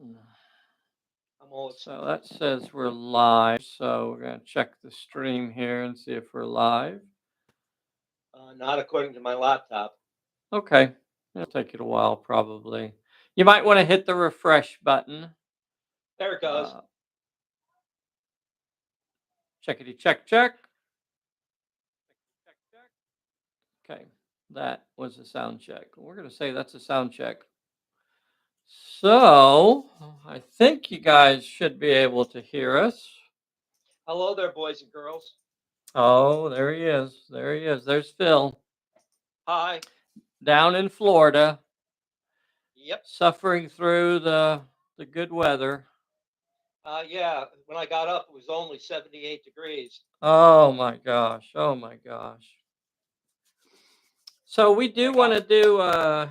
I'm all So that says we're live. So we're going to check the stream here and see if we're live. not according to my laptop. Okay. It'll take it a while, probably. You might want to hit the refresh button. There it goes. Checkity check check. Okay. That was a sound check. We're going to say that's a sound check. So I think you guys should be able to hear us. Hello there, boys and girls. Oh, there he is. There he is. There's Phil. Hi. Down in Florida. Yep. Suffering through the good weather. Yeah. When I got up, it was only 78 degrees. Oh my gosh. Oh my gosh. So we do want to do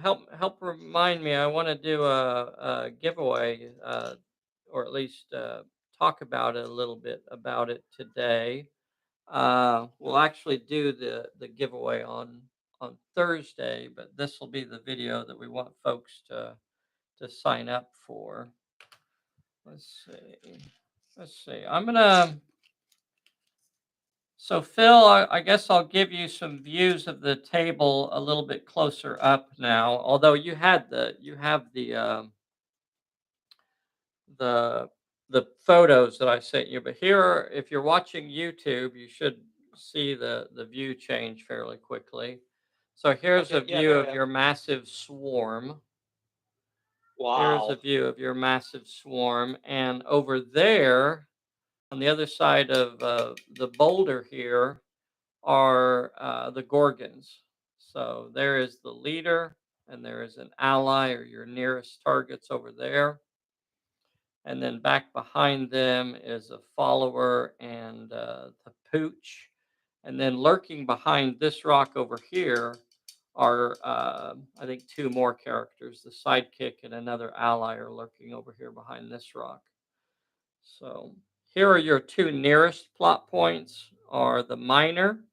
help remind me. I want to do a giveaway, or at least talk about it a little bit about it today. We'll actually do the giveaway on Thursday, but this will be the video that we want folks to sign up for. Let's see. Let's see. I'm gonna. So Phil, I guess I'll give you some views of the table a little bit closer up now. Although you have the the photos that I sent you, but here, if you're watching YouTube, you should see the view change fairly quickly. So here's a Okay. Yeah, view there I of am. your massive swarm. Here's Wow. a view of your massive swarm, and over there on the other side of the boulder here are the Gorgons. So there is the leader, and there is an ally or your nearest targets over there. And then back behind them is a follower and the pooch. And then lurking behind this rock over here are, I think, two more characters. The sidekick and another ally are lurking over here behind this rock. So here are your two nearest plot points are the miner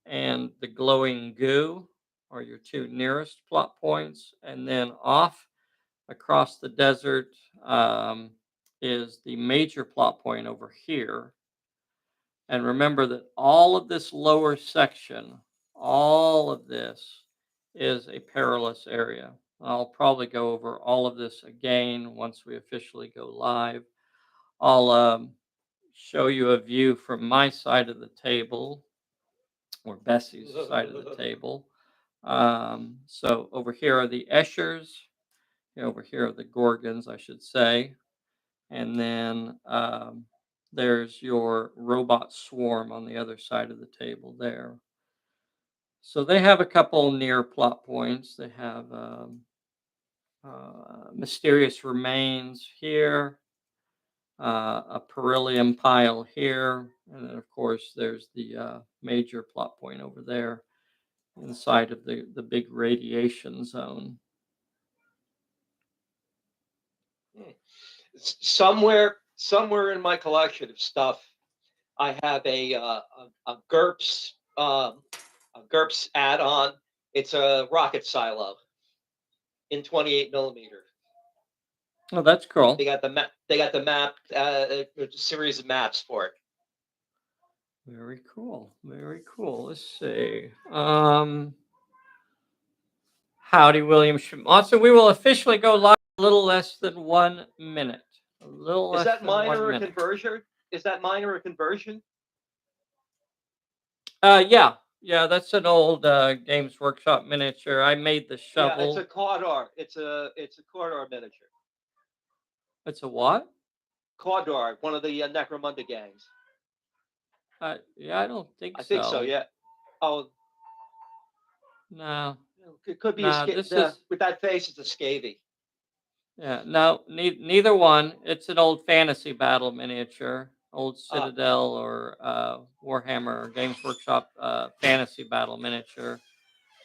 and the glowing goo are your two nearest plot points. And then off across the desert is the major plot point over here. And remember that all of this lower section, all of this is a perilous area. I'll probably go over all of this again once we officially go live. I'll show you a view from my side of the table or Bessie's side of the table. So over here are the Eschers. Over here are the Gorgons, I should say. And then there's your robot swarm on the other side of the table there. So they have a couple near plot points. They have mysterious remains here, a beryllium pile here, and then of course there's the major plot point over there inside of the big radiation zone. Somewhere in my collection of stuff, I have a GURPS add-on. It's a rocket silo in 28 millimeter. Oh, that's cool. They got the map. They got the map. A series of maps for it. Very cool. Very cool. Let's see. Howdy, William Schmotzer. We will officially go live a little less than 1 minute. A little Is less that than mine 1 or a minute. conversion? Is that mine or a conversion? Yeah. Yeah, that's an old Games Workshop miniature. I made the shovel. Yeah, it's a Caudar. It's a Caudar miniature. It's a what? Caudar, one of the Necromunda gangs. Yeah, I don't think I so. think so. Yeah. Oh, No. it could be No, this is. with that face. It's a scavy. Yeah, no, neither one. It's an old fantasy battle miniature, old Citadel or Warhammer or Games Workshop fantasy battle miniature.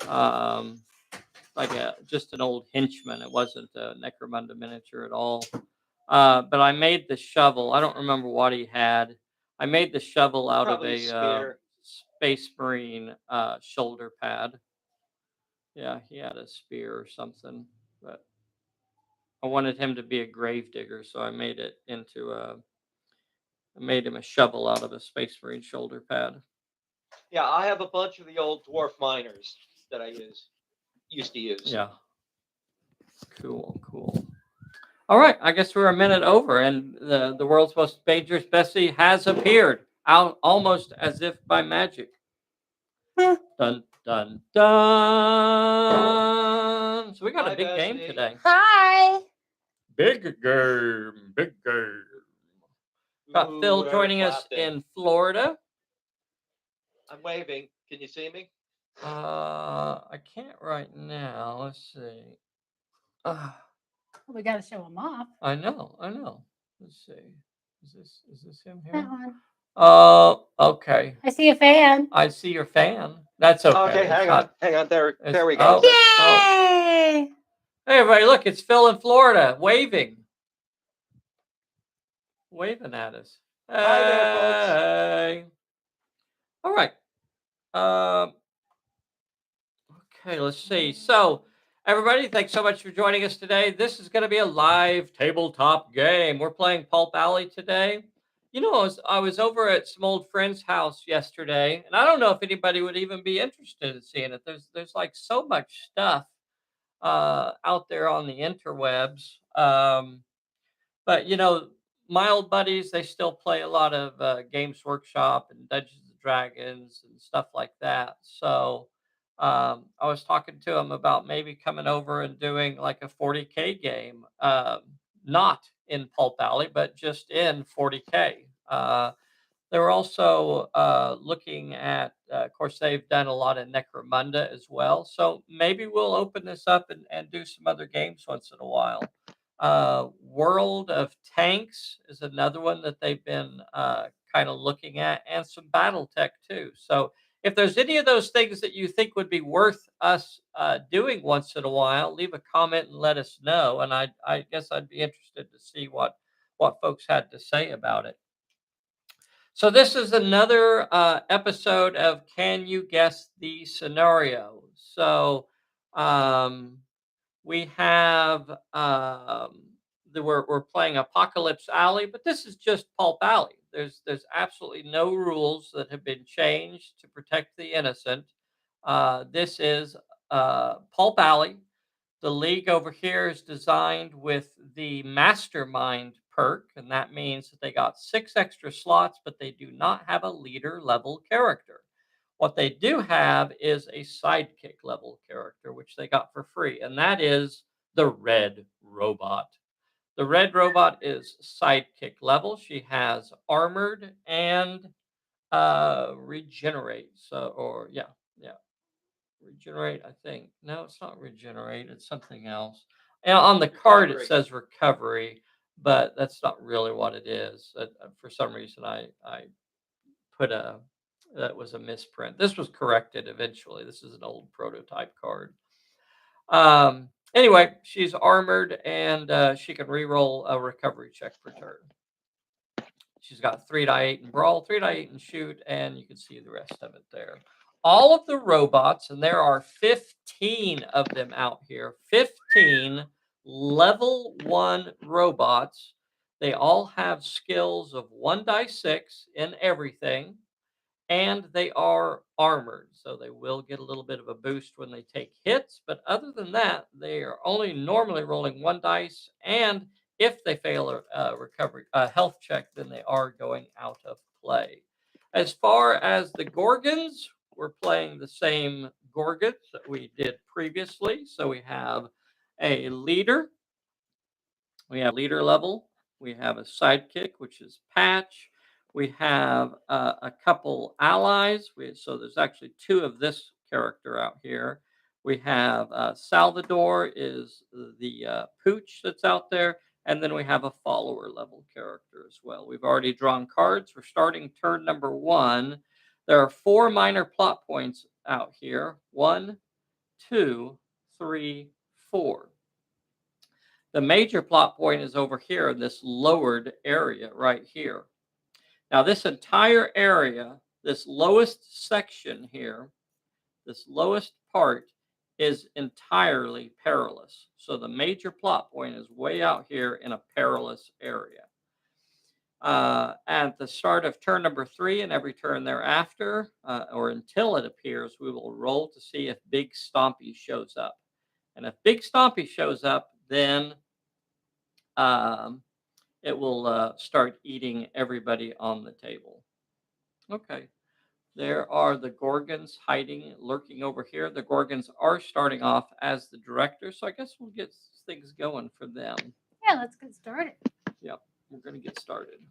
Um, like just an old henchman. It wasn't a Necromunda miniature at all. But I made the shovel. I don't remember what he had. I made the shovel out Probably of a spear. Space Marine shoulder pad. Yeah, he had a spear or something. But I wanted him to be a grave digger, so I made him a shovel out of a Space Marine shoulder pad. Yeah, I have a bunch of the old dwarf miners that I used to use. Yeah, cool. All right, I guess we're a minute over, and the world's most dangerous Bessie has appeared, out almost as if by magic. Dun dun dun. So we got a Hi, big game Bessie. today. Hi. Big game, big game. Got Ooh, Phil Eric joining us Clapton. in Florida. I'm waving. Can you see me? I can't right now. Let's see. Uh, We got to show them off. I know. Let's see. Is this him That here? one. Okay. I see a fan. I see your fan. That's okay. Okay, It's hang not. on. Hang on. There It's, we go. Yay! Hey, everybody! Look, it's Phil in Florida, waving at us. Hi there, folks. Hey. All right. Um. Okay, let's see. So, everybody, thanks so much for joining us today. This is going to be a live tabletop game. We're playing Pulp Alley today. You know, I was over at some old friend's house yesterday, and I don't know if anybody would even be interested in seeing it. There's like so much stuff out there on the interwebs. But my old buddies, they still play a lot of Games Workshop and Dungeons and Dragons and stuff like that. So I was talking to them about maybe coming over and doing like a 40K game, not in Pulp Alley, but just in 40K. They were also looking at, of course, they've done a lot of Necromunda as well. So maybe we'll open this up and do some other games once in a while. World of Tanks is another one that they've been kind of looking at, and some BattleTech too. So if there's any of those things that you think would be worth us doing once in a while, leave a comment and let us know. And I guess I'd be interested to see what folks had to say about it. So this is another episode of Can You Guess the Scenario? So um, we have we're playing Apocalypse Alley, but this is just Pulp Alley. There's absolutely no rules that have been changed to protect the innocent. This is Pulp Alley. The league over here is designed with the mastermind perk, and that means that they got 6 extra slots, but they do not have a leader level character. What they do have is a sidekick level character, which they got for free, and that is the Red Robot. The Red Robot is sidekick level. She has armored and regenerate. Yeah, regenerate. I think no, it's not regenerate. It's something else. And on the card it Recovery. says recovery, but that's not really what it is. For some reason, I put that was a misprint. This was corrected eventually. This is an old prototype card. Anyway, she's armored and she can reroll a recovery check per turn. She's got 3 die 8 in brawl, 3 die 8 in shoot, and you can see the rest of it there. All of the robots, and there are 15 of them out here, 15 level 1 robots. They all have skills of 1 die 6 in everything, and they are armored, so they will get a little bit of a boost when they take hits. But other than that, they are only normally rolling 1 dice, and if they fail a recovery health check, then they are going out of play. As far as the Gorgons, we're playing the same Gorgons that we did previously. So we have a leader, we have leader level, we have a sidekick, which is Patch. We have a couple allies. So there's actually 2 of this character out here. We have Salvador is the pooch that's out there. And then we have a follower level character as well. We've already drawn cards. We're starting turn number 1. There are 4 minor plot points out here. 1, 2, 3, 4. The major plot point is over here in this lowered area right here. Now, this entire area, this lowest section here, this lowest part is entirely perilous. So the major plot point is way out here in a perilous area. At the start of turn number 3 and every turn thereafter, or until it appears, we will roll to see if Big Stompy shows up. And if Big Stompy shows up, then it will start eating everybody on the table. Okay. There are the Gorgons hiding, lurking over here. The Gorgons are starting off as the director, so I guess we'll get things going for them. Yeah, let's get started. Yep, we're going to get started.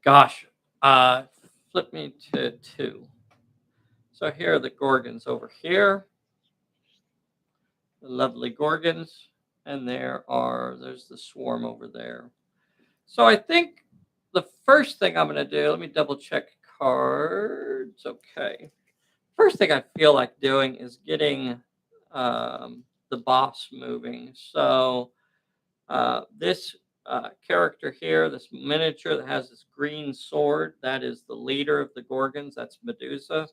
Gosh, flip me to 2. So here are the Gorgons over here. The lovely Gorgons. And there's the swarm over there. So I think the first thing I'm going to do, let me double check cards. Okay. First thing I feel like doing is getting the boss moving. So this character here, this miniature that has this green sword, that is the leader of the Gorgons. That's Medusa.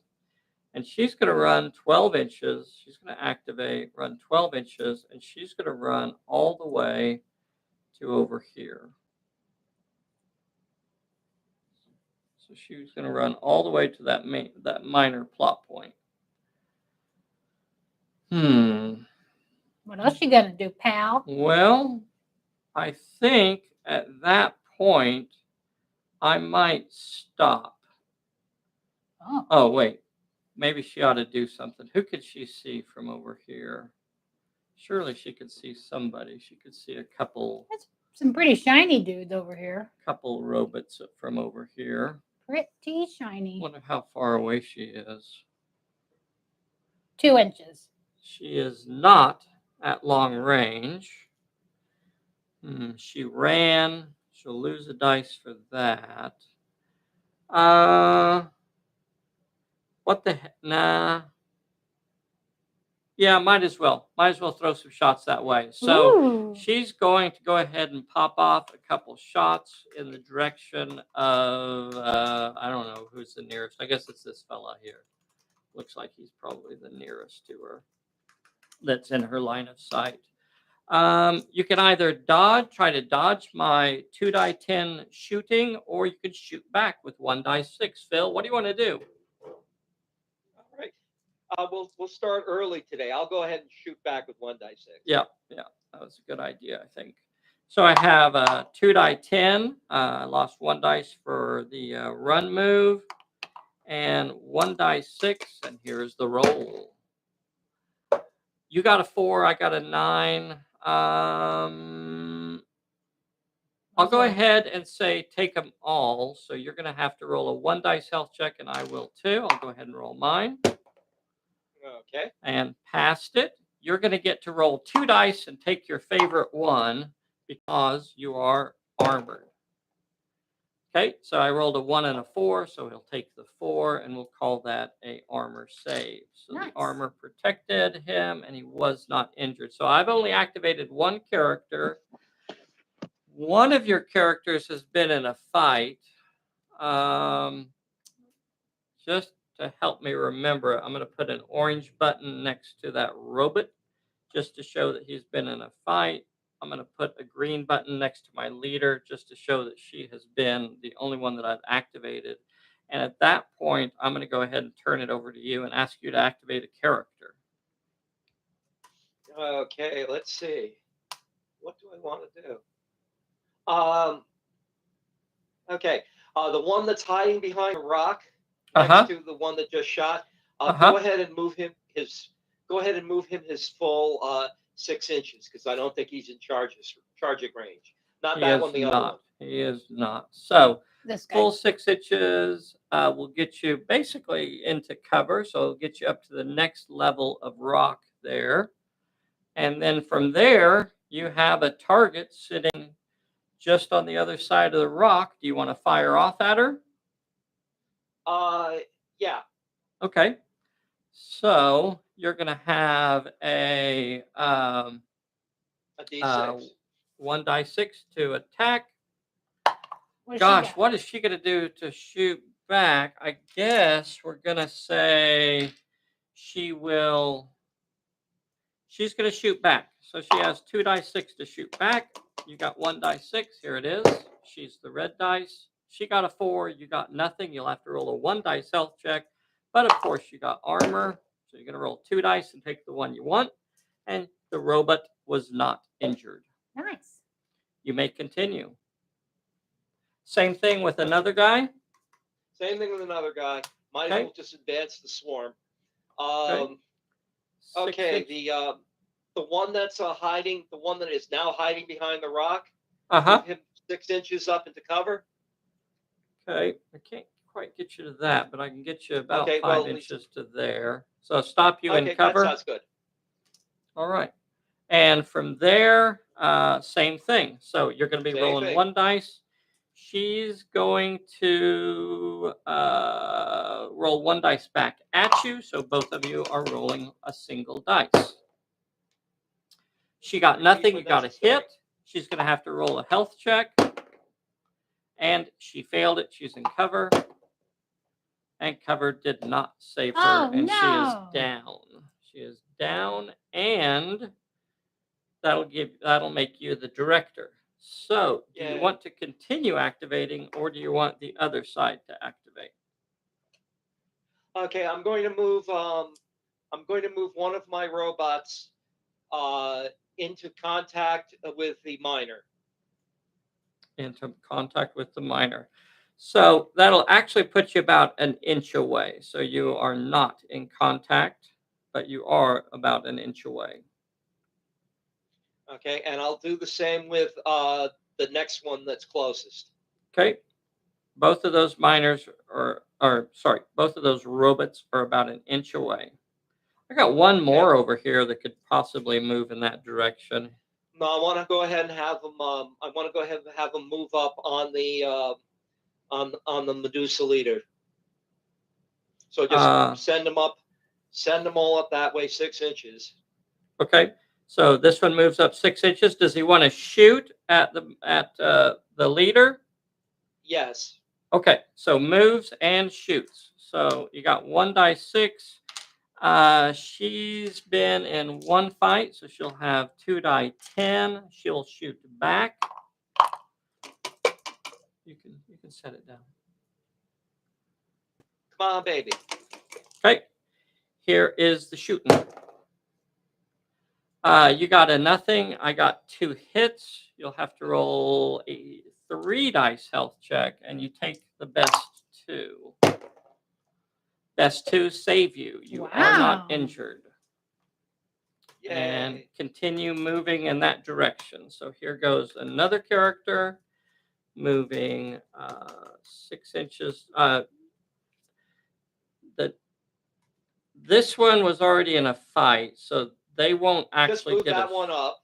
And she's going to run 12 inches. She's going to activate, run 12 inches, and she's going to run all the way to over here. So she's going to run all the way to that minor plot point. What else you gonna do, pal? Well, I think at that point I might stop. Oh, wait. Maybe she ought to do something. Who could she see from over here? Surely she could see somebody. She could see a couple. That's some pretty shiny dudes over here. Couple robots from over here. Pretty shiny. Wonder how far away she is. 2 inches. She is not at long range. She ran. She'll lose a dice for that. What the heck? Nah. Yeah, might as well. Might as well throw some shots that way. So Ooh. she's going to go ahead and pop off a couple shots in the direction of, I don't know who's the nearest. I guess it's this fella here. Looks like he's probably the nearest to her that's in her line of sight. You can either try to dodge my 2-die-10 shooting, or you could shoot back with 1-die-6. Phil, what do you want to do? All right. We'll start early today. I'll go ahead and shoot back with 1-die-6. Yeah, that was a good idea, I think. So I have a 2-die-10. I lost 1 dice for the run move, and 1-die-6, and here's the roll. You got a 4, I got a 9. I'll go ahead and say take them all. So you're going to have to roll a 1-dice health check, and I will too. I'll go ahead and roll mine. Okay. And passed it. You're going to get to roll 2 dice and take your favorite one because you are armored. Okay, so I rolled a 1 and a 4, so he'll take the 4, and we'll call that a armor save. So Nice. The armor protected him, and he was not injured. So I've only activated 1 character. One of your characters has been in a fight. Just to help me remember, I'm going to put an orange button next to that robot just to show that he's been in a fight. I'm going to put a green button next to my leader just to show that she has been the only one that I've activated. And at that point, I'm going to go ahead and turn it over to you and ask you to activate a character. Okay, let's see. What do I want to do? Okay. The one that's hiding behind a rock next to the one that just shot. Go ahead and move him his full 6 inches, because I don't think he's in charging range. Not that one, the other one. He is not. So This guy. full 6 inches will get you basically into cover. So it'll get you up to the next level of rock there. And then from there, you have a target sitting just on the other side of the rock. Do you want to fire off at her? Yeah. Okay. So you're going to have a D6. 1-die-6 to attack. What Gosh, what is she going to do to shoot back? I guess we're going to say she's going to shoot back. So she has 2d6 to shoot back. You got 1d6. Here it is. She's the red dice. She got a 4. You got nothing. You'll have to roll a 1 dice health check. But of course, you got armor. So you're going to roll 2 dice and take the one you want. And the robot was not injured. Nice. You may continue. Same thing with another guy. Same thing with another guy. Might as well just advance the swarm. Okay. The one that's hiding, the one that is now hiding behind the rock. Move him 6 inches up into cover. Okay, I can't quite get you to that, but I can get you about 5 inches to there. So stop you in cover. That sounds good. All right. And from there, same thing. So you're going to be rolling 1 dice. She's going to roll 1 dice back at you. So both of you are rolling a single dice. She got nothing. You got a hit. She's going to have to roll a health check. And she failed it. She's in cover. And cover did not save her. She is down. She is down. And that'll make you the director. So do you want to continue activating, or do you want the other side to activate? Okay, I'm going to move one of my robots into contact with the miner. Into contact with the miner. So that'll actually put you about an inch away. So you are not in contact, but you are about an inch away. Okay, and I'll do the same with the next one that's closest. Okay. Both of those miners both of those robots are about an inch away. I got one more over here that could possibly move in that direction. No, I want to go ahead and have them. I want to go ahead and have them move up on the Medusa leader. So just send them up. Send them all up that way, 6 inches. Okay. So this one moves up 6 inches. Does he want to shoot at the leader? Yes. Okay. So moves and shoots. So you got 1d6. She's been in 1 fight, so she'll have 2d10. She'll shoot back. You can set it down. Come on, baby. Okay. Here is the shooting. You got a nothing. I got 2 hits. You'll have to roll a 3 dice health check, and you take the best 2. Best 2 save you. You are not injured. Yay. And continue moving in that direction. So here goes another character moving 6 inches. This one was already in a fight, so they won't actually just move that one up.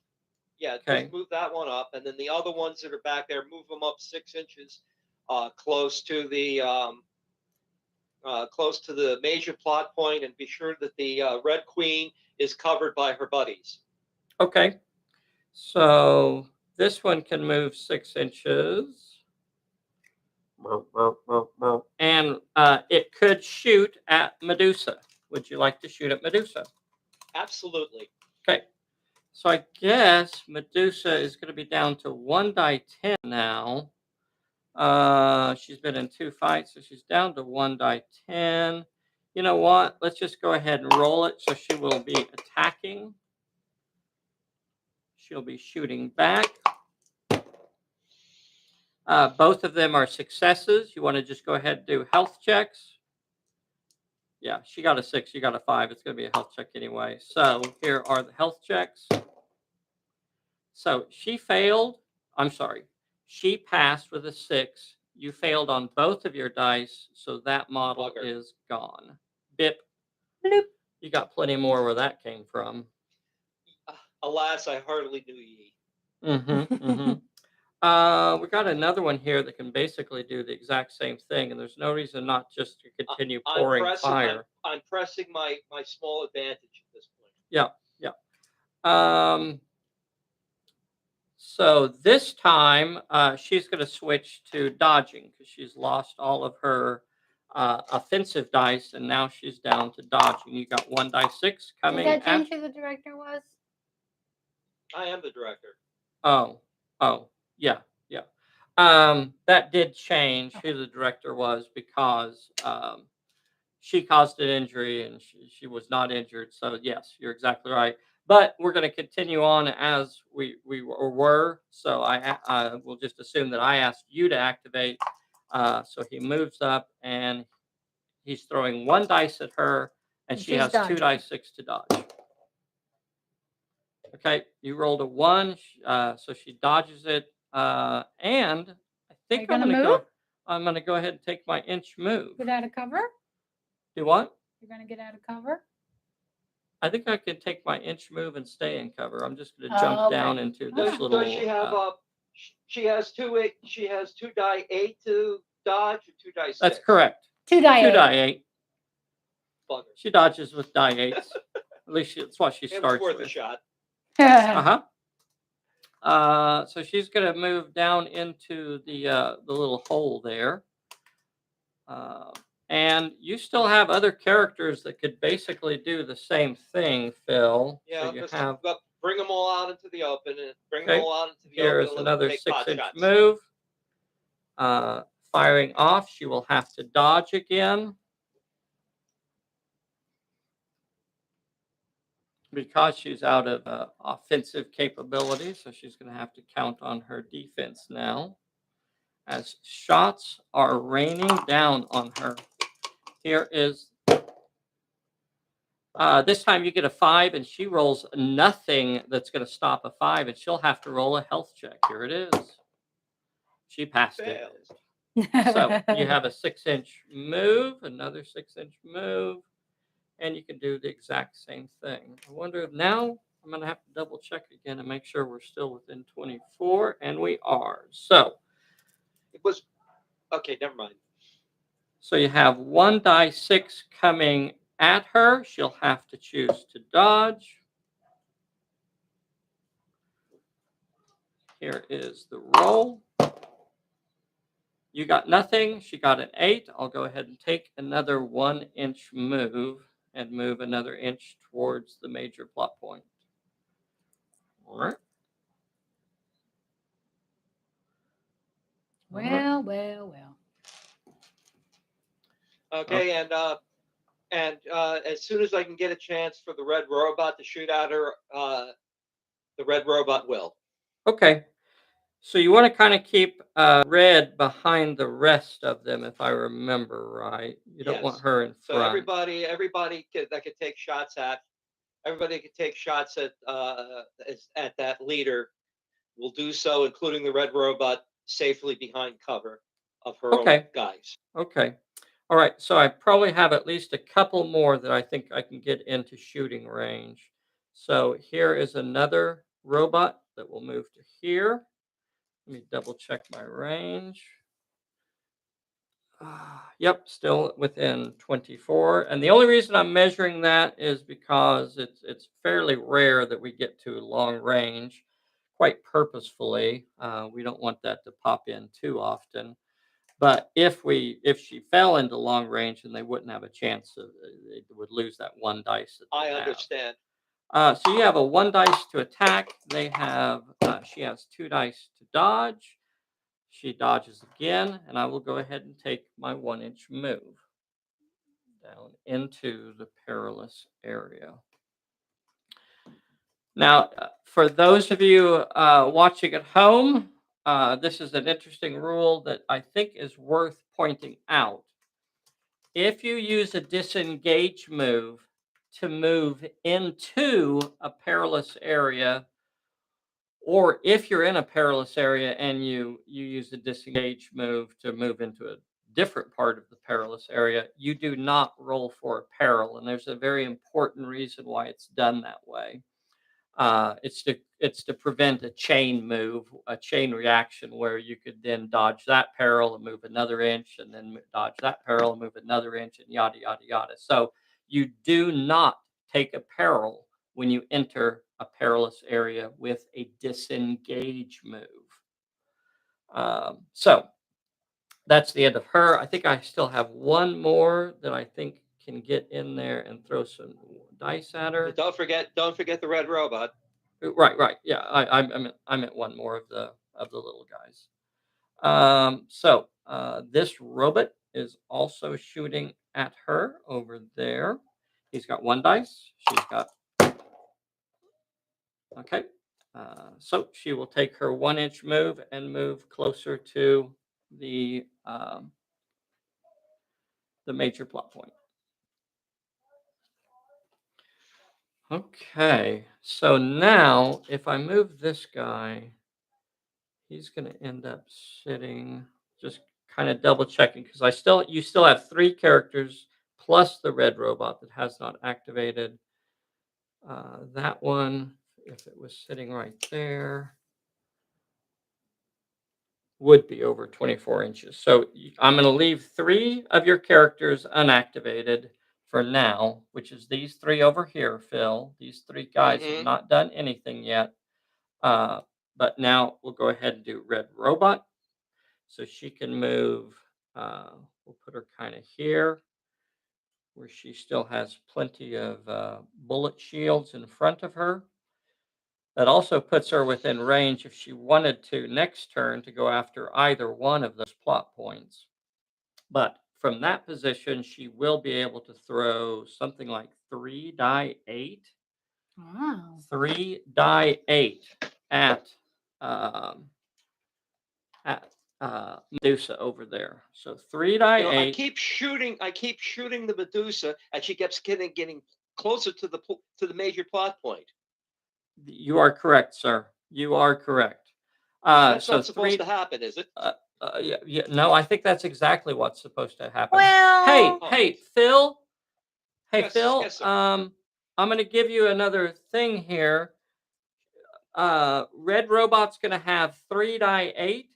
Yeah, just move that one up, and then the other ones that are back there, move them up 6 inches, close to the major plot point, and be sure that the Red Queen is covered by her buddies. Okay, so this one can move 6 inches. And it could shoot at Medusa. Would you like to shoot at Medusa? Absolutely. Okay. So I guess Medusa is going to be down to 1d10 now. She's been in 2 fights, so she's down to 1d10. You know what? Let's just go ahead and roll it. So she will be attacking. She'll be shooting back. Both of them are successes. You want to just go ahead and do health checks. Yeah, she got a 6, you got a 5. It's going to be a health check anyway. So here are the health checks. So she failed. I'm sorry. She passed with a 6. You failed on both of your dice, so that model is gone. Bip. Bloop. You got plenty more where that came from. Alas, I hardly knew ye. We got another one here that can basically do the exact same thing, and there's no reason not just to continue pouring fire. I'm pressing my small advantage at this point. Yeah. So this time she's going to switch to dodging because she's lost all of her offensive dice, and now she's down to dodging. You got 1d6 coming. Did that change who the director was? I am the director. Oh, yeah. That did change who the director was because she caused an injury and she was not injured. So yes, you're exactly right. But we're going to continue on as we were. So I will just assume that I asked you to activate. So he moves up and he's throwing 1 dice at her, and she has dodging. 2d6 to dodge. Okay, you rolled a 1, so she dodges it, and I think I'm going to go ahead and take my inch move. Get out of cover? Do what? You're going to get out of cover? I think I can take my inch move and stay in cover. I'm just going to jump down into this little. Does she have she has 2 die 8 to dodge, or 2 die 6? That's correct. 2 die 2 8. die 8. Bugger. She dodges with die 8s. At least that's what she starts It was worth with. a shot. So she's going to move down into the little hole there. And you still have other characters that could basically do the same thing, Phil. Yeah, So bring them all out into the open. Here is another 6-inch move. Firing off, she will have to dodge again. Because she's out of offensive capability, so she's going to have to count on her defense now. As shots are raining down on her. Here is, this time you get a 5, and she rolls nothing that's going to stop a 5, and she'll have to roll a health check. Here it is. She passed it. So you have a 6-inch move, another 6-inch move, and you can do the exact same thing. I wonder now, I'm going to have to double check again and make sure we're still within 24, and we are. So it was okay. Never mind. So you have 1 die 6 coming at her. She'll have to choose to dodge. Here is the roll. You got nothing. She got an 8. I'll go ahead and take another 1-inch move and move another inch towards the major plot point. All right. Well. Okay, and as soon as I can get a chance for the red robot to shoot at her, the red robot will. Okay. So you want to kind of keep red behind the rest of them, if I remember right. You don't want her in front. So everybody that could take shots at, that leader will do so, including the red robot, safely behind cover of her own guys. Okay. All right. So I probably have at least a couple more that I think I can get into shooting range. So here is another robot that will move to here. Let me double check my range. Yep, still within 24. And the only reason I'm measuring that is because it's fairly rare that we get to long range, quite purposefully. We don't want that to pop in too often. But if she fell into long range, then they wouldn't have a chance. They would lose that 1 dice. I understand. So you have a 1 dice to attack. She has 2 dice to dodge. She dodges again, and I will go ahead and take my 1-inch move down into the perilous area. Now, for those of you watching at home, this is an interesting rule that I think is worth pointing out. If you use a disengage move to move into a perilous area, or if you're in a perilous area and you use a disengage move to move into a different part of the perilous area, you do not roll for a peril. And there's a very important reason why it's done that way. It's to prevent a chain move, a chain reaction where you could then dodge that peril and move another inch, and then dodge that peril and move another inch, and yada, yada, yada. So you do not take a peril when you enter a perilous area with a disengage move. So that's the end of her. I think I still have one more that I think can get in there and throw some dice at her. Don't forget the red robot. Right. Yeah, I meant one more of the little guys. So this robot is also shooting at her over there. He's got one dice. She's got okay. So she will take her 1-inch move and move closer to the major plot point. Okay, so now if I move this guy, he's going to end up sitting, just kind of double checking because you still have 3 characters plus the red robot that has not activated. That one, if it was sitting right there, would be over 24 inches. So I'm going to leave 3 of your characters unactivated for now, which is these 3 over here, Phil. These 3 guys have not done anything yet. But now we'll go ahead and do red robot. So she can move, we'll put her kind of here where she still has plenty of bullet shields in front of her. That also puts her within range if she wanted to next turn to go after either one of those plot points. But from that position, she will be able to throw something like 3 die 8. Wow. 3 die 8 at Medusa over there. So 3 die 8. I keep shooting the Medusa, and she keeps getting closer to the major plot point. You are correct, sir. You are correct. That's not supposed to happen, is it? Yeah. No, I think that's exactly what's supposed to happen. Well, Hey, Phil. Hey, Yes, Phil. yes, sir. I'm going to give you another thing here. Red Robot's going to have 3 die 8.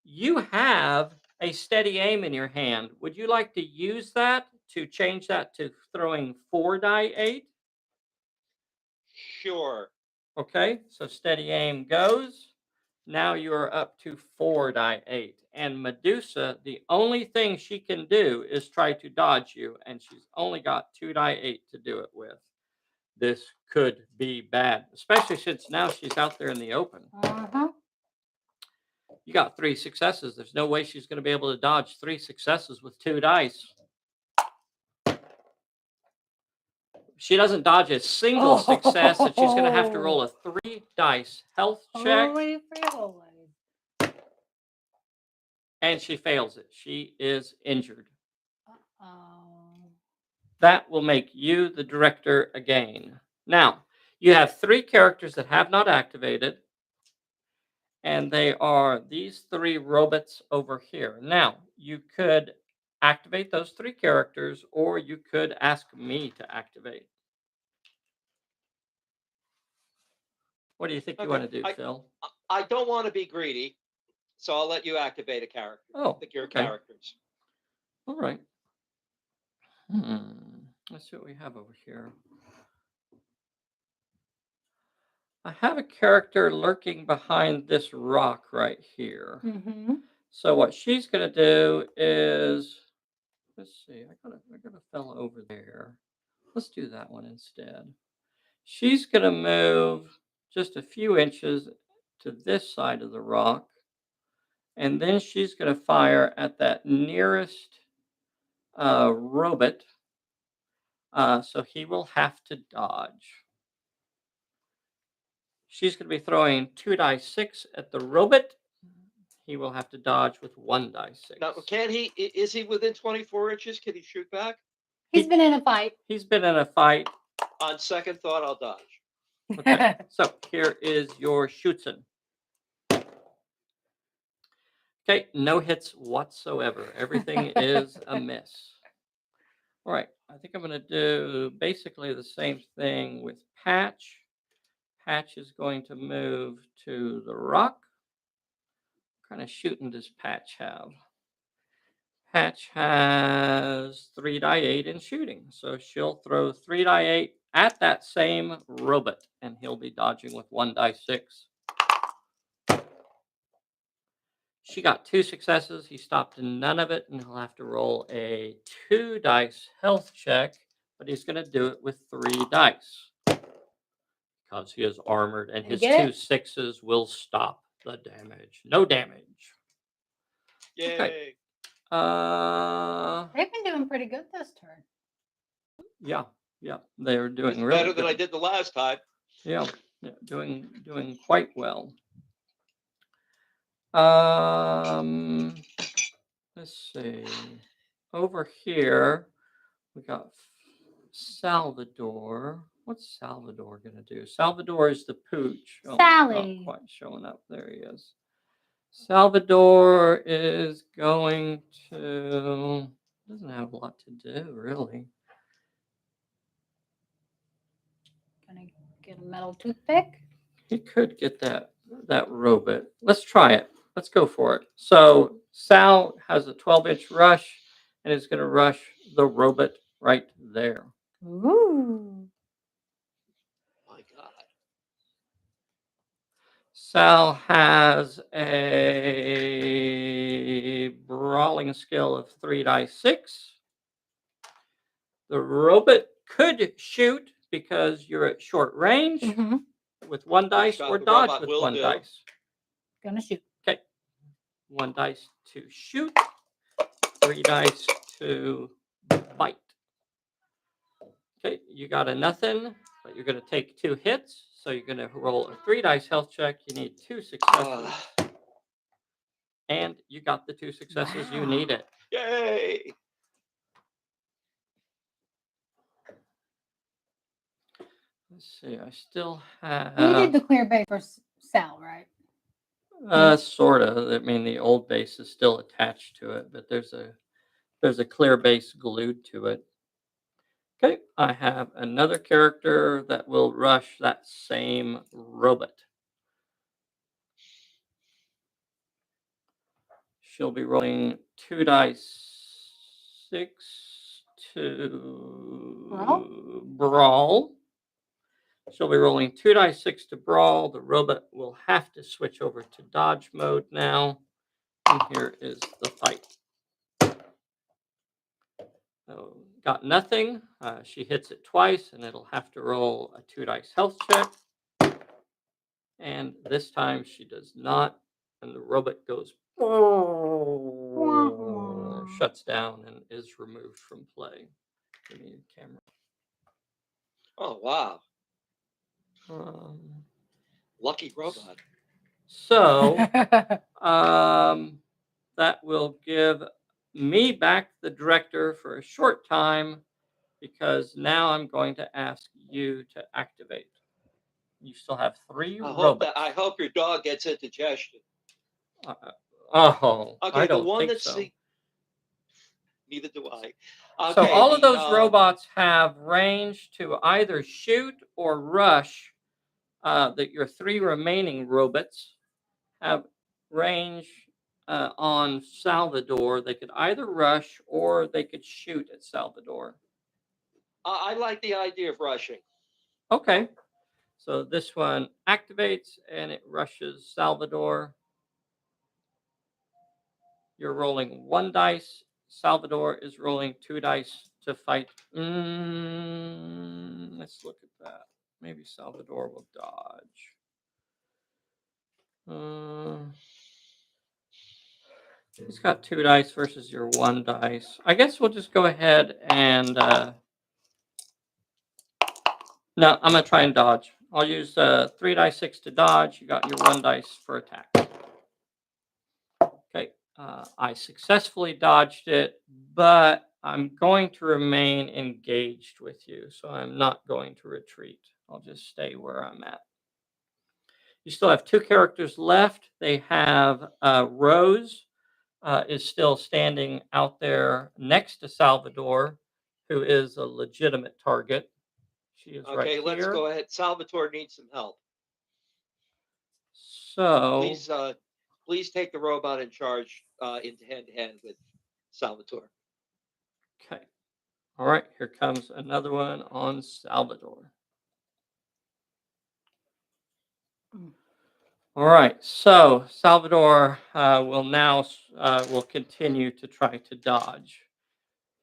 You have a steady aim in your hand. Would you like to use that to change that to throwing 4 die 8? Sure. Okay, so steady aim goes. Now you are up to 4 die 8. And Medusa, the only thing she can do is try to dodge you, and she's only got 2 die 8 to do it with. This could be bad, especially since now she's out there in the open. You got 3 successes. There's no way she's going to be able to dodge 3 successes with 2 dice. She doesn't dodge a single success, and she's going to have to roll a 3 dice health check. And she fails it. She is injured. That will make you the director again. Now, you have 3 characters that have not activated, and they are these 3 robots over here. Now, you could activate those 3 characters, or you could ask me to activate. What do you think you want to do, Phil? I don't want to be greedy, so I'll let you activate a character. Your characters. All right. Let's see what we have over here. I have a character lurking behind this rock right here. So what she's going to do is, let's see, I got a fellow over there. Let's do that one instead. She's going to move just a few inches to this side of the rock, and then she's going to fire at that nearest robot. So he will have to dodge. She's going to be throwing 2 die 6 at the robot. He will have to dodge with 1 die 6. Now, is he within 24 inches? Can he shoot back? He's been in a fight. He's been in a fight. On second thought, I'll dodge. Okay, so here is your Schützen. Okay, no hits whatsoever. Everything is a miss. All right, I think I'm going to do basically the same thing with Patch. Patch is going to move to the rock. What kind of shooting does Patch have? Patch has 3 die 8 in shooting. So she'll throw 3 die 8 at that same robot, and he'll be dodging with 1 die 6. She got 2 successes. He stopped in none of it, and he'll have to roll a 2 dice health check, but he's going to do it with 3 dice because he is armored, and Did he his get 2 it? sixes will stop the damage. No damage. Yay! Okay. They've been doing pretty good this turn. Yeah, they're doing It's really better than I good. did the last time. Yeah, doing quite well. Let's see. Over here, we got Salvador. What's Salvador gonna do? Salvador is the pooch. Oh, not Sally. quite showing up. There he is. Salvador is going to. Doesn't have a lot to do, really. Gonna get a metal toothpick. He could get that robot. Let's try it. Let's go for it. So Sal has a 12-inch rush and is going to rush the robot right there. Ooh. My God. Sal has a brawling skill of 3 dice 6. The robot could shoot because you're at short range with 1 dice, or the dodge robot with will 1 do. dice. Gonna shoot. Okay. 1 dice to shoot, 3 dice to bite. Okay, you got a nothing, but you're going to take 2 hits. So you're going to roll a 3 dice health check. You need 2 successes. And you got the 2 successes you needed. Yay! Let's see, I still have. You did the clear bay for Sal, right? Sort of. I mean, the old base is still attached to it, but there's a clear base glued to it. Okay, I have another character that will rush that same robot. She'll be rolling 2 dice 6 to brawl. She'll be rolling 2 dice 6 to brawl. The robot will have to switch over to dodge mode now. And here is the fight. Oh, got nothing. She hits it twice, and it'll have to roll a 2 dice health check. And this time she does not. And the robot goes, shuts down, and is removed from play. Give me the camera. Oh, wow. Um, Lucky robot. So, that will give me back the director for a short time, because now I'm going to ask you to activate. You still have 3 robots. I hope your dog gets indigestion. Okay, Okay, I don't the one think that's so. Neither do I. Okay, So all of those robots have range to either shoot or rush. That your 3 remaining robots have range on Salvador. They could either rush or they could shoot at Salvador. I like the idea of rushing. Okay. So this one activates and it rushes Salvador. You're rolling 1 dice. Salvador is rolling 2 dice to fight. Let's look at that. Maybe Salvador will dodge. He's got 2 dice versus your 1 dice. I guess we'll just go ahead and. No, I'm going to try and dodge. I'll use 3 dice 6 to dodge. You got your 1 dice for attack. Okay. I successfully dodged it, but I'm going to remain engaged with you, so I'm not going to retreat. I'll just stay where I'm at. You still have 2 characters left. They have Rose is still standing out there next to Salvador, who is a legitimate target. She is right here. Okay, let's go ahead. Salvatore needs some help. So please take the robot in charge into hand-to-hand with Salvatore. Okay. All right, here comes another one on Salvador. All right, so Salvador will continue to try to dodge.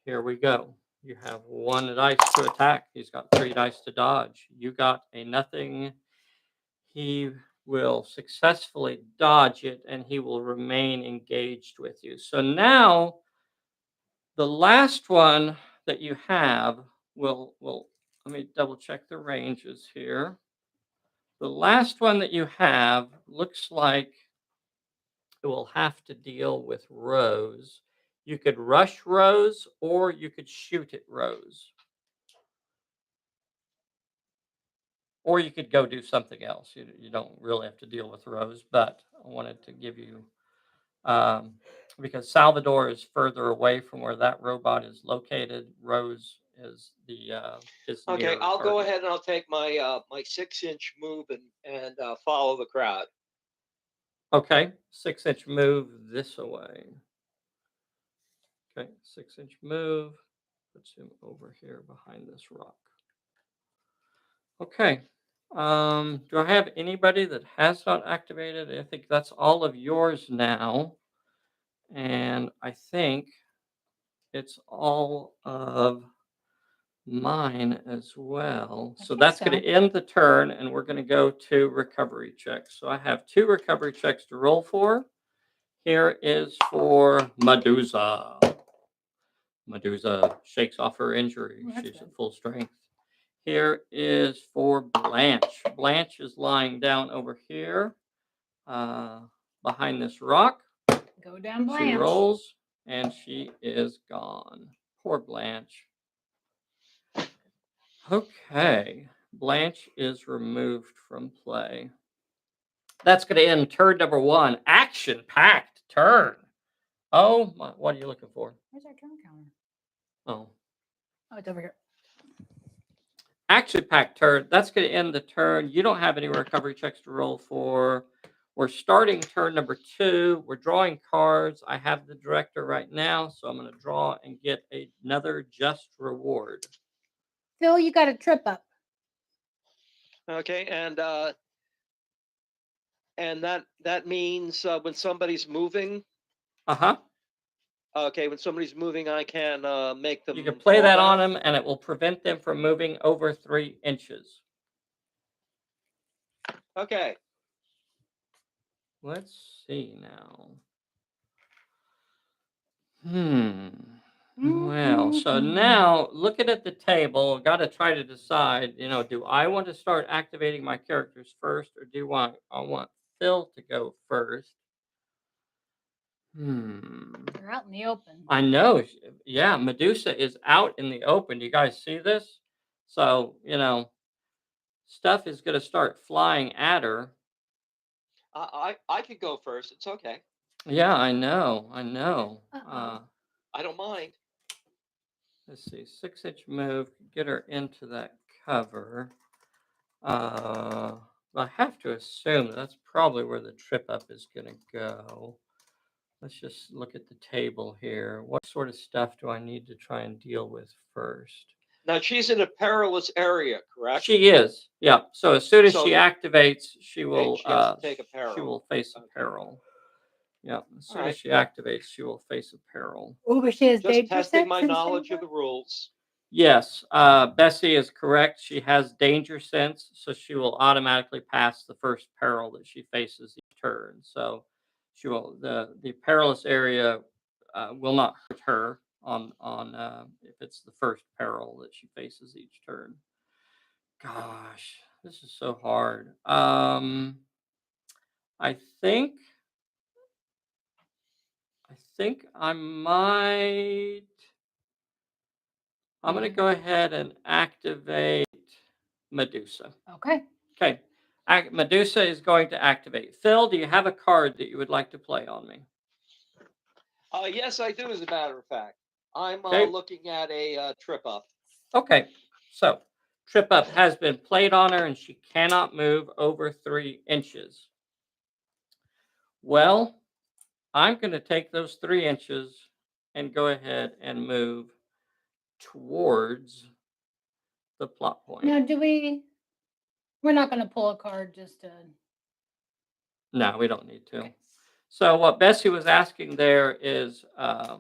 Here we go. You have 1 dice to attack. He's got 3 dice to dodge. You got a nothing. He will successfully dodge it, and he will remain engaged with you. So now, the last one that you have will let me double check the ranges here. The last one that you have looks like it will have to deal with Rose. You could rush Rose or you could shoot at Rose. Or you could go do something else. You don't really have to deal with Rose, but I wanted to give you, because Salvador is further away from where that robot is located. Rose is is near Okay, the I'll go target. ahead and I'll take my my 6-inch move and follow the crowd. Okay, 6-inch move this way. Okay, 6-inch move puts him over here behind this rock. Okay. Do I have anybody that has not activated? I think that's all of yours now. And I think it's all of mine as well. So that's going to end the turn, and we're going to go to recovery checks. So I have 2 recovery checks to roll for. Here is for Medusa. Medusa shakes off her injury. She's at full strength. Here is for Blanche. Blanche is lying down over here behind this rock. Go down, She Blanche. rolls and she is gone. Poor Blanche. Okay. Blanche is removed from play. That's going to end turn number 1. Action-packed turn. Oh, what are you looking for? Where's our turn counter? Oh. Oh, it's over here. Action-packed turn. That's going to end the turn. You don't have any recovery checks to roll for. We're starting turn number 2. We're drawing cards. I have the director right now, so I'm going to draw and get another just reward. Phil, you got a trip up. Okay, and that means when somebody's moving. Uh-huh. Okay, when somebody's moving, I can make them. You can play that back on them, and it will prevent them from moving over 3 inches. Okay. Let's see now. Well, so now looking at the table, got to try to decide, do I want to start activating my characters first, or I want Phil to go first? You're out in the open. I know. Yeah, Medusa is out in the open. Do you guys see this? So, stuff is going to start flying at her. I could go first. It's okay. Yeah, I know. Uh-oh. I don't mind. Let's see, 6-inch move, get her into that cover. I have to assume that's probably where the trip up is going to go. Let's just look at the table here. What sort of stuff do I need to try and deal with first? Now she's in a perilous area, correct? She is, yeah. So as soon as she activates, she will she has to take a peril. She will face a peril. Yeah, as soon as she yeah. activates, she will face a peril. Oh, but she has Just testing my knowledge of the rules. Yes, Bessie is correct. She has danger sense, so she will automatically pass the first peril that she faces each turn. So she will the perilous area will not hurt her on if it's the first peril that she faces each turn. Gosh, this is so hard. I think I might. I'm going to go ahead and activate Medusa. Okay. Okay. Medusa is going to activate. Phil, do you have a card that you would like to play on me? Yes, I do, as a matter of fact. I'm looking at a trip up. Okay. So, trip up has been played on her, and she cannot move over 3 inches. Well, I'm going to take those 3 inches and go ahead and move towards the plot point. Now, we're not going to pull a card just to. No, we don't need to. Okay. So what Bessie was asking there is, are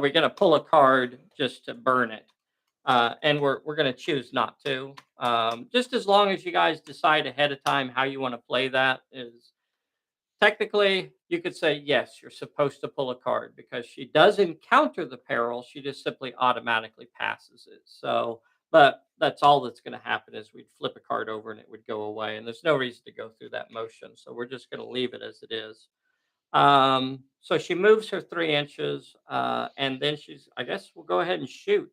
we going to pull a card just to burn it? And we're going to choose not to. Just as long as you guys decide ahead of time how you want to play that is technically you could say yes, you're supposed to pull a card because she does encounter the peril. She just simply automatically passes it. So, but that's all that's going to happen is we'd flip a card over and it would go away. And there's no reason to go through that motion. So we're just going to leave it as it is. So she moves her 3 inches, and then I guess we'll go ahead and shoot.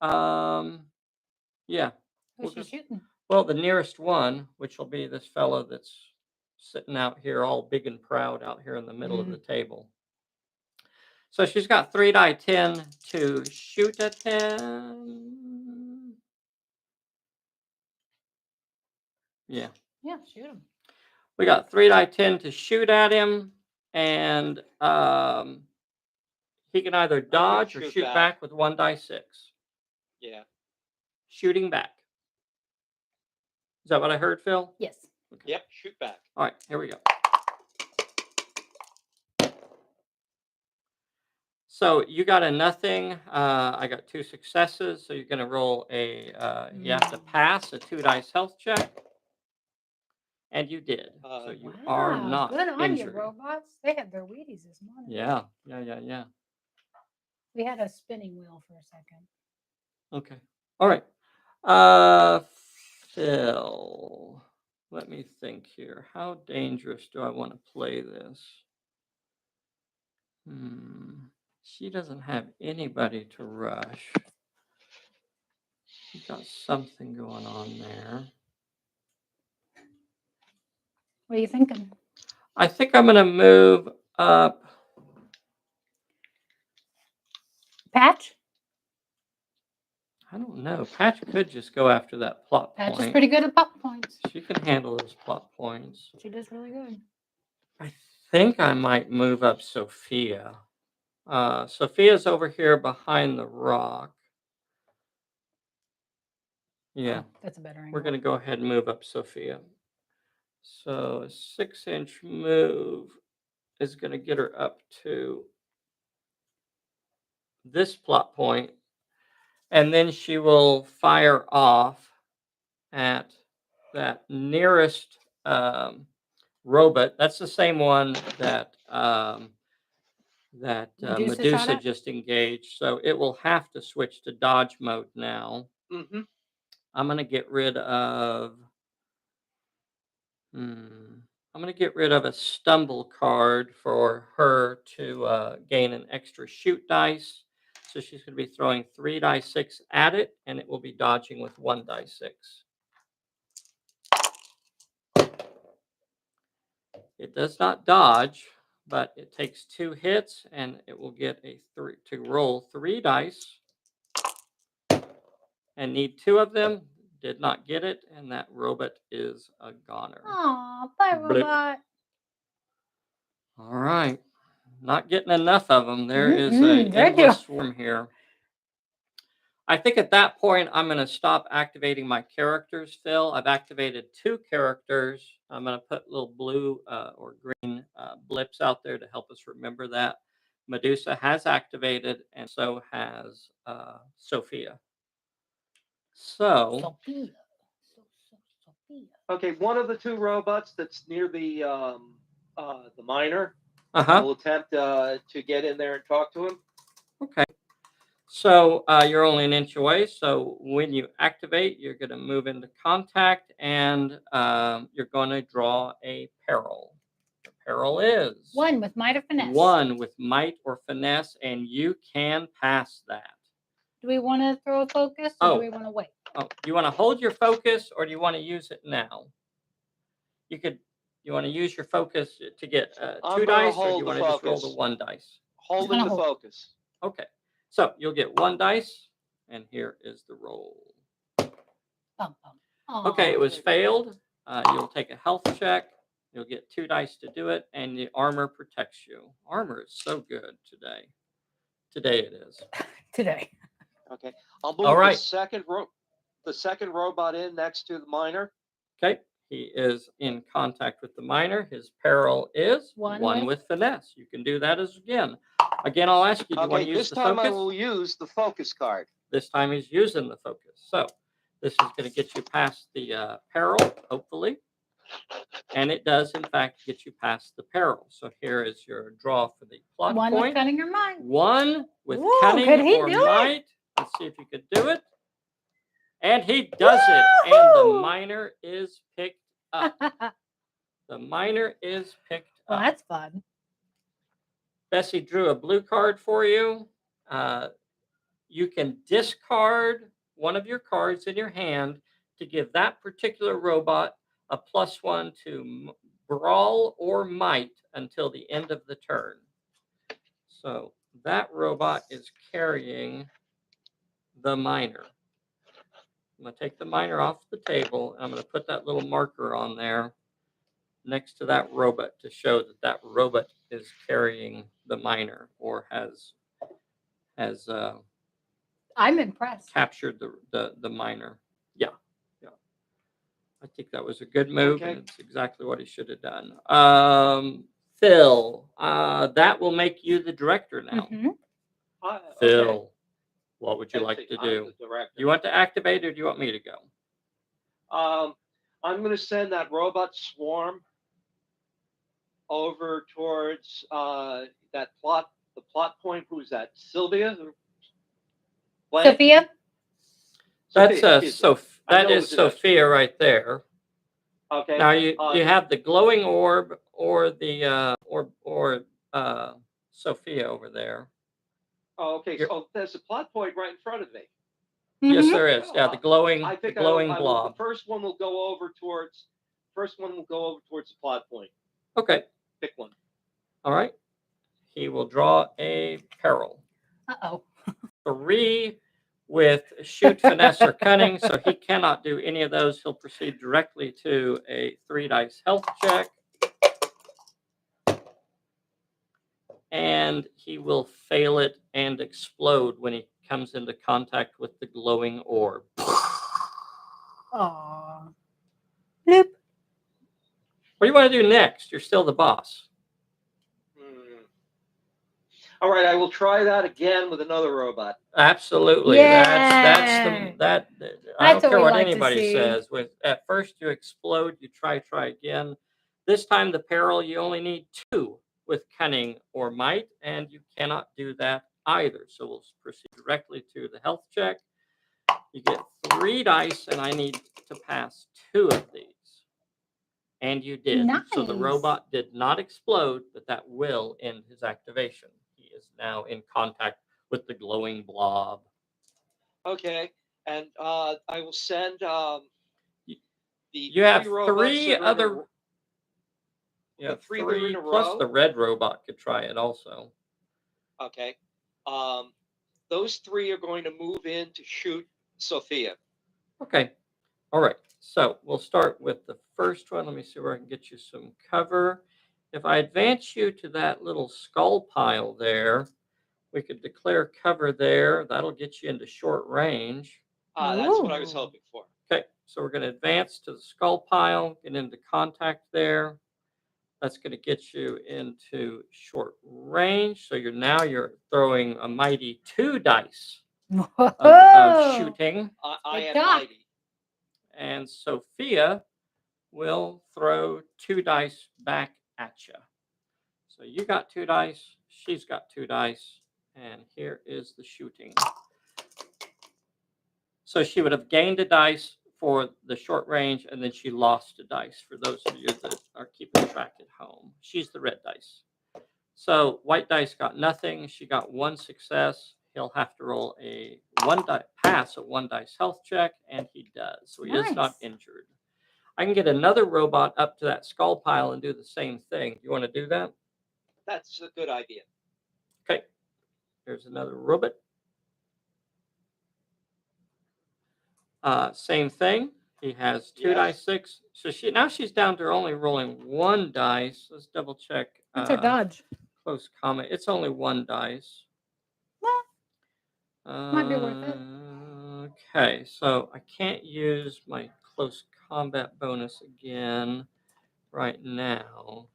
Yeah. Who's she shooting? Well, the nearest one, which will be this fellow that's sitting out here all big and proud out here in the middle of the table. So she's got 3 die 10 to shoot at him. Yeah. Yeah, shoot him. We got 3 die 10 to shoot at him, and he can either dodge or shoot back with 1 die 6. Yeah. Shooting back. Is that what I heard, Phil? Yes. Okay. Yep, shoot back. All right, here we go. So you got a nothing. I got 2 successes. So you're going to roll a, you have to pass a 2 dice health check. And you did. So you are not good on injured. you, robots. They had their Wheaties this morning. Yeah. We had a spinning wheel for a second. Okay. All right. Phil, let me think here. How dangerous do I want to play this? She doesn't have anybody to rush. She's got something going on there. What are you thinking? I think I'm going to move up. Patch? I don't know. Patch could just go after that plot point. Patch is pretty good at plot points. She can handle those plot points. She does really good. I think I might move up Sophia. Sophia's over here behind the rock. Yeah. Oh, that's a better angle. We're going to go ahead and move up Sophia. So a 6-inch move is going to get her up to this plot point. And then she will fire off at that nearest robot. That's the same one that Medusa just engaged. So it will have to switch to dodge mode now. Mm-hmm. I'm going to get rid of. I'm going to get rid of a stumble card for her to gain an extra shoot dice. So she's going to be throwing 3 die 6 at it, and it will be dodging with 1 die 6. It does not dodge, but it takes 2 hits, and it will get to roll 3 dice, and need 2 of them. Did not get it, and that robot is a goner. Aw, bye, robot. All right. Not getting enough of them. There is an endless swarm here. I think at that point, I'm going to stop activating my characters, Phil. I've activated 2 characters. I'm going to put little blue or green blips out there to help us remember that. Medusa has activated, and so has Sophia. So. Sophia. Okay, one of the 2 robots that's near the miner will attempt to get in there and talk to him. Okay. So you're only an inch away. So when you activate, you're going to move into contact, and you're going to draw a peril. The peril is 1 with might or finesse. 1 with might or finesse, and you can pass that. Do we want to throw a focus, or do we want to wait? Oh, do you want to hold your focus, or do you want to use it now? You want to use your focus to get 2 dice, or do you want to just roll the 1 dice? Holding the focus. Okay. So you'll get 1 dice, and here is the roll. Okay, it was failed. You'll take a health check. You'll get 2 dice to do it, and the armor protects you. Armor is so good today. Today it is. Today. Okay. I'll move the second robot in next to the miner. Okay. he is in contact with the miner. His peril is One with finesse. You can do that as again. Again, I'll ask you, do you want to use this the time focus? I will use the focus card. This time he's using the focus. So this is going to get you past the peril, hopefully. And it does, in fact, get you past the peril. So here is your draw for the plot One point. with cunning or might. One with Ooh, cunning could he or do it? might. Let's see if you could do it. And he does it. And the Woo-hoo! miner is picked up. The miner is picked Well, up. that's fun. Bessie drew a blue card for you. You can discard one of your cards in your hand to give that particular robot a +1 to brawl or might until the end of the turn. So that robot is carrying the miner. I'm going to take the miner off the table, and I'm going to put that little marker on there next to that robot to show that that robot is carrying the miner or has I'm impressed. captured the miner. Yeah. I think that was a good move, Okay. and it's exactly what he should have done. Phil, that will make you the director now. Mhm. Phil, Okay. what would you Let's like see, to I'm do? the director. You want to activate, or do you want me to go? I'm going to send that robot swarm over towards the plot point. Who's that? Sylvia? Blank? Sophia? That's Sophia, excuse me. I that know it is was an S. Sophia right there. Okay. Now you have the glowing orb or the Sophia over there. Oh, okay. So there's a plot point right in front of me. Yes, Mhm. there is. Yeah, the glowing I think glowing I will, blob. the first one will go over towards the plot point. Okay. Pick one. All right. He will draw a peril. Uh-oh. 3 with shoot, finesse, or cunning, so he cannot do any of those. He'll proceed directly to a 3 dice health check. And he will fail it and explode when he comes into contact with the glowing orb. Aw. Bloop. What do you want to do next? You're still the boss. All right, I will try that again with another robot. Absolutely. Yay! I That's don't what care we what like to anybody see. says. At first you explode, you try again. This time the peril, you only need 2 with cunning or might, and you cannot do that either. So we'll proceed directly to the health check. You get 3 dice, and I need to pass 2 of these. And you did. Nice. So the robot did not explode, but that will end his activation. He is now in contact with the glowing blob. Okay, and I will send the You have 3 robots 3 that are other. the 3 that are in a plus row. the red robot could try it also. Okay, those 3 are going to move in to shoot Sophia. Okay. All right. So we'll start with the first one. Let me see where I can get you some cover. If I advance you to that little skull pile there, we could declare cover there. That'll get you into short range. That's what I was hoping for. Okay. So we're going to advance to the skull pile, get into contact there. That's going to get you into short range. So you're throwing a mighty 2 dice of shooting. I am mighty. And Sophia will throw 2 dice back at you. So you got 2 dice, she's got 2 dice, and here is the shooting. So she would have gained a dice for the short range, and then she lost a dice for those of you that are keeping track at home. She's the red dice. So white dice got nothing. She got 1 success. He'll have to roll a 1 die pass, a 1 dice health check, and he does. So he is not injured. I can get another robot up to that skull pile and do the same thing. You want to do that? That's a good idea. Okay. There's another robot. Same thing. He has 2 dice 6. So she's down to only rolling 1 dice. Let's double check. What's her dodge? Close comment. It's only 1 dice. Might be worth it. Okay, so I can't use my close combat bonus again right now.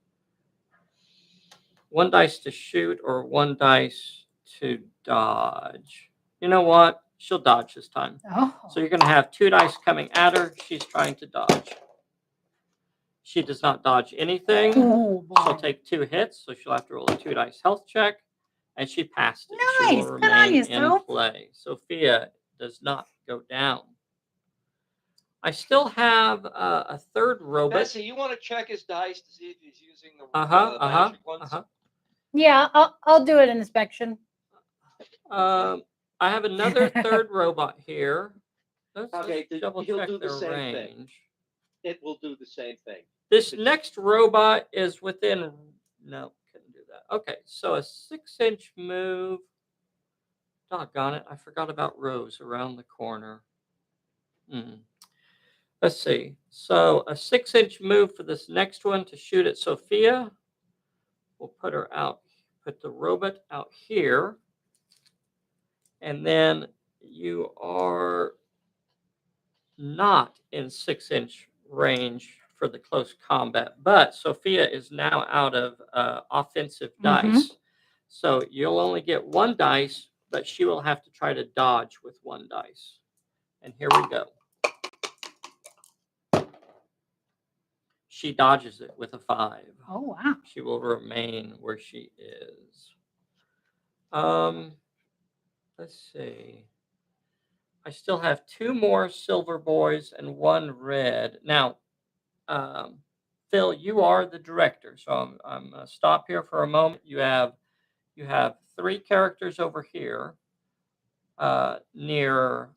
1 dice to shoot or 1 dice to dodge. You know what? She'll dodge this time. Oh. So you're going to have 2 dice coming at her. She's trying to dodge. She does not dodge anything. Oh, She'll boy. take 2 hits, so she'll have to roll a 2 dice health check. And she passed it. She Nice. will Good on remain you, in Soph. play. Sophia does not go down. I still have a third robot. Bessie, you want to check his dice to see if he's using the magic ones? Yeah, I'll do an inspection. I have another third robot here. Let's double he'll check do the their same range. thing. It will do the same thing. This next robot is within. No, couldn't do that. Okay, so a 6-inch move. Doggone it, I forgot about Rose around the corner. Let's see. So a 6-inch move for this next one to shoot at Sophia. We'll put her out. Put the robot out here. And then you are not in 6-inch range for the close combat, but Sophia is now out of offensive dice. So you'll only get 1 dice, but she will have to try to dodge with 1 dice. And here we go. She dodges it with a 5. Oh, wow. She will remain where she is. Let's see. I still have 2 more silver boys and 1 red. Now, Phil, you are the director, so I'm going to stop here for a moment. You have 3 characters over here near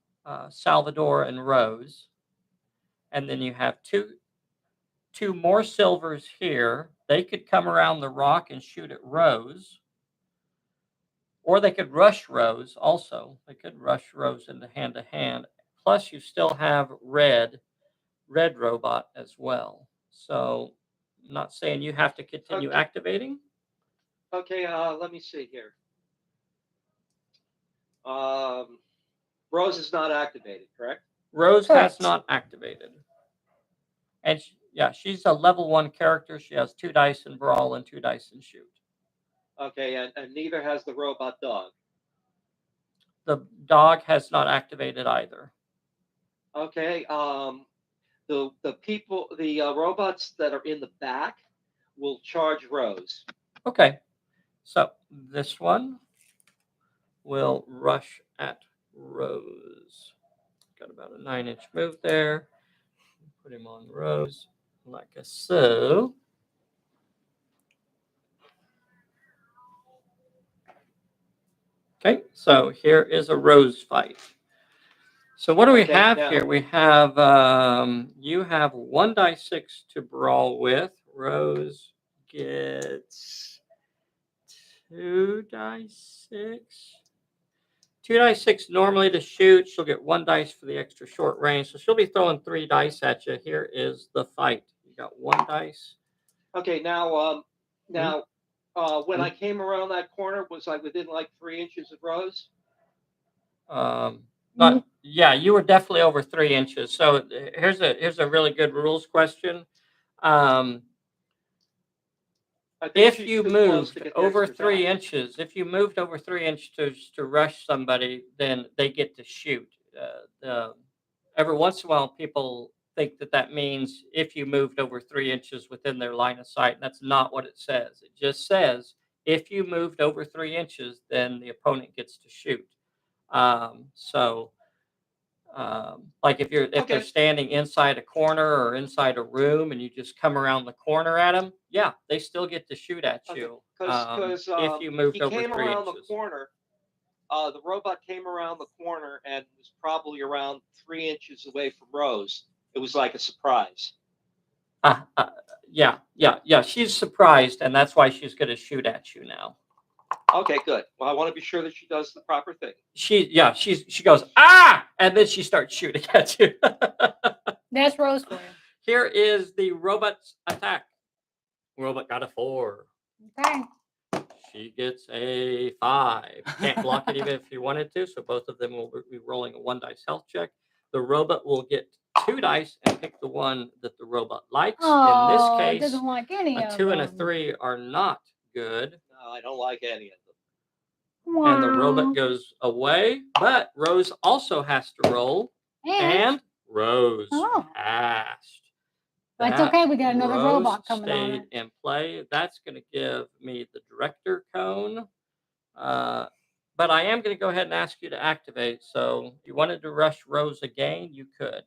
Salvador and Rose, and then you have two more silvers here. They could come around the rock and shoot at Rose, or they could rush Rose. Also, they could rush Rose into hand to hand. Plus, you still have red robot as well. So, I'm not saying you have to continue activating. Okay, let me see here. Rose is not activated, correct? Rose has not activated. And she's a level 1 character. She has 2 dice in brawl and 2 dice in shoot. Okay, and neither has the robot dog. The dog has not activated either. Okay, the robots that are in the back will charge Rose. Okay, so this one will rush at Rose. Got about a 9-inch move there. Put him on Rose like so. Okay, so here is a Rose fight. So what do we have here? We have you have 1 dice 6 to brawl with. Rose gets 2 dice 6. 2 dice 6 normally to shoot. She'll get 1 dice for the extra short range. So she'll be throwing 3 dice at you. Here is the fight. You got 1 dice. Okay, now when I came around that corner, was I within like 3 inches of Rose? But yeah, you were definitely over 3 inches. So here's a really good rules question. If you moved over 3 inches, to rush somebody, then they get to shoot. Every once in a while, people think that means if you moved over 3 inches within their line of sight. That's not what it says. It just says if you moved over 3 inches, then the opponent gets to shoot. Like if they're standing inside a corner or inside a room and you just come around the corner at them, yeah, they still get to shoot at you. Because if you moved over 3 came around inches. the corner, the robot came around the corner and was probably around 3 inches away from Rose. It was like a surprise. Yeah. She's surprised, and that's why she's going to shoot at you now. Okay, good. Well, I want to be sure that she does the proper thing. She goes, ah, and then she starts shooting at you. That's Rose for you. Here is the robot's attack. Robot got a 4. Okay. She gets a 5. Can't block it even if you wanted to, so both of them will be rolling a 1 dice health check. The robot will get 2 dice and pick the one that the robot likes. Oh, In this it case, doesn't like any a of 2 and a them. 3 are not good. No, I don't like any of them. And the robot Wow. goes away, but Rose also has to roll, and Rose Oh. passed. That's That okay. We got another Rose robot coming on stayed it. in play. That's going to give me the director cone. But I am going to go ahead and ask you to activate. So if you wanted to rush Rose again, you could.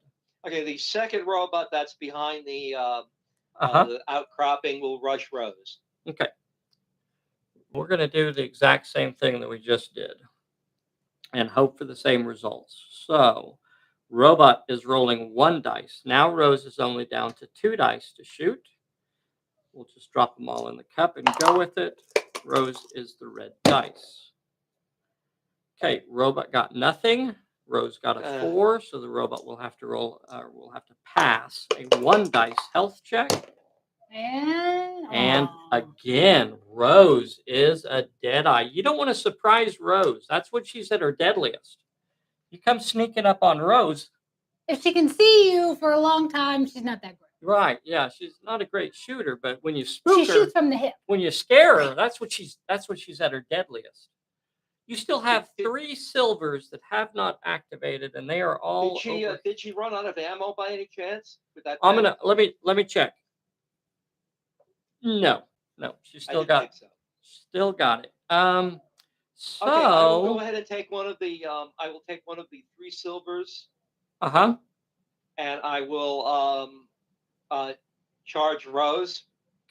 Okay, the second robot that's behind the Uh-huh. outcropping will rush Rose. Okay. We're going to do the exact same thing that we just did and hope for the same results. So robot is rolling 1 dice. Now Rose is only down to 2 dice to shoot. We'll just drop them all in the cup and go with it. Rose is the red dice. Okay, robot got nothing. Rose got a 4, so the robot will have to roll. Will have to pass a 1 dice health check. And again, Rose is a dead eye. You don't want to surprise Rose. That's when she's at her deadliest. You come sneaking up on Rose. If she can see you for a long time, she's not that great. Right? Yeah, she's not a great shooter, but when you spook her, she shoots from the hip. When you scare her, that's when she's at her deadliest. You still have 3 silvers that have not activated, and they are all. Did she run out of ammo by any chance? With that I'm gonna let me check. No, she still got. So. Still got it. So okay, I will go ahead and take one of the. I will take one of the 3 silvers. And I will charge Rose.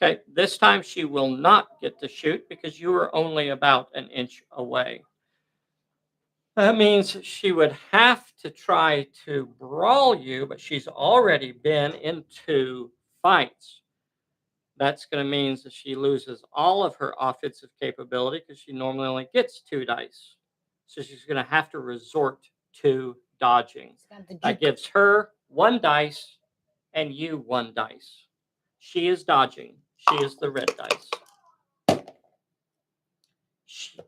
Okay, this time she will not get to shoot because you were only about an inch away. That means she would have to try to brawl you, but she's already been in 2 fights. That's going to mean that she loses all of her offensive capability because she normally only gets 2 dice. So she's going to have to resort to dodging. That gives her 1 dice and you 1 dice. She is dodging. She is the red dice.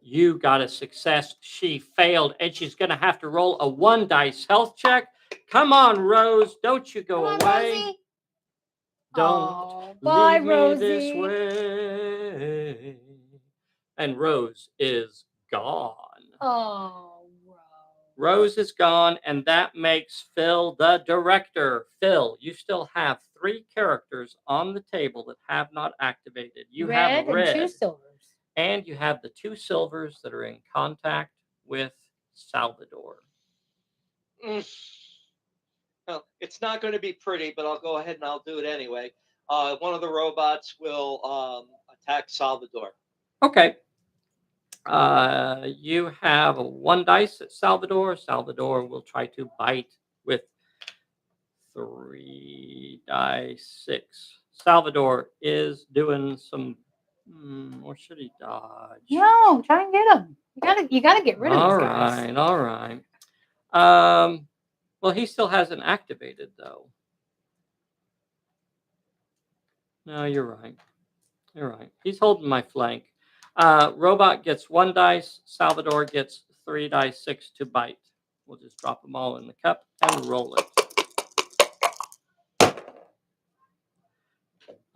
You got a success. She failed, and she's going to have to roll a 1 dice health check. Come on, Rose. Don't you go away. Rosie. Don't bye, leave Rosie. me this way. And Rose is gone. Oh, Rose is gone, and that makes Phil the director. Phil, you still have 3 characters on the table that have not activated. You have red and 2 silvers. And you have the 2 silvers that are in contact with Salvador. Well, it's not going to be pretty, but I'll go ahead and I'll do it anyway. One of the robots will attack Salvador. Okay. You have a 1 dice at Salvador. Salvador will try to bite with 3 dice 6. Salvador is doing some. Or should he dodge? No, try and get him. You gotta get rid of these guys. All right. Well, he still hasn't activated though. No, you're right. You're right. He's holding my flank. Robot gets 1 dice. Salvador gets 3 dice 6 to bite. We'll just drop them all in the cup and roll it.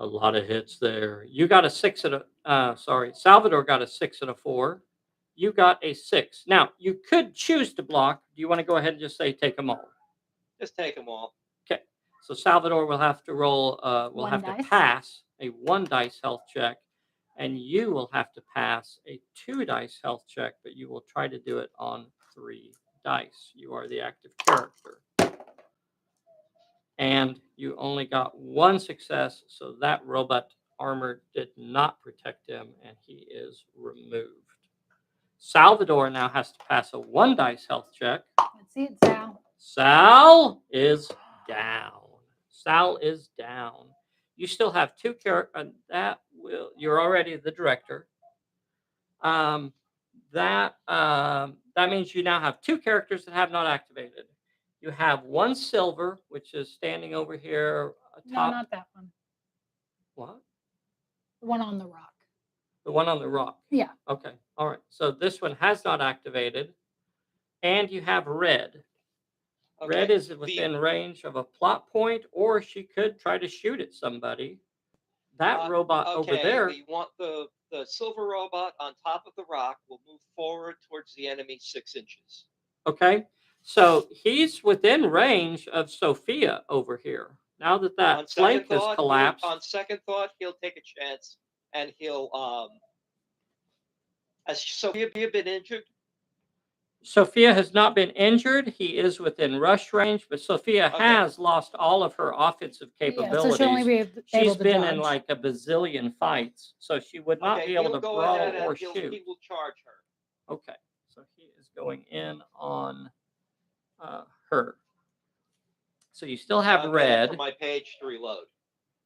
A lot of hits there. You got a 6 and a. Salvador got a 6 and a 4. You got a 6. Now you could choose to block. Do you want to go ahead and just say take them all? Just take them all. Okay. So Salvador will have to roll. Will have to pass a 1 dice health check, and you will have to pass a 2 dice health check. But you will try to do it on 3 dice. You are the active character. And you only got 1 success, so that robot armor did not protect him, and he is removed. Salvador now has to pass a 1 dice health check. Let's see it, Sal. Sal is down. Sal is down. You still have 2 characters. You're already the director. That means you now have 2 characters that have not activated. You have 1 silver, which is standing over here atop. No, not that one. What? The one on the rock. The one on the rock. Yeah. Okay. All right. So this one has not activated, and you have red. Red is within range of a plot point, or she could try to shoot at somebody. That robot over there. We want the silver robot on top of the rock will move forward towards the enemy 6 inches. Okay. So he's within range of Sophia over here. Now that that flank has collapsed. On second thought, he'll take a chance and he'll has Sophia been injured? Sophia has not been injured. He is within rush range, but Sophia has lost all of her offensive capabilities. So she'll only be able She's to been dodge. in like a bazillion fights, so she would not be able to brawl or shoot. He will charge her. Okay, so he is going in on her. So you still have red. For my page to reload.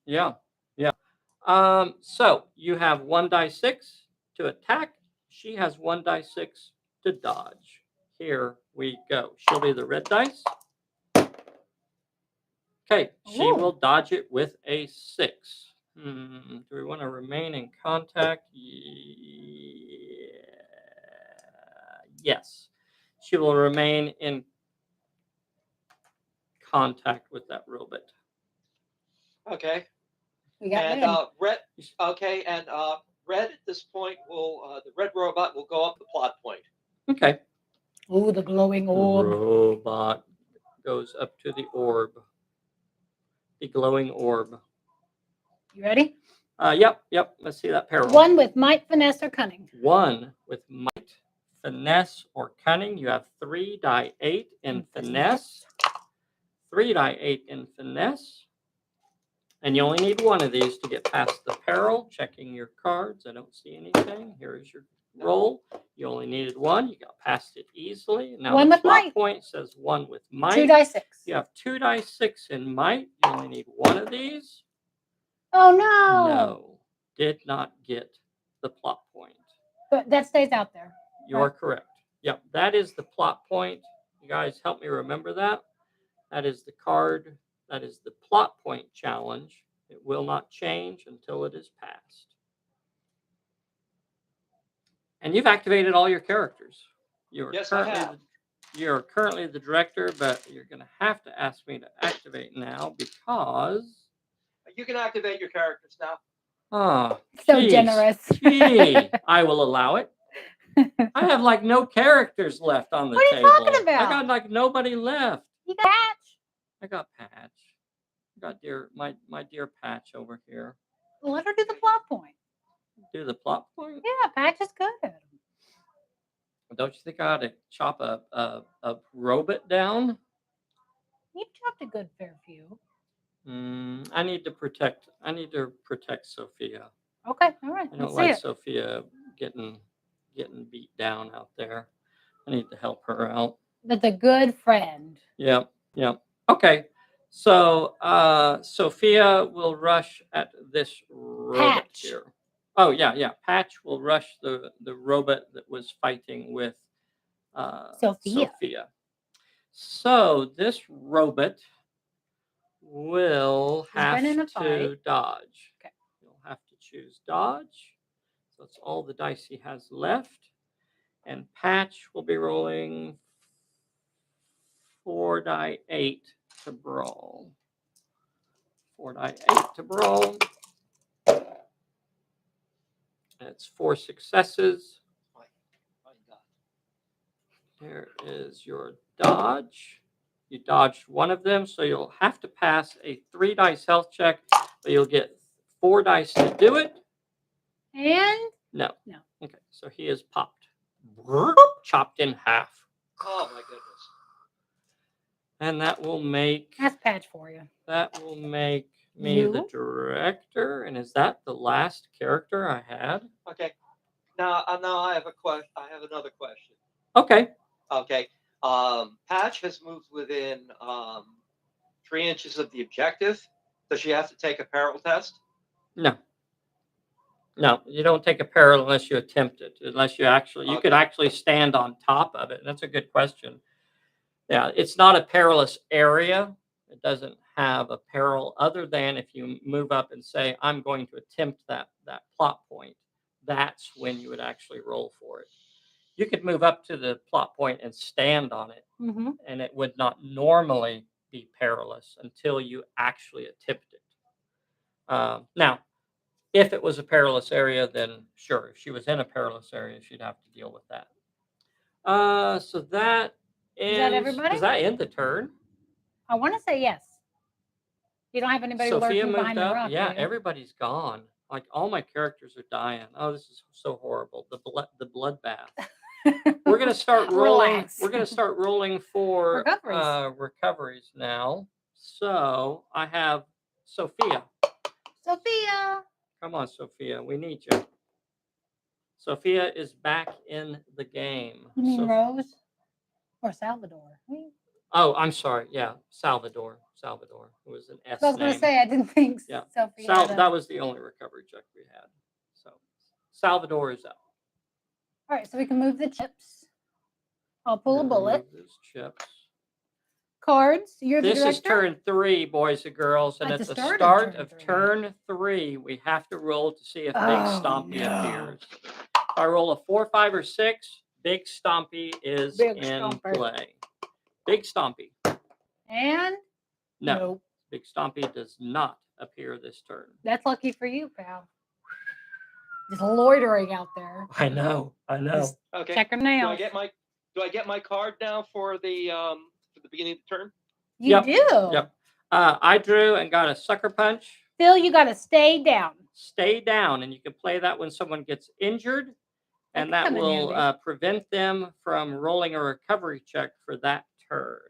Yeah. So you have 1d6 to attack. She has 1d6 to dodge. Here we go. She'll be the red dice. Okay, she will dodge it with a 6. Do we want to remain in contact? Yes. She will remain in contact with that robot. Okay. We got red. Okay, and red at this point will the red robot will go up the plot point. Okay. Oh, the glowing orb. Robot goes up to the orb. The glowing orb. You ready? Yep. Let's see that peril. 1 with might, finesse, or cunning. 1 with might, finesse, or cunning. You have 3d8 in finesse. 3d8 in finesse. And you only need 1 of these to get past the peril. Checking your cards. I don't see anything. Here is your roll. You only needed 1. You got past it easily. Now 1 the with plot might. point says 1 with might. 2d6. You have 2d6 in might. You only need 1 of these. Oh no! No, did not get the plot point. But that stays out there. You're correct. Yep, that is the plot point. You guys help me remember that. That is the card. That is the plot point challenge. It will not change until it is passed. And you've activated all your characters. Yes, I have. You're currently the director, but you're going to have to ask me to activate now because... You can activate your characters now. Oh, so generous. Gee, I will allow it. I have like no characters left on the table. What are you talking about? I got like nobody left. You got Patch. I got Patch. I got my dear Patch over here. Let her do the plot point. Do the plot point? Yeah, Patch is good at them. Don't you think I ought to chop a robot down? You chopped a good fair few. I need to protect Sophia. Okay, all right. I don't like Sophia getting beat down out there. I need to help her out. That's a good friend. Yeah. Okay. So Sophia will rush at this robot here. Oh yeah. Patch will rush the robot that was fighting with Sophia. So this robot will have to dodge. Okay. You'll have to choose dodge. So that's all the dice he has left. And Patch will be rolling 4d8 to brawl. 4d8 to brawl. That's 4 successes. There is your dodge. You dodged 1 of them, so you'll have to pass a 3 dice health check, but you'll get 4 dice to do it. And? No. Okay, so he is popped. Chopped in half. Oh my goodness. And that will make... That's Patch for you. That will make me the director. And is that the last character I had? Okay. Now I have a question. I have another question. Okay. Patch has moved within 3 inches of the objective. Does she have to take a peril test? No, you don't take a peril unless you attempt it. Unless you could actually stand on top of it. That's a good question. Yeah, it's not a perilous area. It doesn't have a peril other than if you move up and say, I'm going to attempt that plot point. That's when you would actually roll for it. you could move up to the plot point and stand on it, Mm-hmm. and it would not normally be perilous until you actually attempted it. Now, if it was a perilous area, then sure. If she was in a perilous area, she'd have to deal with that. So that Is that ends. everybody? Does that end the turn? I want to say yes. You don't have anybody Sophia lurking moved behind the up. rock, Yeah, do you? everybody's gone. Like all my characters are dying. Oh, this is so horrible. The bloodbath. We're gonna start rolling. Relax. We're gonna start rolling for Recoveries. recoveries now. So I have Sophia. Sophia. Come on, Sophia. We need you. Sophia is back in the game. You mean Rose or Salvador? Oh, I'm sorry. Yeah, Salvador. Salvador. It was an S I was going to name. say I didn't think Yeah. Sophia. That was the only recovery check we had. So Salvador is up. All right, so we can move the chips. I'll pull a Remove bullet. those chips. Cards. You're the This director. is turn 3, boys and girls, and at the start of turn 3, we have to roll to see if Big Stompy appears. If I roll a 4, 5, or 6, Big Stompy is Big in Stomper. play. Big Stompy. And No, nope. Big Stompy does not appear this turn. That's lucky for you, pal. Just loitering out there. I know. Just Okay. check her nails. Do I get my card now for the beginning of the turn? You do. Yep. I drew and got a sucker punch. Phil, you got to stay down. Stay down, and you can play that when someone gets injured, and that will prevent them from rolling a recovery check for that turn.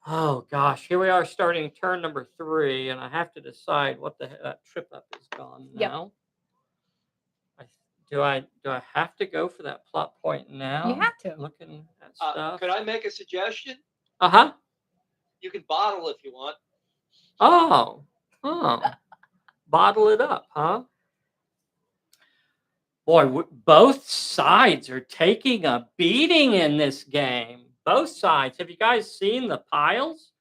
Oh gosh, here we are starting turn number 3, and I have to decide what the that trip up is gone now. Do I have to go for that plot point now? You have to. Looking at stuff. Could I make a suggestion? Uh-huh. You can bottle if you want. Oh. Bottle it up, huh? Boy, both sides are taking a beating in this game. Both sides. Have you guys seen the piles?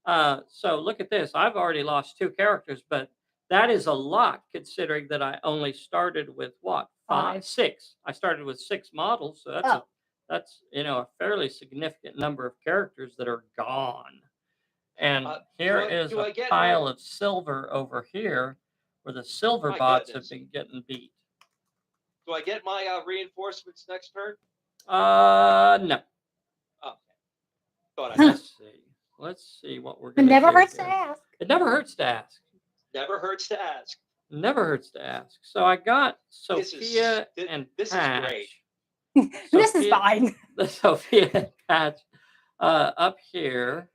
So look at this. I've already lost 2 characters, but that is a lot considering that I only started with what? 6. I started with 6 models, so that's a fairly significant number of characters that are gone. And here is a pile of silver over here where the silver bots have been getting beat. Do I get my reinforcements next turn? No. Okay. Let's see what we're going to do. It never hurts to ask. It never hurts to ask. Never hurts to ask. Never hurts to ask. So I got Sophia and Patch. This is great. This is fine. The Sophia and Patch up here.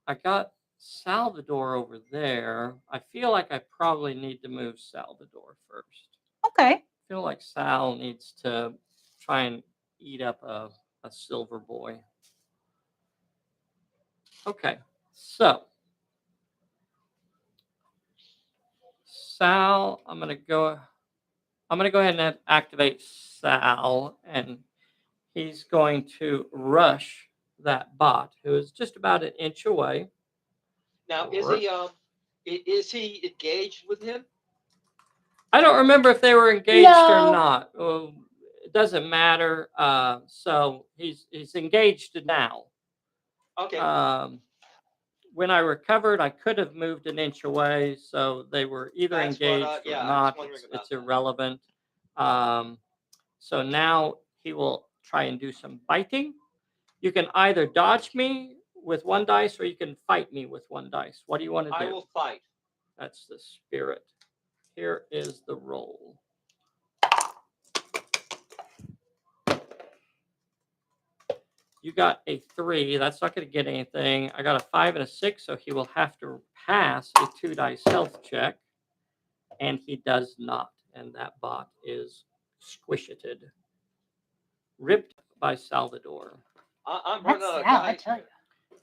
I got Salvador over there. I feel like I probably need to move Salvador first. Okay. I feel like Sal needs to try and eat up a silver boy. Okay, so Sal, I'm gonna go ahead and activate Sal, and he's going to rush that bot who is just about an inch away. Now, is he engaged with him? I don't remember if they were engaged or not. It doesn't matter. So he's engaged now. Okay. When I recovered, I could have moved an inch away, so they were either engaged or not. It's irrelevant. So now he will try and do some biting. You can either dodge me with 1 dice or you can fight me with 1 dice. What do you want to do? I will fight. That's the spirit. Here is the roll. You got a 3. That's not going to get anything. I got a 5 and a 6, so he will have to pass a 2 dice health check. And he does not. And that bot is squishited. Ripped by Salvador. I'm running out of dice. dice. I tell you.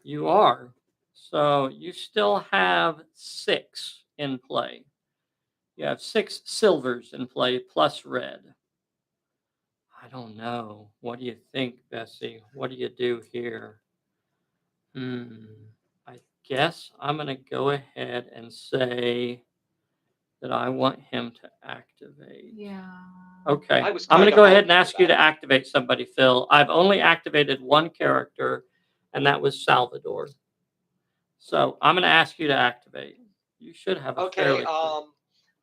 You are. So you still have 6 in play. You have 6 silvers in play plus red. I don't know. What do you think, Bessie? What do you do here? I guess I'm going to go ahead and say that I want him to activate. Yeah. Okay. I was I'm going to kinda go ahead hoping and for ask you to that. activate somebody, Phil. I've only activated one character, and that was Salvador. So I'm going to ask you to activate. You should have a Okay, fairly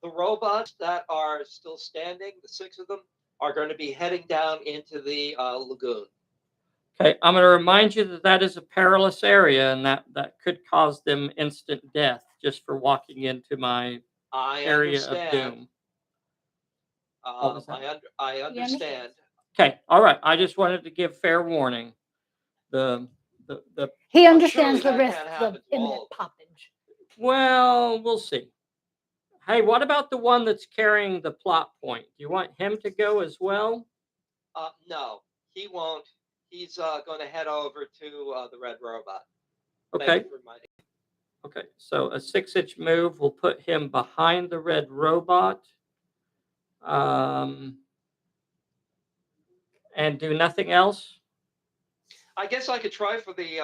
the robots that are still standing, the 6 of them, are going to be heading down into the lagoon. Okay, I'm going to remind you that that is a perilous area, and that could cause them instant death just for walking into my I area of understand. doom. What was that? I He understands. understand. Okay, all right. I just wanted to give fair warning. The He surely understands the that risks can't of happen to all imminent of them. poppage. well, we'll see. Hey, what about the one that's carrying the plot point? Do you want him to go as well? No, he won't. He's going to head over to the red robot. Thank Okay. you for reminding me. Okay, so a 6-inch move will put him behind the red robot. And do nothing else? I guess I could try for the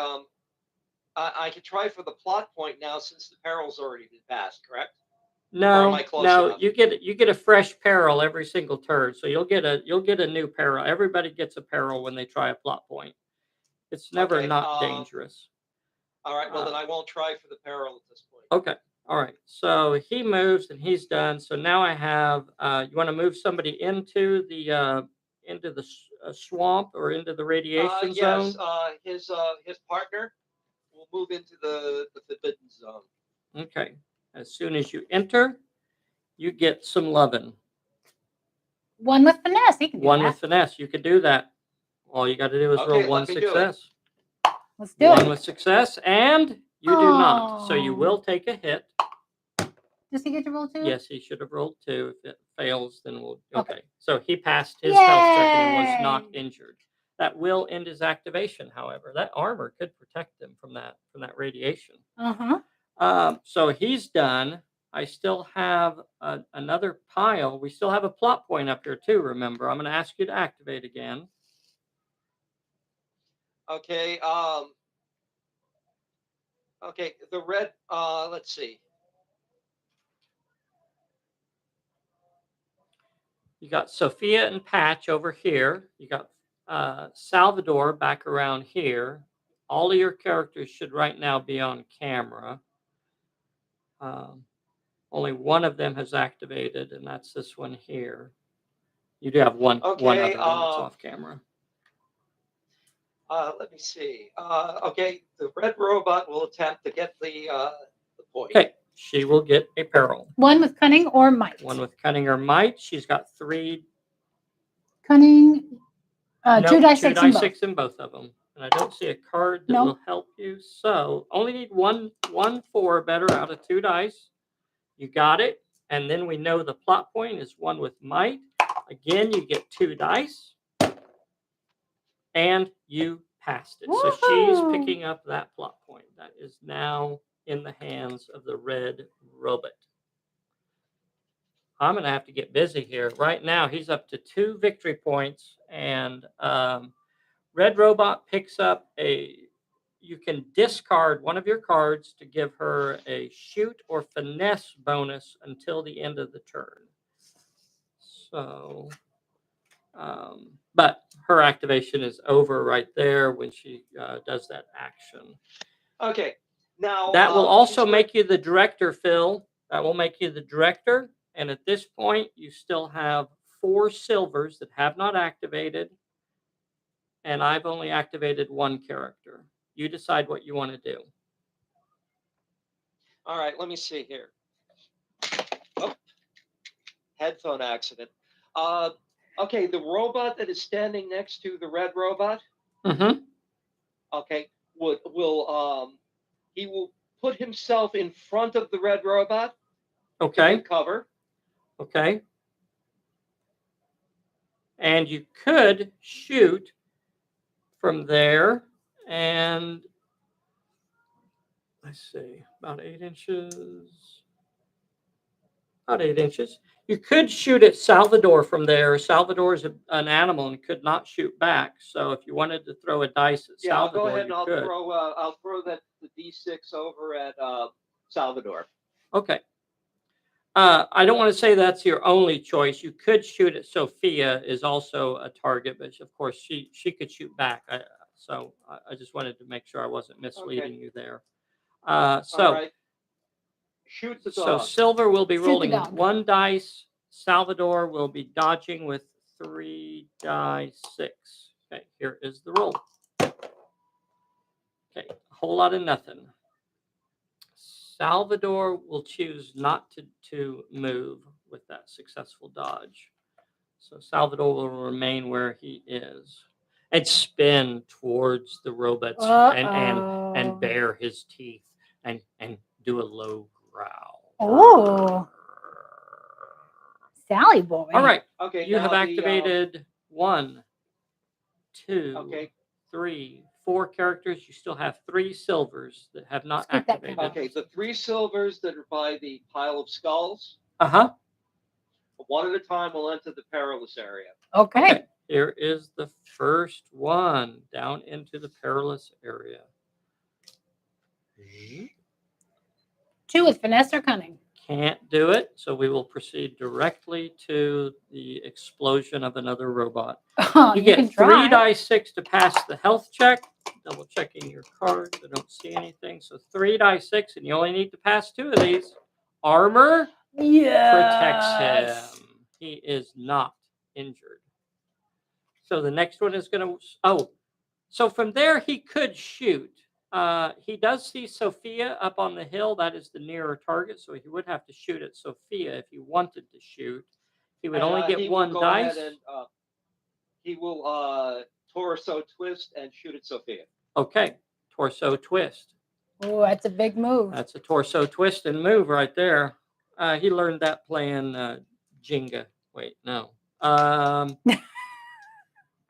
I could try for the plot point now since the peril's already been passed, correct? Or am I No, close no, enough? you get a fresh peril every single turn. So you'll get a new peril. Everybody gets a peril when they try a plot point. It's never Okay. not dangerous. All right. Well, then I won't try for the peril at this point. Okay. All right. So he moves and he's done. So now I have. You want to move somebody into the swamp or into the radiation Yes. zone? His partner will move into the forbidden zone. Okay. As soon as you enter, you get some lovin'. One with finesse. He can do One that. with finesse. You could do that. All you got to do is roll Okay, one let me do it. success. Let's do One it. with success, and you do not. So you Oh. will take a hit. Does he get to roll 2? Yes, he should have rolled 2. If it fails, then we'll. Okay. Okay. So he passed his health check and he was Yay. not injured. That will end his activation. However, that armor could protect him from that radiation. So he's done. I still have another pile. We still have a plot point up here too. Remember, I'm going to ask you to activate again. Okay. Okay. The red. Let's see. You got Sophia and Patch over here. You got Salvador back around here. All of your characters should right now be on camera. Only one of them has activated, and that's this one here. You do have one other one that's off camera. Let me see. Okay, the red robot will attempt to get the point. Okay, she will get a peril. One with cunning or might. One with cunning or might. She's got 3 Cunning. 2 dice 6 in both. 6 in both of them. And I don't see a card that will help you. So only need one 4 better out of 2 dice. You got it. And then we know the plot point is 1 with might. Again, you get 2 dice. And you passed it. Woo-hoo. So she's picking up that plot point. That is now in the hands of the red robot. I'm going to have to get busy here. Right now, he's up to 2 victory points. And red robot picks up you can discard one of your cards to give her a shoot or finesse bonus until the end of the turn. So, but her activation is over right there when she does that action. Okay. Now that will also make you the director, Phil. That will make you the director. And at this point, you still have 4 silvers that have not activated. And I've only activated 1 character. You decide what you want to do. All right, let me see here. Oh, headphone accident. Okay, the robot that is standing next to the red robot. Mm-hmm. Okay, he will put himself in front of the red robot. Okay. To give cover. Okay. And you could shoot from there, and let's see, about 8 inches. About 8 inches. You could shoot at Salvador from there. Salvador is an animal and could not shoot back. So if you wanted to throw a dice at Salvador, I'll go ahead and you could. I'll throw the D6 over at Salvador. Okay. I don't want to say that's your only choice. You could shoot at Sophia is also a target, but of course she could shoot back. I just wanted to make sure I wasn't misleading you there. All right. Shoot the So dog. Silver will be Shoot the rolling dog. 1 dice. Salvador will be dodging with 3 die 6. Okay, here is the roll. Okay, a whole lot of nothing. Salvador will choose not to move with that successful dodge. So Salvador will remain where he is and spin towards the robots and bare his teeth and do a low growl. Oh, Sally boy. All right. Okay. You now have activated 1, 2, Okay. 3, 4 characters. You still have 3 silvers that have not Scoot that activated. down. Okay. The 3 silvers that are by the pile of skulls, Uh-huh. one at a time will enter the perilous area. Okay. Here is the first one down into the perilous area. 2 with finesse or cunning. Can't do it, so we will proceed directly to the explosion of another robot. Oh, You can get 3 try. die 6 to pass the health check. Double checking your cards. I don't see anything. So 3 die 6, and you only need to pass 2 of these. Armor protects him. He is not injured. So the next one is going to... so from there he could shoot. He does see Sophia up on the hill. That is the nearer target, so he would have to shoot at Sophia if he wanted to shoot. He would only get 1 dice. He will torso twist and shoot at Sophia. Okay, torso twist. Oh, that's a big move. That's a torso twist and move right there. He learned that playing Jenga. Wait, no.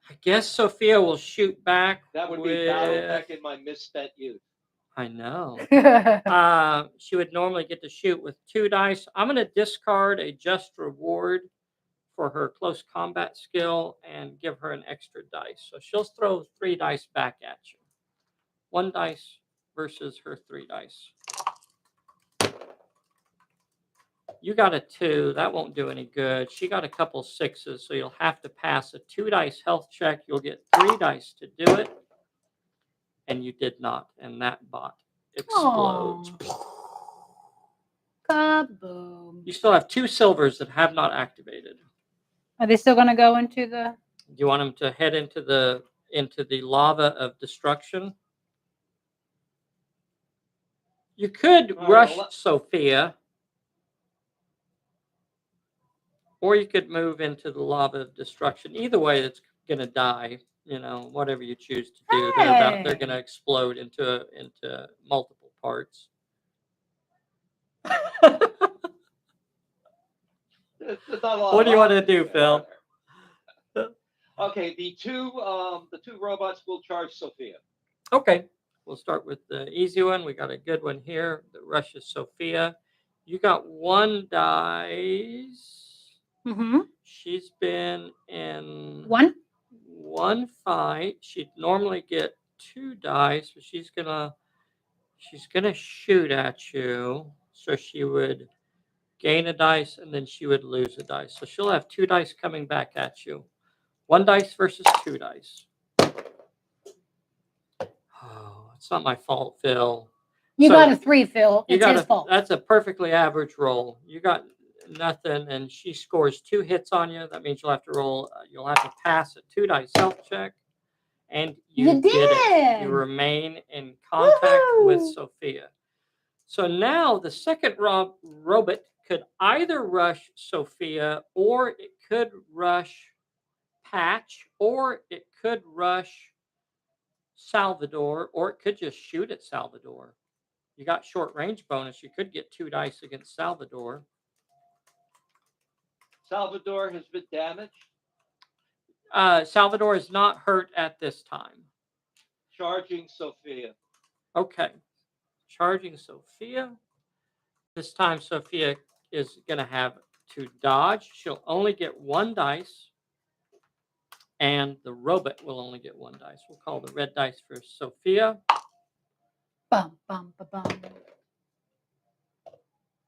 I guess Sophia will shoot back. That would be Battletech in my misspent youth. I know. She would normally get to shoot with 2 dice. I'm going to discard a just reward for her close combat skill and give her an extra dice. So she'll throw 3 dice back at you. 1 dice versus her 3 dice. You got a 2. That won't do any good. She got a couple 6s, so you'll have to pass a 2 dice health check. You'll get 3 dice to do it. And you did not. And that bot explodes. Kaboom. You still have 2 silvers that have not activated. Are they still going to go into the... Do you want them to head into the lava of destruction? You could rush Sophia. Or you could move into the lava of destruction. Either way, it's going to die. You know, whatever you choose to do. Hey. They're going to explode into multiple parts. What do you want to do, Phil? Okay, the two robots will charge Sophia. Okay, we'll start with the easy one. We got a good one here that rushes Sophia. You got 1 dice. Mm-hmm. She's been in 1 fight. She'd normally get 2 dice, but she's gonna shoot at you. So she would gain a dice and then she would lose a dice. So she'll have 2 dice coming back at you. 1 dice versus 2 dice. Oh, it's not my fault, Phil. You got a 3, Phil. It's his fault. That's a perfectly average roll. You got nothing, and she scores 2 hits on you. That means you'll have to roll. You'll have to pass a 2 dice health check, and you did it. You remain in contact with Sophia. So now the second robot could either rush Sophia, or it could rush Patch, or it could rush Salvador, or it could just shoot at Salvador. You got short range bonus. You could get 2 dice against Salvador. Salvador has been damaged. Salvador is not hurt at this time. Charging Sophia. Okay. Charging Sophia. This time Sophia is going to have to dodge. She'll only get 1 dice. And the robot will only get 1 dice. We'll call the red dice for Sophia. Bum, bum, bum, bum.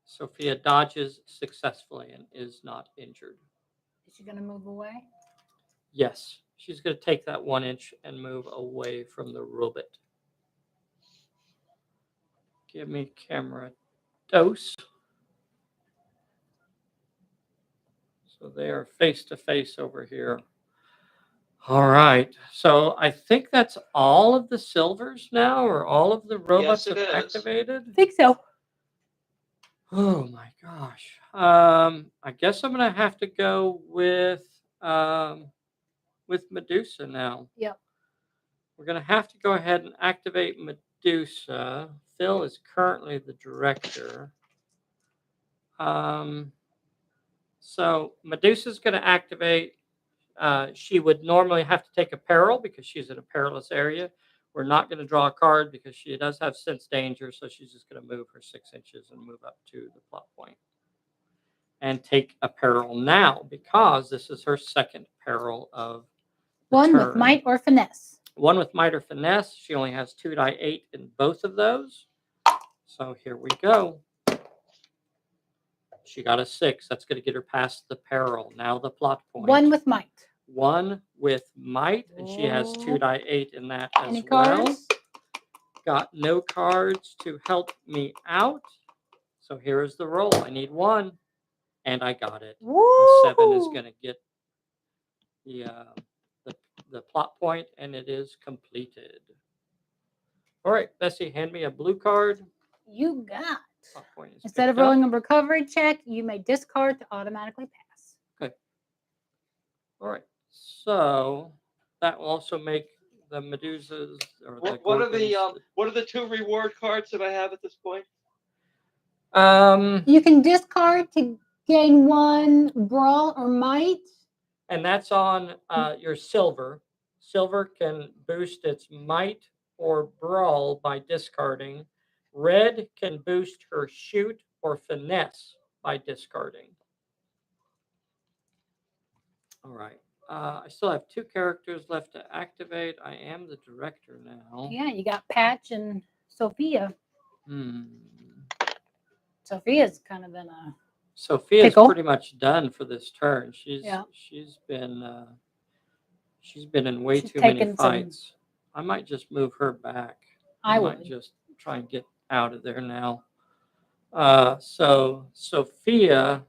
Sophia dodges successfully and is not injured. Is she gonna move away? Yes, she's going to take that 1 inch and move away from the robot. Give me camera dose. So they are face to face over here. All right. So I think that's all of the silvers now, or all of the robots Yes, it have is. activated. I think so. Oh my gosh. I guess I'm gonna have to go with Medusa now. Yep. We're gonna have to go ahead and activate Medusa. Phil is currently the director. So Medusa's gonna activate. She would normally have to take a peril because she's in a perilous area. We're not going to draw a card because she does have sense danger, so she's just going to move her 6 inches and move up to the plot point and take a peril now because this is her second peril of the One with turn. might or finesse. One with might or finesse. She only has 2 die 8 in both of those. So here we go. She got a 6. That's going to get her past the peril. Now the plot point. One with might. One with might, and she has 2 die 8 in that as Any well. cards? Got no cards to help me out. So here is the roll. I need 1, and I got it. Woo! A 7 is going to get the plot point, and it is completed. All right, Bessie, hand me a blue card. You got. Plot point is Instead of picked up. rolling a recovery check, you may discard to automatically pass. Okay. All right. So that will also make the Medusas or the What are the Gorgons. what are the 2 reward cards that I have at this point? You can discard to gain 1 brawl or might. And that's on your silver. Silver can boost its might or brawl by discarding. Red can boost her shoot or finesse by discarding. All right. I still have 2 characters left to activate. I am the director now. Yeah, you got Patch and Sophia. Hmm. Sophia's kind of in a Sophia's pickle. pretty much done for this turn. She's been in way She's too many taken some- fights. I might just move her back. I might would. just try and get out of there now. So Sophia,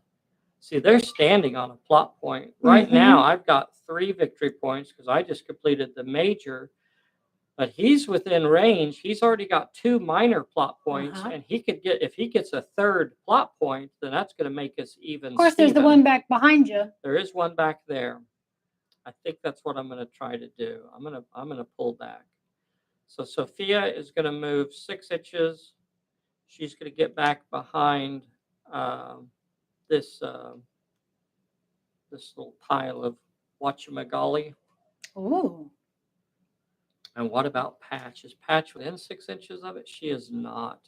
see, they're standing on a plot point. Right now, I've got 3 victory points because I just completed the major, but he's within range. He's already got 2 minor plot points, and he could get, if he gets a 3rd plot point, then that's going to make us even. Of course, there's the one back behind you. There is one back there. I think that's what I'm going to try to do. I'm going to pull back. So Sophia is going to move 6 inches. She's going to get back behind this little pile of whatchamagolly. Ooh. And what about Patch? Is Patch within 6 inches of it? She is not.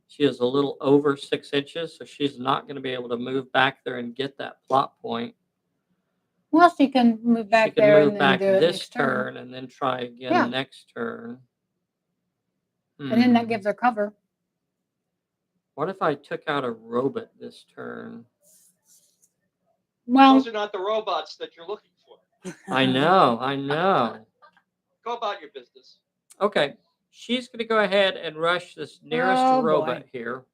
She is a little over 6 inches, so she's not going to be able to move back there and get that plot point. Well, she can move back she can there move and back then do it this next turn turn. and then try again next turn. And then that gives her cover. What if I took out a robot this turn? Well, Those are not the robots that you're looking for. I know. Go about your business. Okay, she's going to go ahead and rush this nearest robot here.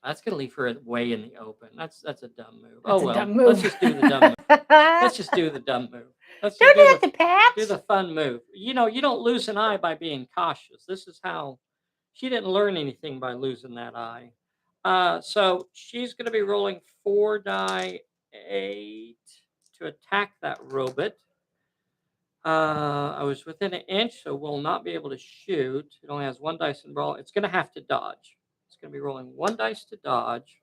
That's going to leave her way in the open. That's a dumb move. That's well, a dumb move. let's just do the dumb move. Let's just do the dumb move. Let's just Don't do that to Patch. do the fun move. You don't lose an eye by being cautious. This is how she didn't learn anything by losing that eye. So she's going to be rolling 4 die 8 to attack that robot. I was within an inch, so will not be able to shoot. It only has 1 dice in brawl. It's going to have to dodge. It's going to be rolling 1 dice to dodge.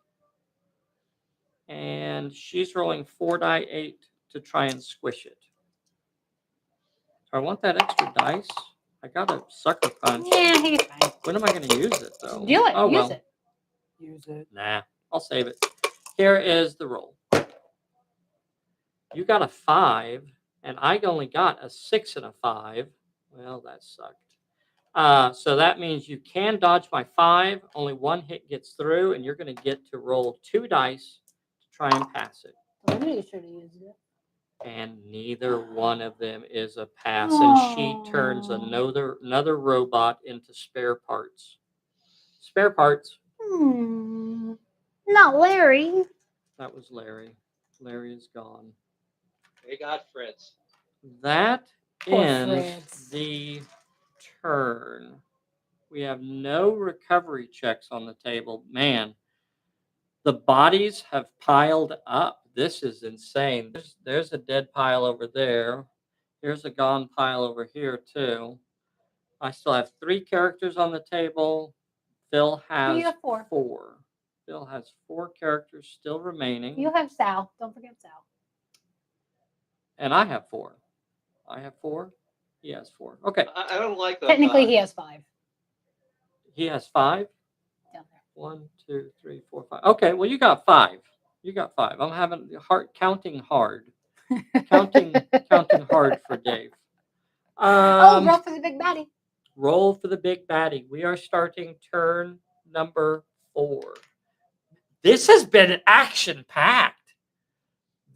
And she's rolling 4 die 8 to try and squish it. So I want that extra dice. I got a sucker punch. Yeah, he's fine. When am I going to use it, though? Do it. Oh, Use well. it. Use it. Nah, I'll save it. Here is the roll. You got a 5, and I only got a 6 and a 5. Well, that sucked. So that means you can dodge my 5. Only 1 hit gets through, and you're going to get to roll 2 dice to try and pass it. Somebody should have used it. And neither one of them is a pass. And she turns Aw. another robot into spare parts. Spare parts. Not Larry. That was Larry. Larry is gone. They got Fritz. That Poor ends Fritz. the turn. We have no recovery checks on the table. Man, the bodies have piled up. This is insane. There's a dead pile over there. Here's a gone pile over here, too. I still have 3 characters on the table. Phil has You have 4. 4. Phil has 4 characters still remaining. You have Sal. Don't forget Sal. And I have 4. I have 4. He has 4. Okay. I don't like that. Technically, he has 5 He has 5. down there. 1, 2, 3, 4, 5. Okay, well, you got 5. You got 5. I'm having counting hard. Counting hard for Dave. Roll for the big baddie. Roll for the big baddie. We are starting turn number 4. This has been action packed.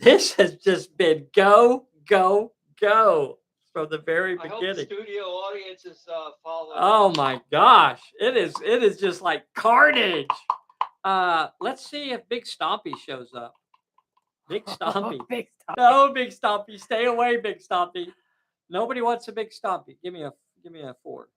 This has just been go, go, go from the very I hope the beginning. studio audience is following. Oh my gosh. It is just like carnage. Let's see if Big Stompy shows up. Big Stompy. Big Stompy. No, Big Stompy. Stay away, Big Stompy. Nobody wants a Big Stompy. Give me a 4.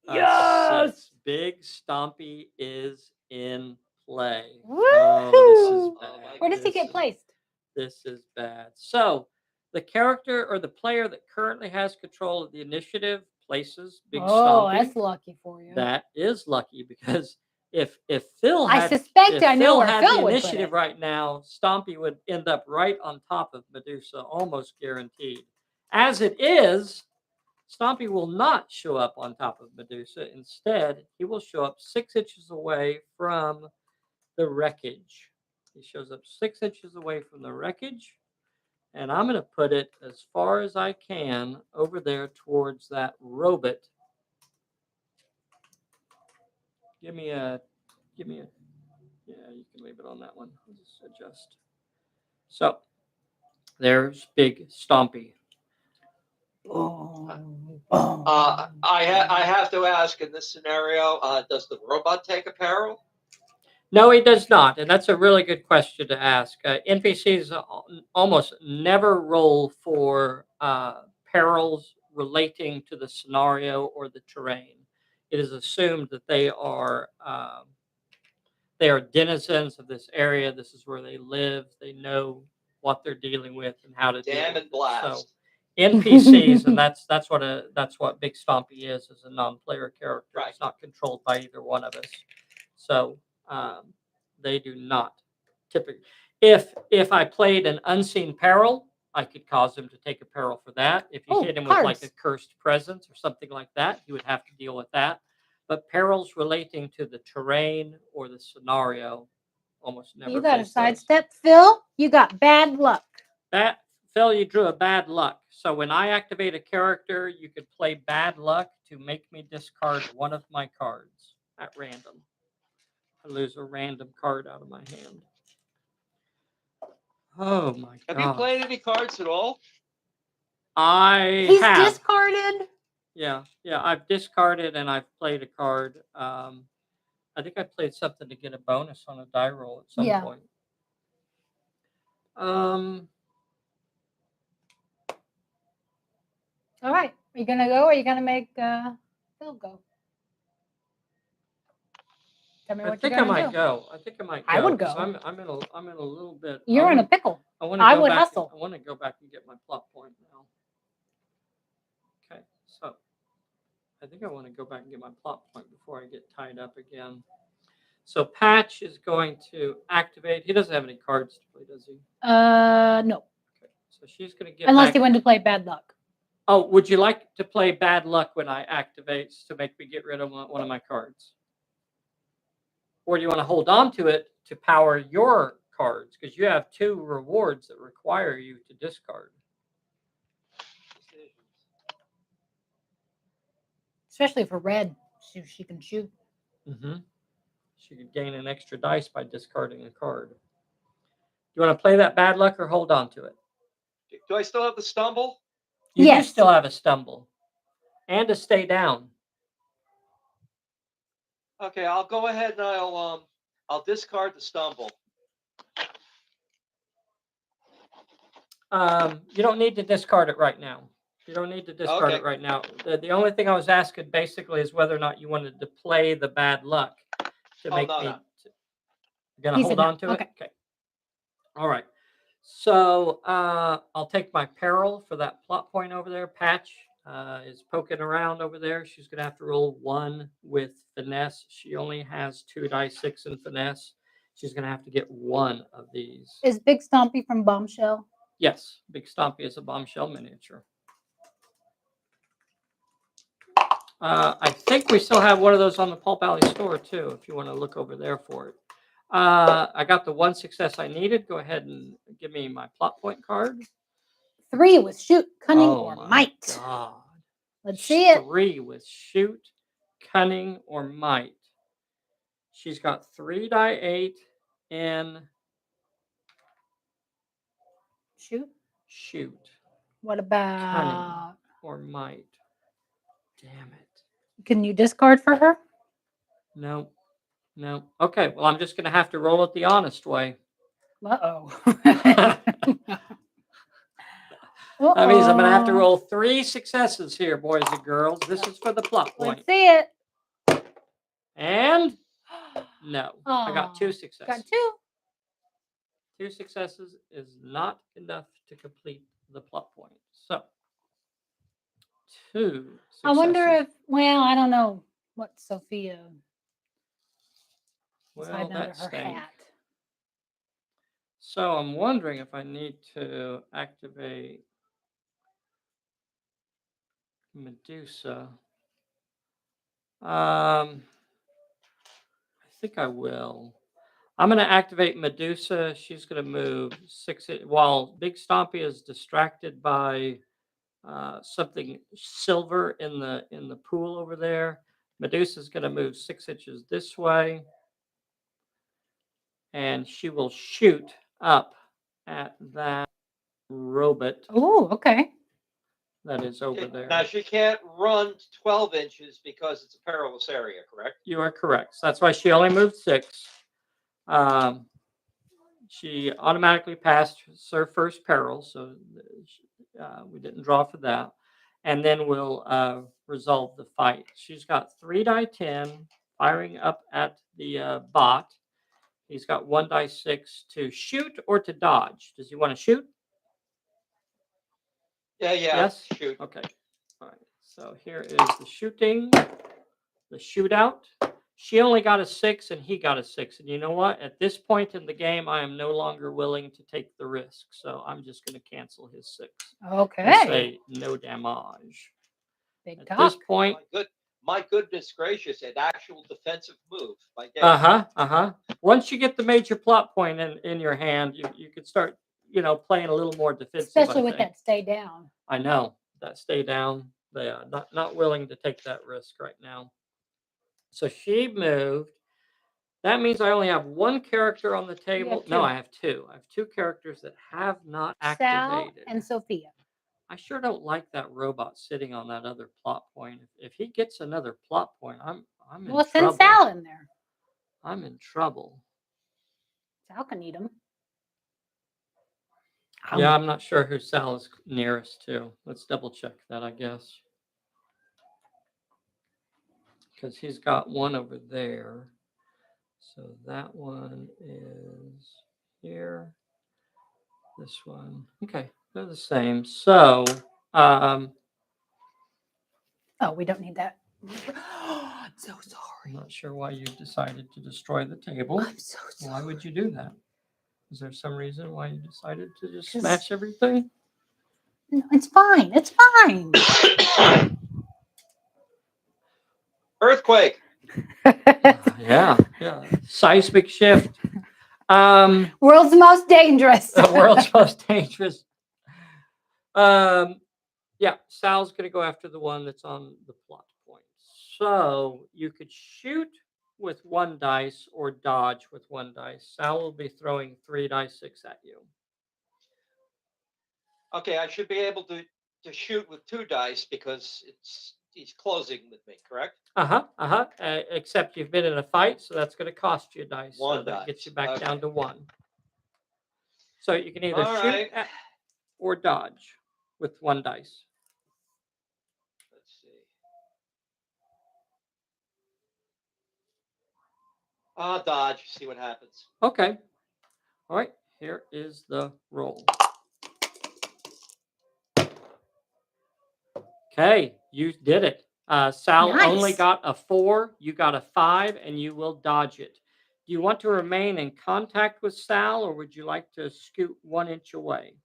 Yes. 6. Big Stompy is in play. Woo! Oh, this is bad. Where does he get placed? This is bad. So the character or the player that currently has control of the initiative places Big Stompy. That's lucky for you. That is lucky because if Phil I had, suspect if I know Phil where had Phil the would put initiative it. right now, Stompy would end up right on top of Medusa, almost guaranteed. As it is, Stompy will not show up on top of Medusa. Instead, he will show up 6 inches away from the wreckage. He shows up 6 inches away from the wreckage. And I'm going to put it as far as I can over there towards that robot. Give me a, yeah, you can leave it on that one. I'll just adjust. So there's Big Stompy. I have to ask in this scenario, does the robot take a peril? No, he does not. And that's a really good question to ask. NPCs almost never roll for perils relating to the scenario or the terrain. It is assumed that they are denizens of this area. This is where they live. They know what they're dealing with and how to deal Damn with and it. blast. So NPCs, and that's what Big Stompy is a non-player character. Right. It's not controlled by either one of us. So they do not typically. If I played an unseen peril, I could cause him to take a peril for that. If you hit him with like a cursed presence or something like that, he would have to deal with that. But perils relating to the terrain or the scenario almost never. You got a sidestep, Phil. You got bad luck. Phil, you drew a bad luck. So when I activate a character, you could play bad luck to make me discard one of my cards at random. I lose a random card out of my hand. Oh my god. Have you played any cards at all? He's discarded. Yeah, I've discarded and I've played a card. I think I played something to get a bonus on a die roll at some point. All right. Are you gonna go or are you gonna make Phil go? Tell me what I think I might go. I would go. I'm in a little bit. You're in a pickle. I would hustle. I want to go back and get my plot point now. Okay, so I think I want to go back and get my plot point before I get tied up again. So Patch is going to activate. He doesn't have any cards to play, does he? No. Okay, so she's going to get. Unless he wanted to play bad luck. Oh, would you like to play bad luck when I activate to make me get rid of one of my cards? Or do you want to hold on to it to power your cards? Because you have 2 rewards that require you to discard. Especially for red, she can shoot. Mm-hmm. She could gain an extra dice by discarding a card. Do you want to play that bad luck or hold on to it? Do I still have the stumble? You do Yes. still have a stumble and a stay down. Okay, I'll go ahead and I'll discard the stumble. You don't need to discard it right now. You don't need to discard it right now. The only thing I was asking basically is whether or not you wanted to play the bad luck to make me. No. You're gonna He hold said no. on to Okay. it. Okay. All right. So I'll take my peril for that plot point over there. Patch is poking around over there. She's gonna have to roll 1 with finesse. She only has 2 dice 6 in finesse. She's gonna have to get 1 of these. Is Big Stompy from Bombshell? Yes, Big Stompy is a bombshell miniature. I think we still have one of those on the Pulp Alley store too, if you want to look over there for it. I got the 1 success I needed. Go ahead and give me my plot point card. 3 with shoot, cunning, Oh or my might. God. Let's see it. 3 with shoot, cunning, or might. She's got 3 die 8 in Shoot. shoot, What about or might. Damn it. Can you discard for her? No. Okay, well, I'm just going to have to roll it the honest way. Uh-oh. That means I'm going to have to roll 3 successes here, boys and girls. This is for the plot point. Let's see it. And no, I got 2 successes. Got 2. 2 successes is not enough to complete the plot point. So, 2 successes. I wonder if, well, I don't know what Sophia is hiding under her hat. So I'm wondering if I need to activate Medusa. I think I will. I'm going to activate Medusa. She's going to move 6 while Big Stompy is distracted by something silver in the pool over there. Medusa is going to move 6 inches this way, and she will shoot up at that robot. Oh, okay. That is over there. Now she can't run 12 inches because it's a perilous area, correct? You are correct. So that's why she only moved 6. She automatically passed her first peril, so we didn't draw for that. And then we'll resolve the fight. She's got 3 die 10 firing up at the bot. He's got 1 die 6 to shoot or to dodge. Does he want to shoot? Yeah. Yes? Shoot. Okay. All right. So here is the shooting, the shootout. She only got a 6 and he got a 6. And you know what? At this point in the game, I am no longer willing to take the risk. So I'm just going to cancel his 6. Okay. And say no damage. Big At talk. this point. My goodness gracious, an actual defensive move. Once you get the major plot point in your hand, you could start, playing a little more defensive. Especially with that stay down. I know that stay down. They are not willing to take that risk right now. So she moved. That means I only have 1 character on the table. No, I have 2. I have 2 characters that have not activated. Sal and Sophia. I sure don't like that robot sitting on that other plot point. If he gets another plot point, I'm in trouble. Well, send Sal in there. I'm in trouble. Sal can eat him. Yeah, I'm not sure who Sal is nearest to. Let's double check that, I guess. Because he's got 1 over there. So that one is here. This one. Okay, they're the same. So, oh, we don't need that. I'm so sorry. I'm not sure why you decided to destroy the table. I'm so sorry. Why would you do that? Is there some reason why you decided to just smash everything? No, it's fine. It's fine. Earthquake. Yeah. Seismic shift. World's most dangerous. The world's most dangerous. Yeah, Sal's going to go after the one that's on the plot point. So you could shoot with 1 dice or dodge with 1 dice. Sal will be throwing 3d6 at you. Okay, I should be able to shoot with 2 dice because he's closing with me, correct? Except you've been in a fight, so that's going to cost you a dice. So 1 that gets dice. you back Okay. down to 1. So you can either All shoot right. or dodge with 1 dice. Let's see. Dodge. See what happens. Okay. All right. Here is the roll. Okay, you did it. Sal only Nice. got a 4, you got a 5, and you will dodge it. Do you want to remain in contact with Sal, or would you like to scoot 1 inch away?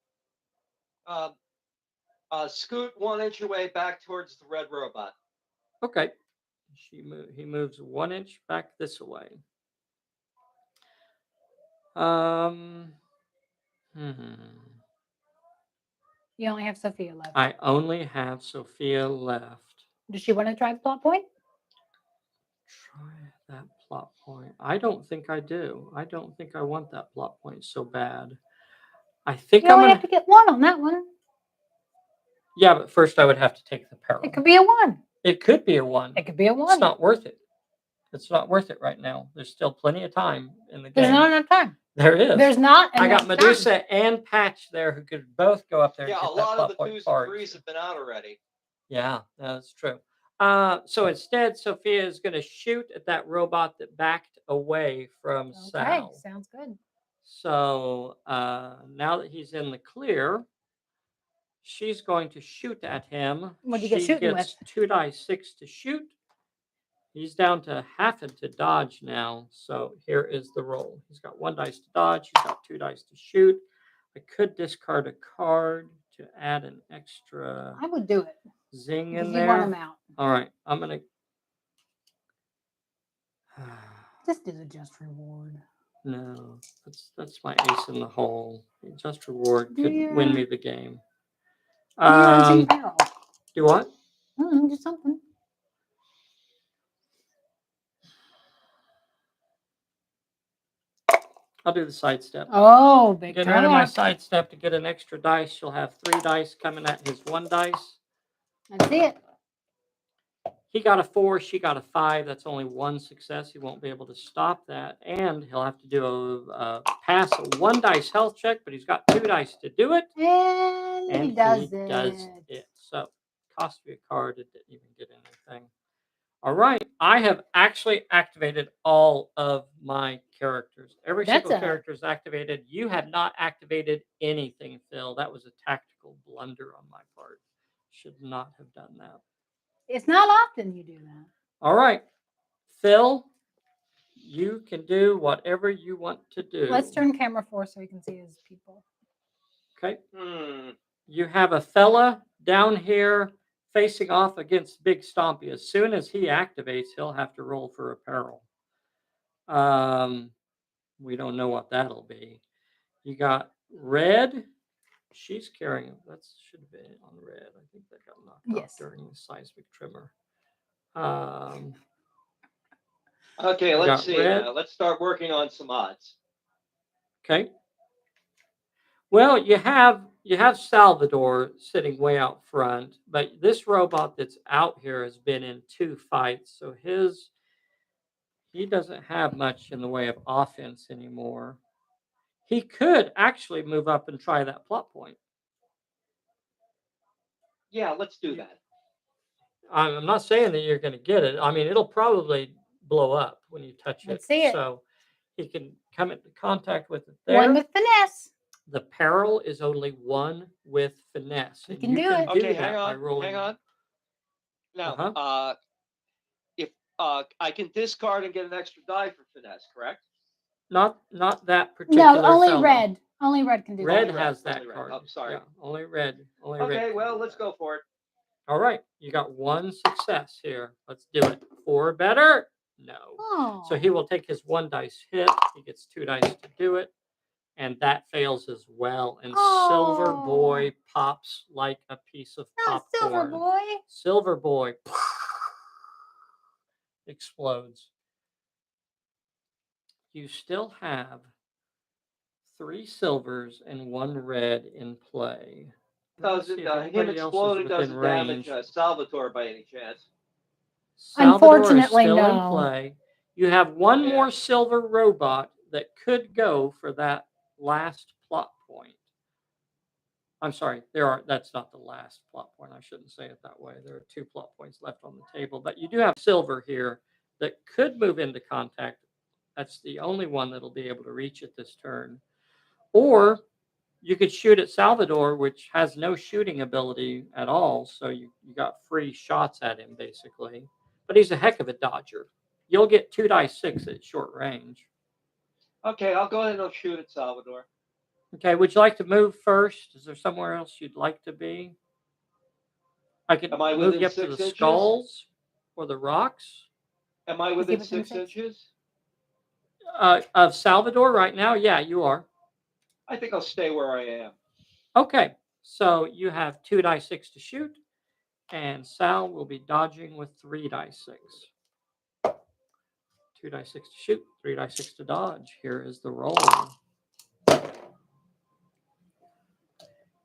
Scoot 1 inch away back towards the red robot. Okay. He moves 1 inch back this way. You only have Sophia left. I only have Sophia left. Does she want to try the plot point? Try that plot point. I don't think I do. I don't think I want that plot point so bad. I think You only have to get 1 on that one. Yeah, but first I would have to take the peril. It could be a 1. It could be a 1. It could be a 1. It's not worth it. It's not worth it right now. There's still plenty of time in the game. There's not enough time. There is. There's not enough I got Medusa time. and Patch there who could both go up there. Yeah, and a get lot that of the plot 2s point and 3s have been out already. Yeah, that's true. So instead, Sophia is going to shoot at that robot that backed away from Sal. Okay, sounds good. So now that he's in the clear, she's going to shoot at him. What do you get She shooting gets 2d6 to shoot. He's down to having to dodge now. So here is the roll. He's got 1 dice to dodge. He's got 2 dice to shoot. I could discard a card to add an extra I would do it. zing Because in you there. want him out. All right, I'm going to... Just do the just reward. No, that's my ace in the hole. Just reward could win me the game. Do what? Just something. I'll do the sidestep. Oh, big Get turn rid of my luck. sidestep to get an extra dice. You'll have 3 dice coming at his 1 dice. Let's see it. He got a 4. She got a 5. That's only 1 success. He won't be able to stop that. And he'll have to do a pass a 1 dice health check, but he's got 2 dice to do it. And he does it. So, cost me a card. It didn't even get anything. All right. I have actually activated all of my characters. Every single character is activated. You have not activated anything, Phil. That was a tactical blunder on my part. Should not have done that. It's not often you do that. All right. Phil, you can do whatever you want to do. Let's turn camera 4 so we can see his people. Okay. You have a fella down here facing off against Big Stompy. As soon as he activates, he'll have to roll for a peril. We don't know what that'll be. You got Red. She's carrying it. That should have been on Red. I think that got knocked off during the seismic tremor. Okay, let's see. Let's start working on some odds. Okay. Well, you have Salvador sitting way out front, but this robot that's out here has been in 2 fights, so he doesn't have much in the way of offense anymore. He could actually move up and try that plot point. Yeah, let's do that. I'm not saying that you're going to get it. I mean, it'll probably blow up when you touch it. Let's see it. So he can come into contact with it there. 1 with finesse. The peril is only 1 with finesse. You can do it. Okay, hang on. Now, if I can discard and get an extra die for finesse, correct? Not that particular. No, only fellow. Red. Only Red can do Red that. has that Red. card. Oh, sorry. Yeah, only Red. Okay, well, let's go for it. All right, you got 1 success here. Let's do it. 4 better? No. Oh. So he will take his 1 dice hit. He gets 2 dice to do it. And that fails as well. And Silver Boy pops like a piece of popcorn. Silver Boy. Silver Boy explodes. You still have 3 silvers and 1 red in play. Does it, him exploding doesn't damage Salvatore by any chance? Salvatore is Unfortunately, still in no. play. You have one Yeah. more silver robot that could go for that last plot point. I'm sorry, that's not the last plot point. I shouldn't say it that way. There are 2 plot points left on the table, but you do have silver here that could move into contact. That's the only one that'll be able to reach it this turn. Or you could shoot at Salvador, which has no shooting ability at all, so you got free shots at him, basically. But he's a heck of a dodger. You'll get 2 dice 6 at short range. Okay, I'll go ahead and shoot at Salvador. Okay, would you like to move first? Is there somewhere else you'd like to be? I could move you up to the skulls or the rocks. Am I within 6 inches? Of Salvador right now? Yeah, you are. I think I'll stay where I am. Okay, so you have 2 dice 6 to shoot, and Sal will be dodging with 3 dice 6. 2 dice 6 to shoot, 3 dice 6 to dodge. Here is the roll.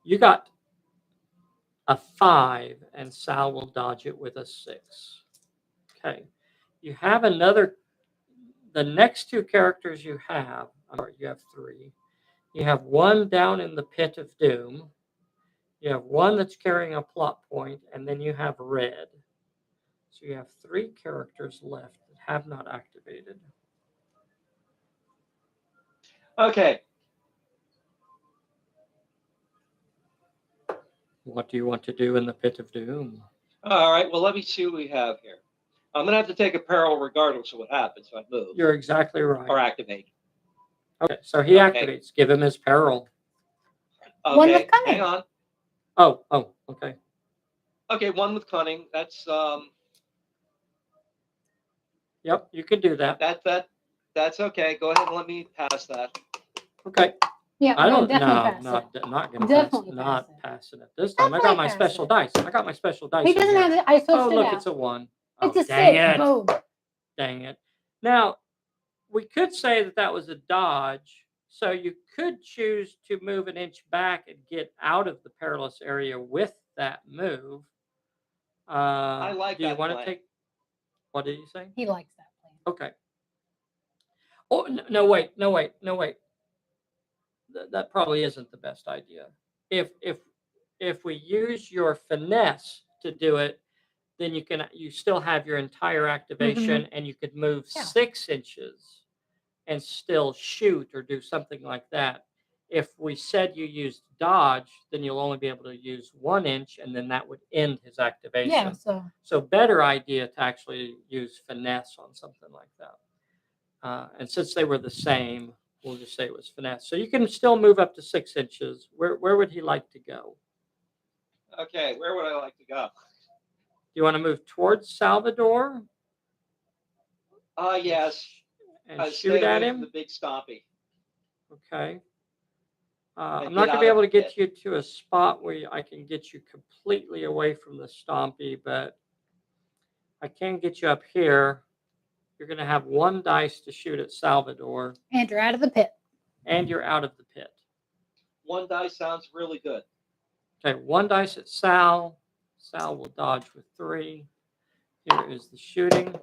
You got a 5, and Sal will dodge it with a 6. Okay. You have another. The next 2 characters you have, you have 3. You have one down in the pit of doom. You have one that's carrying a plot point, and then you have red. So you have 3 characters left that have not activated. Okay. What do you want to do in the pit of doom? All right. Well, let me see what we have here. I'm going to have to take a peril regardless of what happens if I move. You're exactly right. Or activate. Okay, so he activates. Give him his peril. Okay, one with cunning. Hang on. Oh, okay. Okay, 1 with cunning. That's Yep, you can do that. That's okay. Go ahead and let me pass that. Okay. Yeah, I don't. definitely No, pass not it. going to pass. Not passing it this time. I got my special dice. I got my special dice. He doesn't have it. I switched Oh, it look, out. it's a 1. It's Oh, a dang 6. it. Boom. Dang it. Now, we could say that was a dodge. So you could choose to move an inch back and get out of the perilous area with that move. I like do you that want plan. to take? What did you say? He likes that plan. Okay. Oh, no, wait. That probably isn't the best idea. If we use your finesse to do it, then you still have your entire activation, and you could move 6 inches and still shoot or do something like that. If we said you used dodge, then you'll only be able to use 1 inch, and then that would end his activation. Yeah. So better idea to actually use finesse on something like that. And since they were the same, we'll just say it was finesse. So you can still move up to 6 inches. Where would he like to go? Okay, where would I like to go? Do you want to move towards Salvador? Yes. And shoot at him? The big stompy. Okay. I'm not going to be able to get you to a spot where I can get you completely away from the stompy, but I can get you up here. You're going to have 1 dice to shoot at Salvador. And you're out of the pit. And you're out of the pit. 1 dice sounds really good. Okay, 1 dice at Sal. Sal will dodge with 3. Here is the shooting.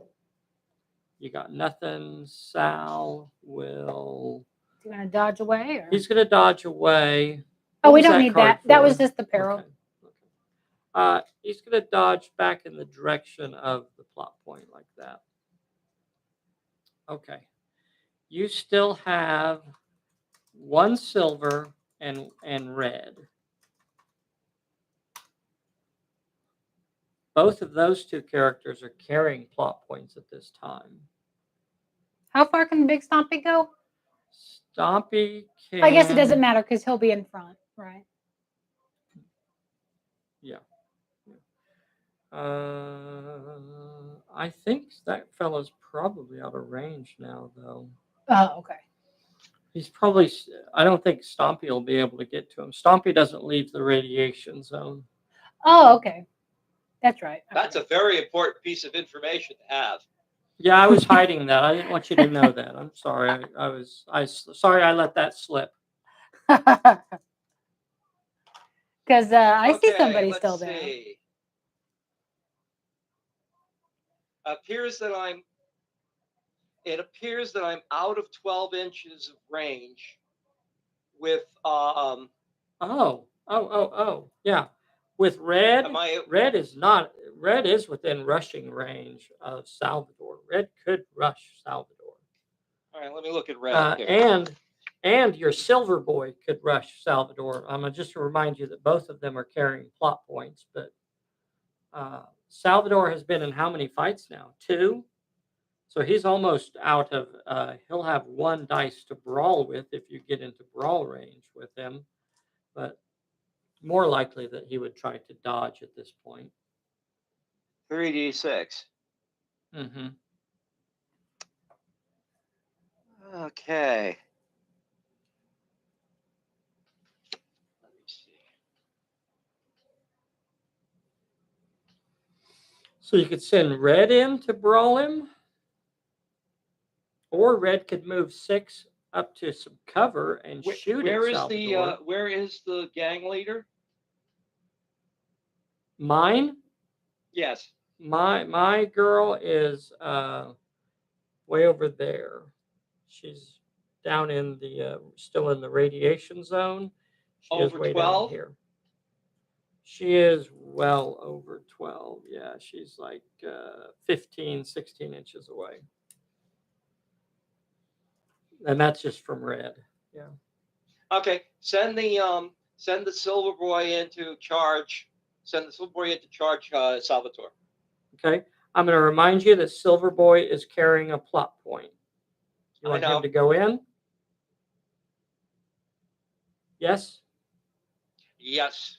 You got nothing. Sal will... Is he going to dodge away? Or? He's going to dodge away. Oh, we don't need that. That was just the peril. Okay. He's going to dodge back in the direction of the plot point like that. Okay. You still have 1 silver and red. Both of those 2 characters are carrying plot points at this time. How far can Big Stompy go? Stompy can... I guess it doesn't matter because he'll be in front, right? Yeah. I think that fellow's probably out of range now, though. Oh, okay. He's probably... I don't think Stompy will be able to get to him. Stompy doesn't leave the radiation zone. Oh, okay. That's right. That's a very important piece of information to have. Yeah, I was hiding that. I didn't want you to know that. I'm sorry. Sorry I let that slip. Because I see Okay, somebody let's still there. see. It appears that I'm out of 12 inches of range with Yeah. With red, am I red is within rushing range of Salvador. Red could rush Salvador. all right, let me look at red here. And your silver boy could rush Salvador. I'm gonna just remind you that both of them are carrying plot points, but Salvador has been in how many fights now? 2. So he's almost out of. He'll have 1 dice to brawl with if you get into brawl range with him, but more likely that he would try to dodge at this point. 3d6. Mm-hmm. Okay. Let me see. So you could send red in to brawl him, or red could move 6 up to some cover and shoot at Salvador. Where is the gang leader? Mine, Yes. my girl is way over there. She's down in the still in the radiation zone. She is Over way down 12? here. She is well over 12. Yeah, she's like 15, 16 inches away. And that's just from red. Yeah. Okay. Send the silver boy in to charge. Send the silver boy in to charge Salvatore. Okay. I'm going to remind you that Silver Boy is carrying a plot point. You want him to go in? Yes? Yes.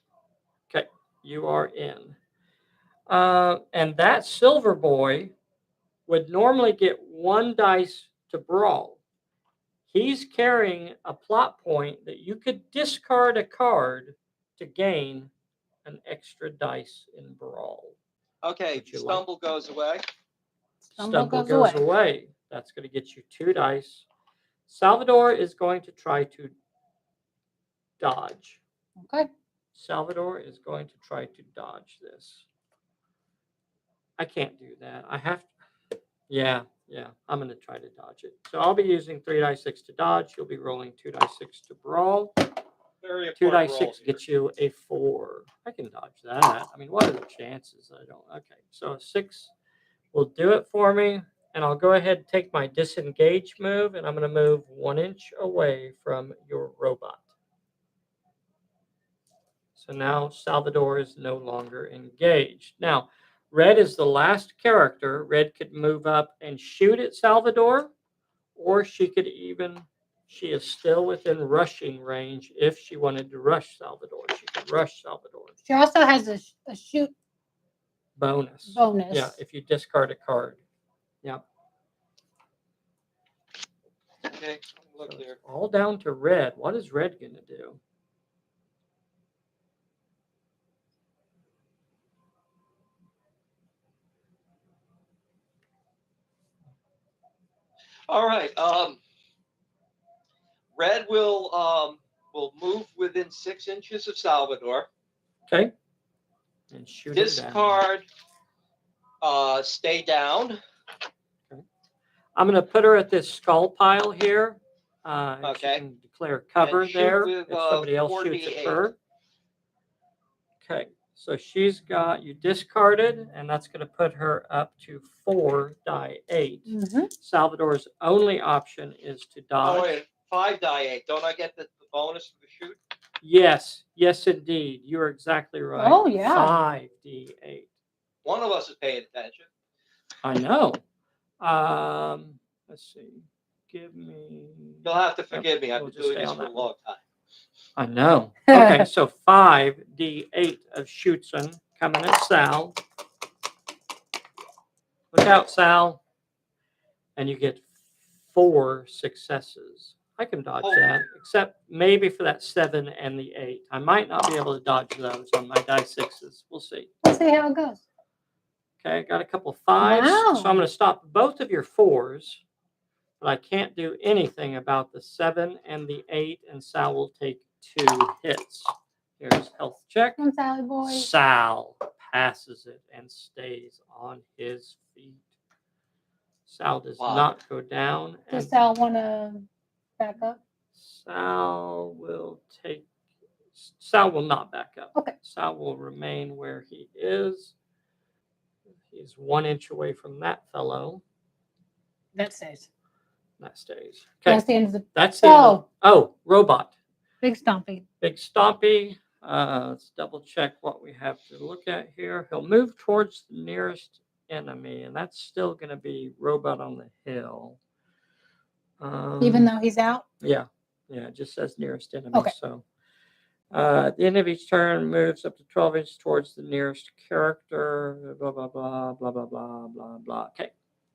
Okay. You are in. And that Silver Boy would normally get 1 dice to brawl. He's carrying a plot point that you could discard a card to gain an extra dice in brawl. Okay. Stumble goes away. Stumble goes away. That's going to get you 2 dice. Salvador is going to try to dodge. Okay. Salvador is going to try to dodge this. I can't do that. I have to. Yeah. I'm going to try to dodge it. So I'll be using 3 dice 6 to dodge. You'll be rolling 2 dice 6 to brawl. 2 dice 6 gets you a 4. I can dodge that. I mean, what are the chances? I don't. Okay. So a 6 will do it for me. And I'll go ahead and take my disengage move, and I'm going to move 1 inch away from your robot. So now Salvador is no longer engaged. Now, red is the last character. Red could move up and shoot at Salvador, or she is still within rushing range if she wanted to rush Salvador. She could rush Salvador. She also has a shoot bonus. bonus. Yeah, if you discard a card. Yeah. Okay. Look So here. it's all down to red. What is red going to do? All right. Red will move within 6 inches of Salvador. Okay. And shoot Discard. Stay down. Okay. I'm going to put her at this skull pile here. Okay. She can declare cover there with, if somebody else shoots at her. Okay. So she's got you discarded, and that's going to put her up to 4 die 8. Mm-hmm. Salvador's only option is to dodge. Oh, wait, 5 die 8. Don't I get the bonus for the shoot? Yes, indeed. You're exactly right. Oh, yeah. 5d8. One of us is paying attention. I know. Let's see. Give me. You'll have to forgive me. I've We'll been just doing stay this on for a that long time. I know. Okay, so 5d8 of Schutzen coming at Sal. Look out, Sal. And you get 4 successes. I can dodge that, except maybe for that 7 and the 8. I might not be able to dodge those on my die 6s. We'll see. We'll see how it goes. Okay, got a couple 5s. So Wow. I'm going to stop both of your 4s, but I can't do anything about the 7 and the 8, and Sal will take 2 hits. Here's health check. Come on, Sally boy. Sal passes it and stays on his feet. Sal does Wow. not go down. Does And Sal want to back up? Sal will not back up. Okay. Sal will remain where he is. He's 1 inch away from that fellow. That stays. That stays. That's Okay. the end of the That's the end of- Oh. Robot. big stompy. Big Stompy. Let's double check what we have to look at here. He'll move towards the nearest enemy, and that's still going to be Robot on the Hill. Even though he's out? Yeah. Yeah, it just says nearest enemy. Okay. So at the end of each turn, moves up to 12 inches towards the nearest character. Blah, blah, blah, blah, blah, blah, blah, blah. Okay.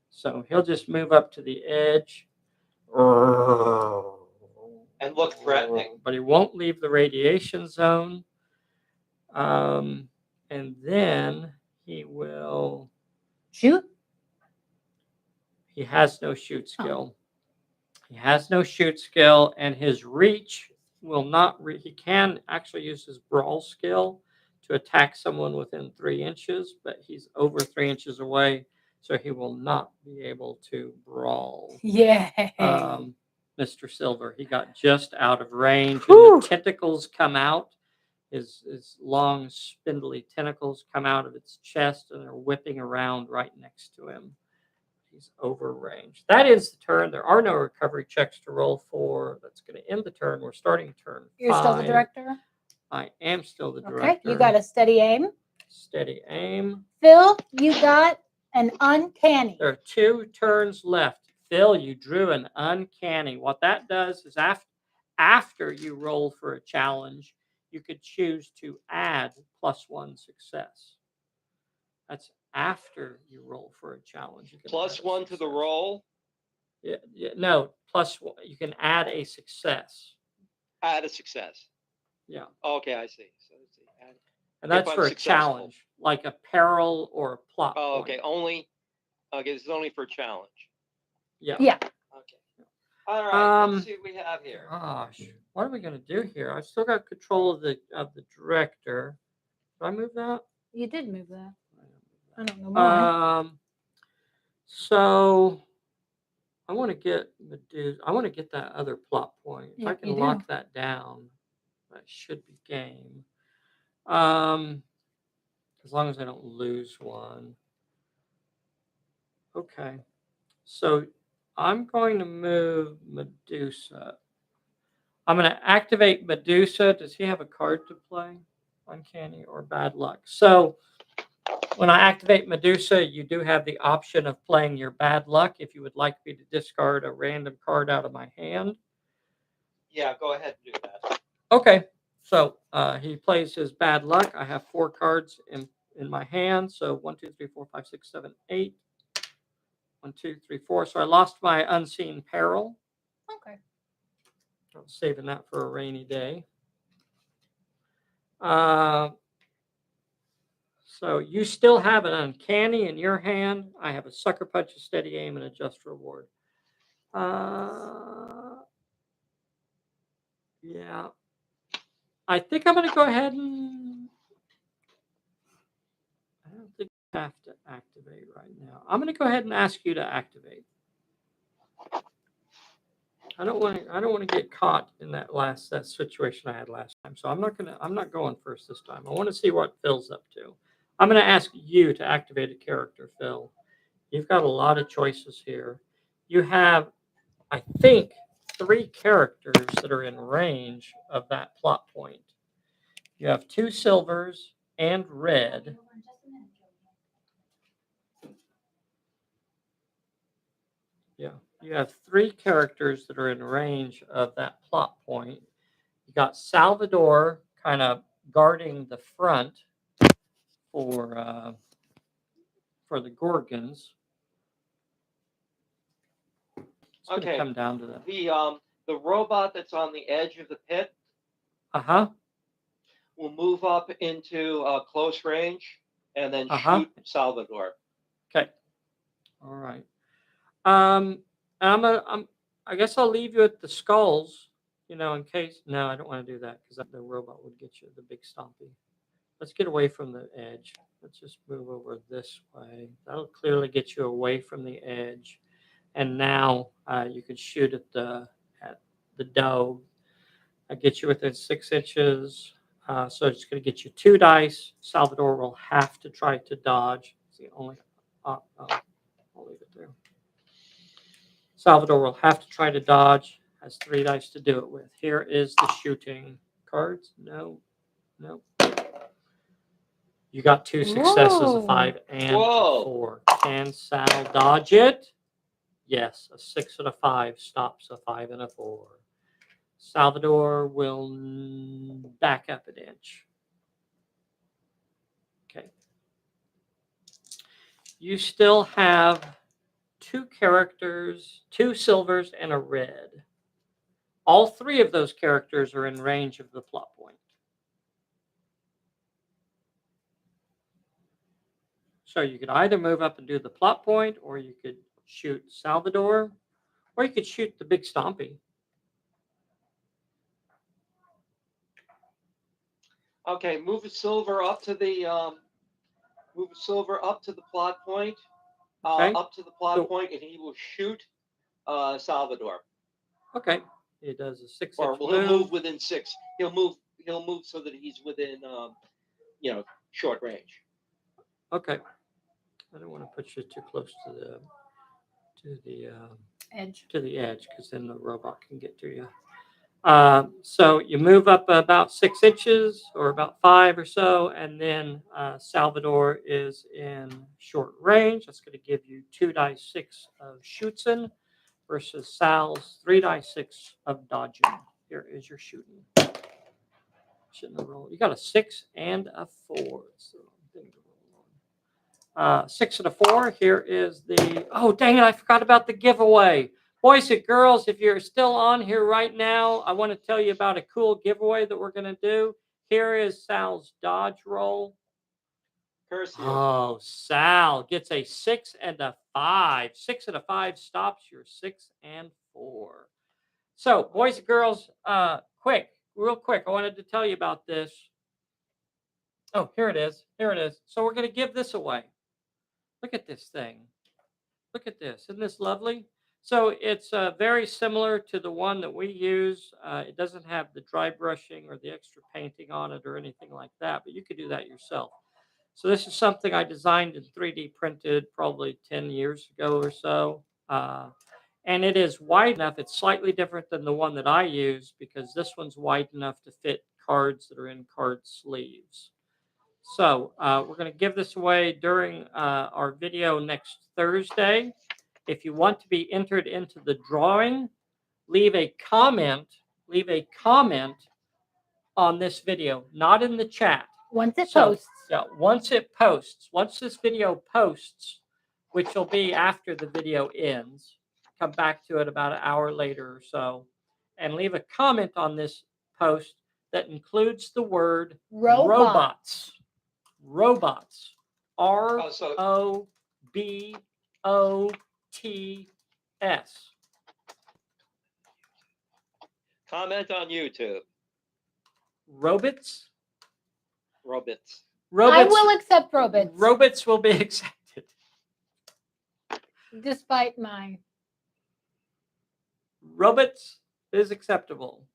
So he'll just move up to the edge. And look threatening. But he won't leave the radiation zone. And then he will. Shoot? He has no shoot skill. He has no shoot skill, and his reach will not. He can actually use his brawl skill to attack someone within 3 inches, but he's over 3 inches away, so he will not be able to brawl. Yeah. Mr. Silver, he got just out of range, Whew. and the tentacles come out. His long, spindly tentacles come out of its chest, and they're whipping around right next to him. He's over range. That ends the turn. There are no recovery checks to roll for. That's going to end the turn. We're starting turn 5. You're still the director? I am still the director. Okay, you got a steady aim. Steady aim. Phil, you got an uncanny. There are 2 turns left. Phil, you drew an uncanny. What that does is after you roll for a challenge, you could choose to add +1 success. That's after you roll for a challenge. You can +1 to the roll. Yeah, no, +1. You can add a success. Add a success. Yeah. Okay, I see. So and that's for a challenge, like a peril or a plot. Oh, point. okay. Only. Okay, this is only for a challenge. Yeah. Yeah. Okay. All right. Let's see what we have here. Gosh, what are we gonna do here? I still got control of the director. Did I move that? You did move that. I don't know why. So I want to get Medusa. I want to get that other plot point. If Yeah, I can you lock do. that down, that should be game. As long as I don't lose one. Okay. So I'm going to move Medusa. I'm going to activate Medusa. Does he have a card to play? Uncanny or bad luck. So when I activate Medusa, you do have the option of playing your bad luck if you would like me to discard a random card out of my hand. Yeah, go ahead and do that. Okay. So he plays his bad luck. I have 4 cards in my hand. So 1, 2, 3, 4, 5, 6, 7, 8. 1, 2, 3, 4. So I lost my unseen peril. Okay. I was saving that for a rainy day. So you still have an uncanny in your hand. I have a sucker punch, a steady aim, and a just reward. Yeah. I think I'm going to go ahead and. I don't think I have to activate right now. I'm going to go ahead and ask you to activate. I don't want to get caught in that situation I had last time. So I'm not going first this time. I want to see what Phil's up to. I'm going to ask you to activate a character, Phil. You've got a lot of choices here. You have, I think, 3 characters that are in range of that plot point. You have 2 silvers and red. Yeah, you have 3 characters that are in range of that plot point. You got Salvador kind of guarding the front for the Gorgons. It's going to come down to that. The robot that's on the edge of the pit. Uh-huh. Will move up into close range. and then Uh-huh. shoot Salvador. Okay. All right. I guess I'll leave you at the skulls, in case. No, I don't want to do that because the robot would get you the big stompy. Let's get away from the edge. Let's just move over this way. That'll clearly get you away from the edge. And now you can shoot at the dough. I get you within 6 inches. So it's going to get you 2 dice. Salvador will have to try to dodge. It's the only. I'll leave it there. Salvador will have to try to dodge. Has 3 dice to do it with. Here is the shooting cards. No. You got 2 successes, a 5 and a 4. Can Sal dodge it? Yes, a 6 and a 5 stops a 5 and a 4. Salvador will back up an inch. Okay. You still have 2 characters, 2 silvers, and a red. All 3 of those characters are in range of the plot point. So you could either move up and do the plot point, or you could shoot Salvador, or you could shoot the big stompy. Okay, move a silver up to the plot point. Okay. Up to the plot point, and he will shoot Salvador. Okay. He does a 6 Or inch he'll move. move within 6. He'll move so that he's within short range. Okay. I don't want to put you too close to the Edge. to the edge, because then the robot can get to you. So you move up about 6 inches or about 5 or so, and then Salvador is in short range. That's going to give you 2 dice 6 of shooting versus Sal's 3 dice 6 of dodging. Here is your shooting. Shouldn't have rolled. You got a 6 and a 4. So 6 and a 4. Here is the. Oh, dang it! I forgot about the giveaway. Boys and girls, if you're still on here right now, I want to tell you about a cool giveaway that we're going to do. Here is Sal's dodge roll. Curse you. Oh, Sal gets a 6 and a 5. 6 and a 5 stops your 6 and 4. So, boys and girls, real quick, I wanted to tell you about this. Oh, here it is. So we're going to give this away. Look at this thing. Look at this. Isn't this lovely? So it's very similar to the one that we use. It doesn't have the dry brushing or the extra painting on it or anything like that, but you could do that yourself. So this is something I designed and 3D printed probably 10 years ago or so. And it is wide enough. It's slightly different than the one that I use because this one's wide enough to fit cards that are in card sleeves. So we're going to give this away during our video next Thursday. If you want to be entered into the drawing, leave a comment on this video, not in the chat. Once it posts. Yeah, once it posts, once this video posts, which will be after the video ends, come back to it about an hour later or so, and leave a comment on this post that includes the word robots. Robots. ROBOTS. Comment on YouTube. Robots. I will accept robots. Robots will be accepted. Despite my. Robots is acceptable.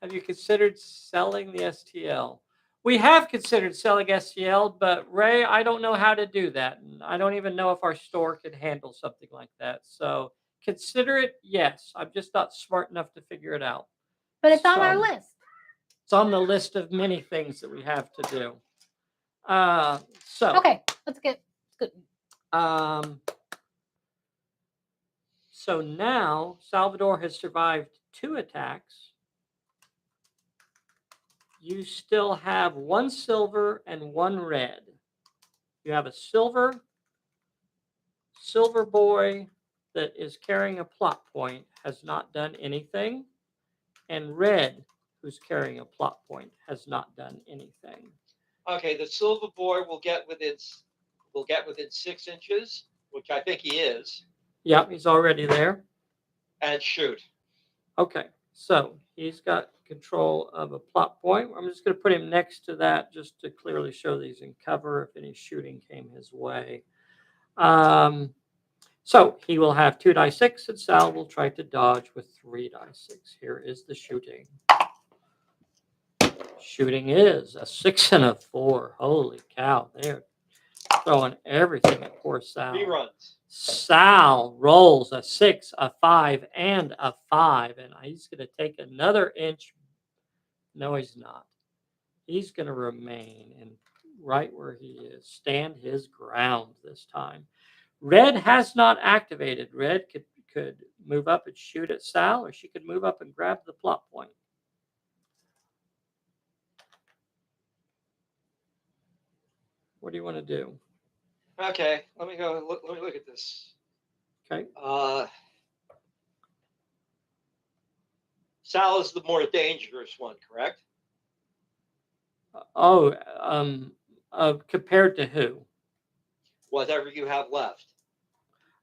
Have you considered selling the STL? We have considered selling STL, but Ray, I don't know how to do that. And I don't even know if our store could handle something like that. So consider it, yes. I'm just not smart enough to figure it out. But it's on our list. It's on the list of many things that we have to do. Okay, let's get good. So now Salvador has survived 2 attacks. You still have 1 silver and 1 red. You have a silver boy that is carrying a plot point, has not done anything, and red, who's carrying a plot point, has not done anything. Okay, the silver boy will get within 6 inches, which I think he is, Yep, he's already there. and shoot. Okay, so he's got control of a plot point. I'm just going to put him next to that just to clearly show that he's in cover if any shooting came his way. So he will have 2d6, and Sal will try to dodge with 3d6. Here is the shooting. Shooting is a 6 and a 4. Holy cow, they're throwing everything at poor Sal. Reruns. Sal rolls a 6, a 5, and a 5, and he's going to take another inch. No, he's not. He's going to remain in right where he is, stand his ground this time. Red has not activated. Red could move up and shoot at Sal, or she could move up and grab the plot point. What do you want to do? Okay, let me go. Let me look at this. Okay. Sal is the more dangerous one, correct? Oh, compared to who? Whatever you have left.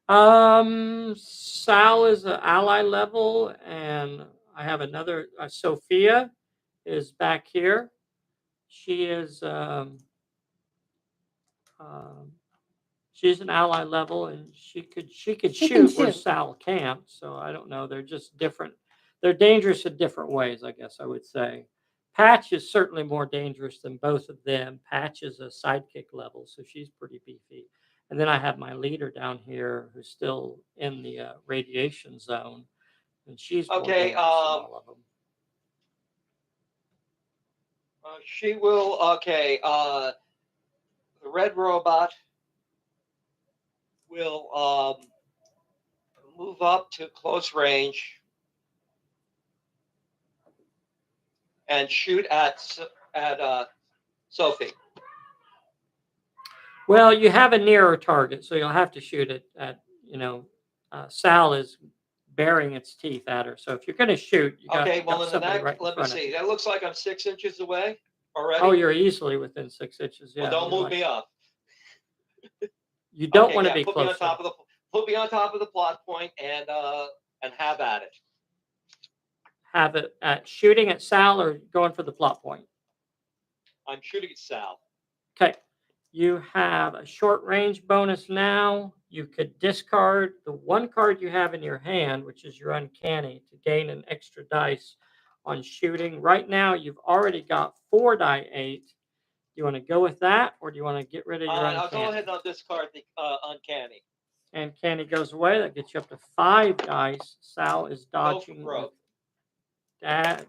Sal is an ally level, and I have another. Sophia is back here. She is. She's an ally level, and she could shoot where Sal can't. So I don't know. They're just different. They're dangerous in different ways, I guess I would say. Patch is certainly more dangerous than both of them. Patch is a sidekick level, so she's pretty beefy. And then I have my leader down here who's still in the radiation zone, and she's more dangerous than all of them. She will. Okay. The red robot will move up to close range and shoot at Sophie. Well, you have a nearer target, so you'll have to shoot it at, Sal is baring its teeth at her. So if you're going to shoot, you got, okay, well, got somebody right in let me front see. of you. That looks like I'm 6 inches away already. Oh, you're easily within 6 inches. Yeah. Well, don't move me up. You don't want to be put close. Put me on top of the plot point and have at it. Have it at shooting at Sal or going for the plot point? I'm shooting at Sal. Okay. You have a short range bonus now. You could discard the one card you have in your hand, which is your uncanny, to gain an extra dice on shooting. Right now, you've already got 4 die 8. Do you want to go with that, or do you want to get rid of your uncanny? I'll go ahead and I'll discard the uncanny. Uncanny goes away. That gets you up to 5 dice. Sal is dodging with that.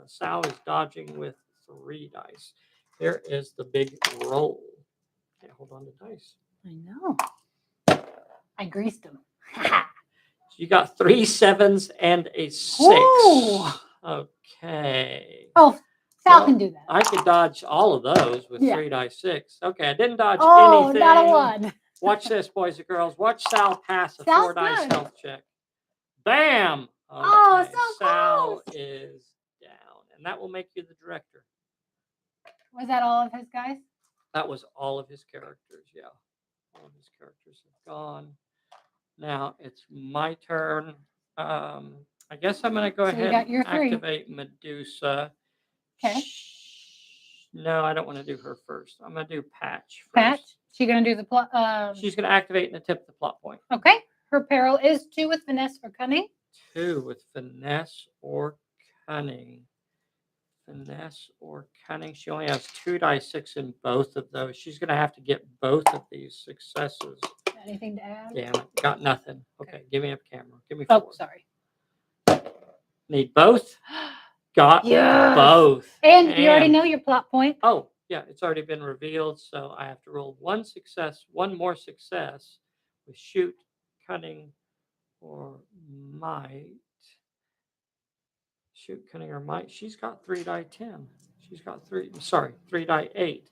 Sal is dodging with 3 dice. There is the big roll. Can't hold on to dice. I know. I greased them. You got 3 7s and a 6. Ooh. Okay. Oh, Sal can do that. I could dodge all of those with 3 dice 6. Okay, I didn't dodge anything. anything. Not a one. Watch this, boys and girls. Watch Sal pass a 4 dice health check. Bam! Okay, so Sal close. is down, and that will make you the director. Was that all of his guys? That was all of his characters, yeah. All of his characters have gone. Now it's my turn. I guess I'm going to go ahead and activate Medusa. Okay. No, I don't want to do her first. I'm going to do Patch first. Patch? She's going to do the plot. She's going to activate and attempt the plot point. Okay. Her peril is 2 with finesse or cunning. 2 with finesse or cunning. Finesse or cunning. She only has 2 dice 6 in both of those. She's going to have to get both of these successes. Anything to add? Damn it. Got nothing. Okay, give me a camera. Give me 4. Oh, sorry. Need both? Got both. And you already know your plot point. Oh, yeah. It's already been revealed. So I have to roll 1 success, 1 more success with shoot, cunning, or might. Shoot, cunning, or might. She's got 3 die 10. She's got 3 die 8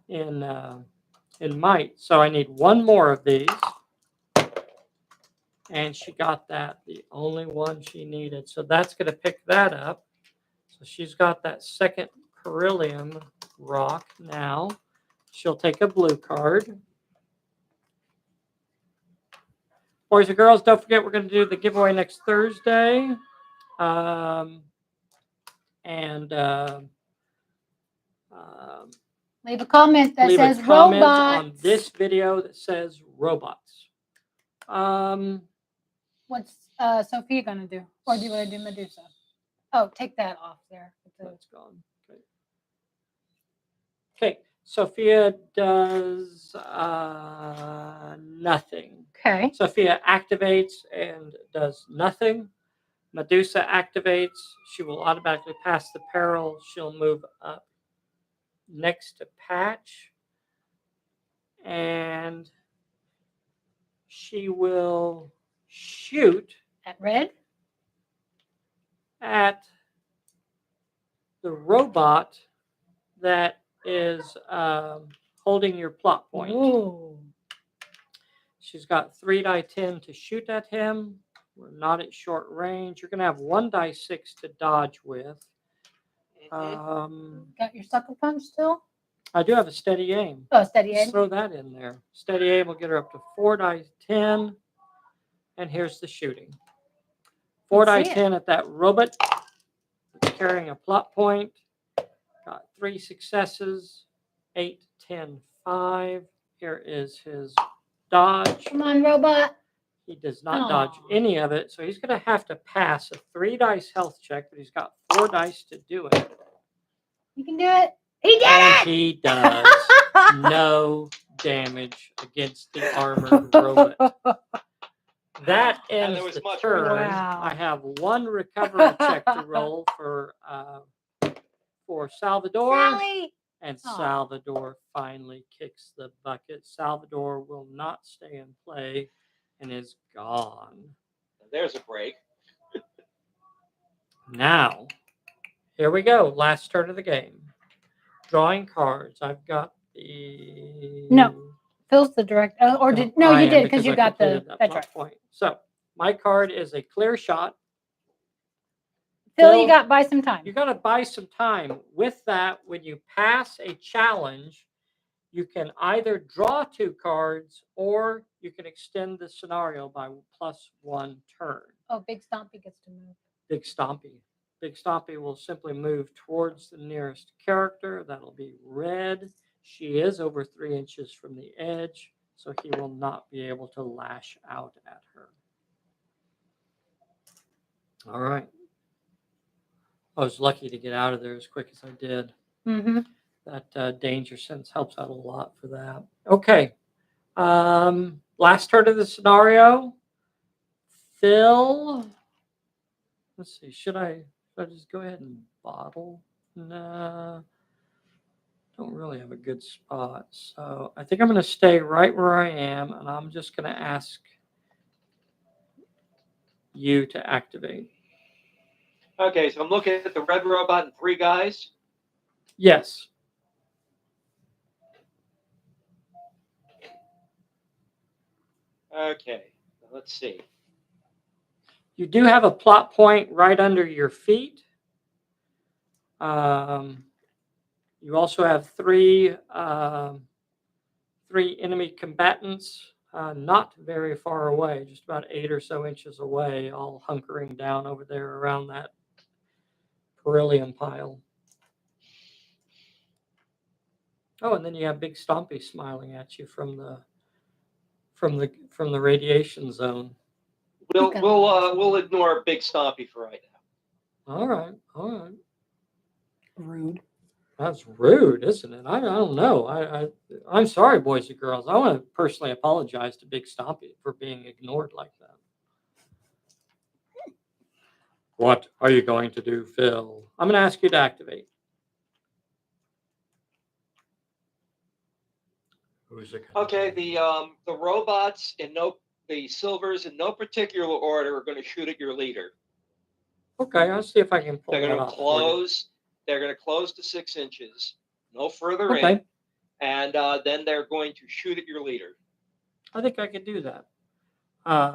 in might. So I need 1 more of these. And she got that, the only one she needed. So that's going to pick that up. So she's got that second beryllium rock now. She'll take a blue card. Boys and girls, don't forget we're going to do the giveaway next Thursday. Leave a comment that leave says a comment robots. on this video that says robots. What's Sophia gonna do? Or do you want to do Medusa? Oh, take that off there. That's gone. Okay. Okay. Sophia does nothing. Okay. Sophia activates and does nothing. Medusa activates. She will automatically pass the peril. She'll move up next to Patch. And she will shoot At red? at the robot that is holding your plot point. Ooh. She's got 3 die 10 to shoot at him. We're not at short range. You're going to have 1 die 6 to dodge with. Got your sucker punch still? I do have a steady aim. Oh, steady Let's aim. throw that in there. Steady aim will get her up to 4 die 10. And here's the shooting. 4 die 10 at that robot. It's carrying a plot point. Got 3 successes. 8, 10, 5. Here is his dodge. Come on, robot. He does not dodge any of it, so he's going to have to pass a 3 dice health check, but he's got 4 dice to do it. You can do it. He did And it! he does no damage against the armored robot. That ends the turn. Wow. I have 1 recovery check to roll for Salvador. Sally! And Salvador finally kicks the bucket. Salvador will not stay in play and is gone. There's a break. Now, here we go. Last turn of the game. Drawing cards. I've got the... No. Phil's the direct. Or did no? You did because you got the. That's right. Point. So my card is a clear shot. Phil, you got to buy some time. You got to buy some time. With that, when you pass a challenge, you can either draw 2 cards or you can extend the scenario by +1 turn. Oh, Big Stompy gets to move. Big Stompy. Big Stompy will simply move towards the nearest character. That'll be red. She is over 3 inches from the edge, so he will not be able to lash out at her. All right. I was lucky to get out of there as quick as I did. Mm-hmm. That danger sense helps out a lot for that. Okay. Last turn of the scenario. Phil. Let's see. Should I just go ahead and bottle? No. Don't really have a good spot. So I think I'm going to stay right where I am, and I'm just going to ask you to activate. Okay, so I'm looking at the red robot and 3 guys. Yes. Okay, let's see. You do have a plot point right under your feet. You also have 3 enemy combatants not very far away, just about 8 or so inches away, all hunkering down over there around that beryllium pile. Oh, and then you have Big Stompy smiling at you from the radiation zone. We'll ignore Big Stompy for right now. All right. Rude. That's rude, isn't it? I don't know. I'm sorry, boys and girls. I want to personally apologize to Big Stompy for being ignored like that. What are you going to do, Phil? I'm going to ask you to activate. Who's it? Okay, the robots the silvers in no particular order are going to shoot at your leader. Okay, I'll see if I can pull They're that going to off. close. They're going to close to 6 inches, no further Okay. in, and then they're going to shoot at your leader. I think I can do that.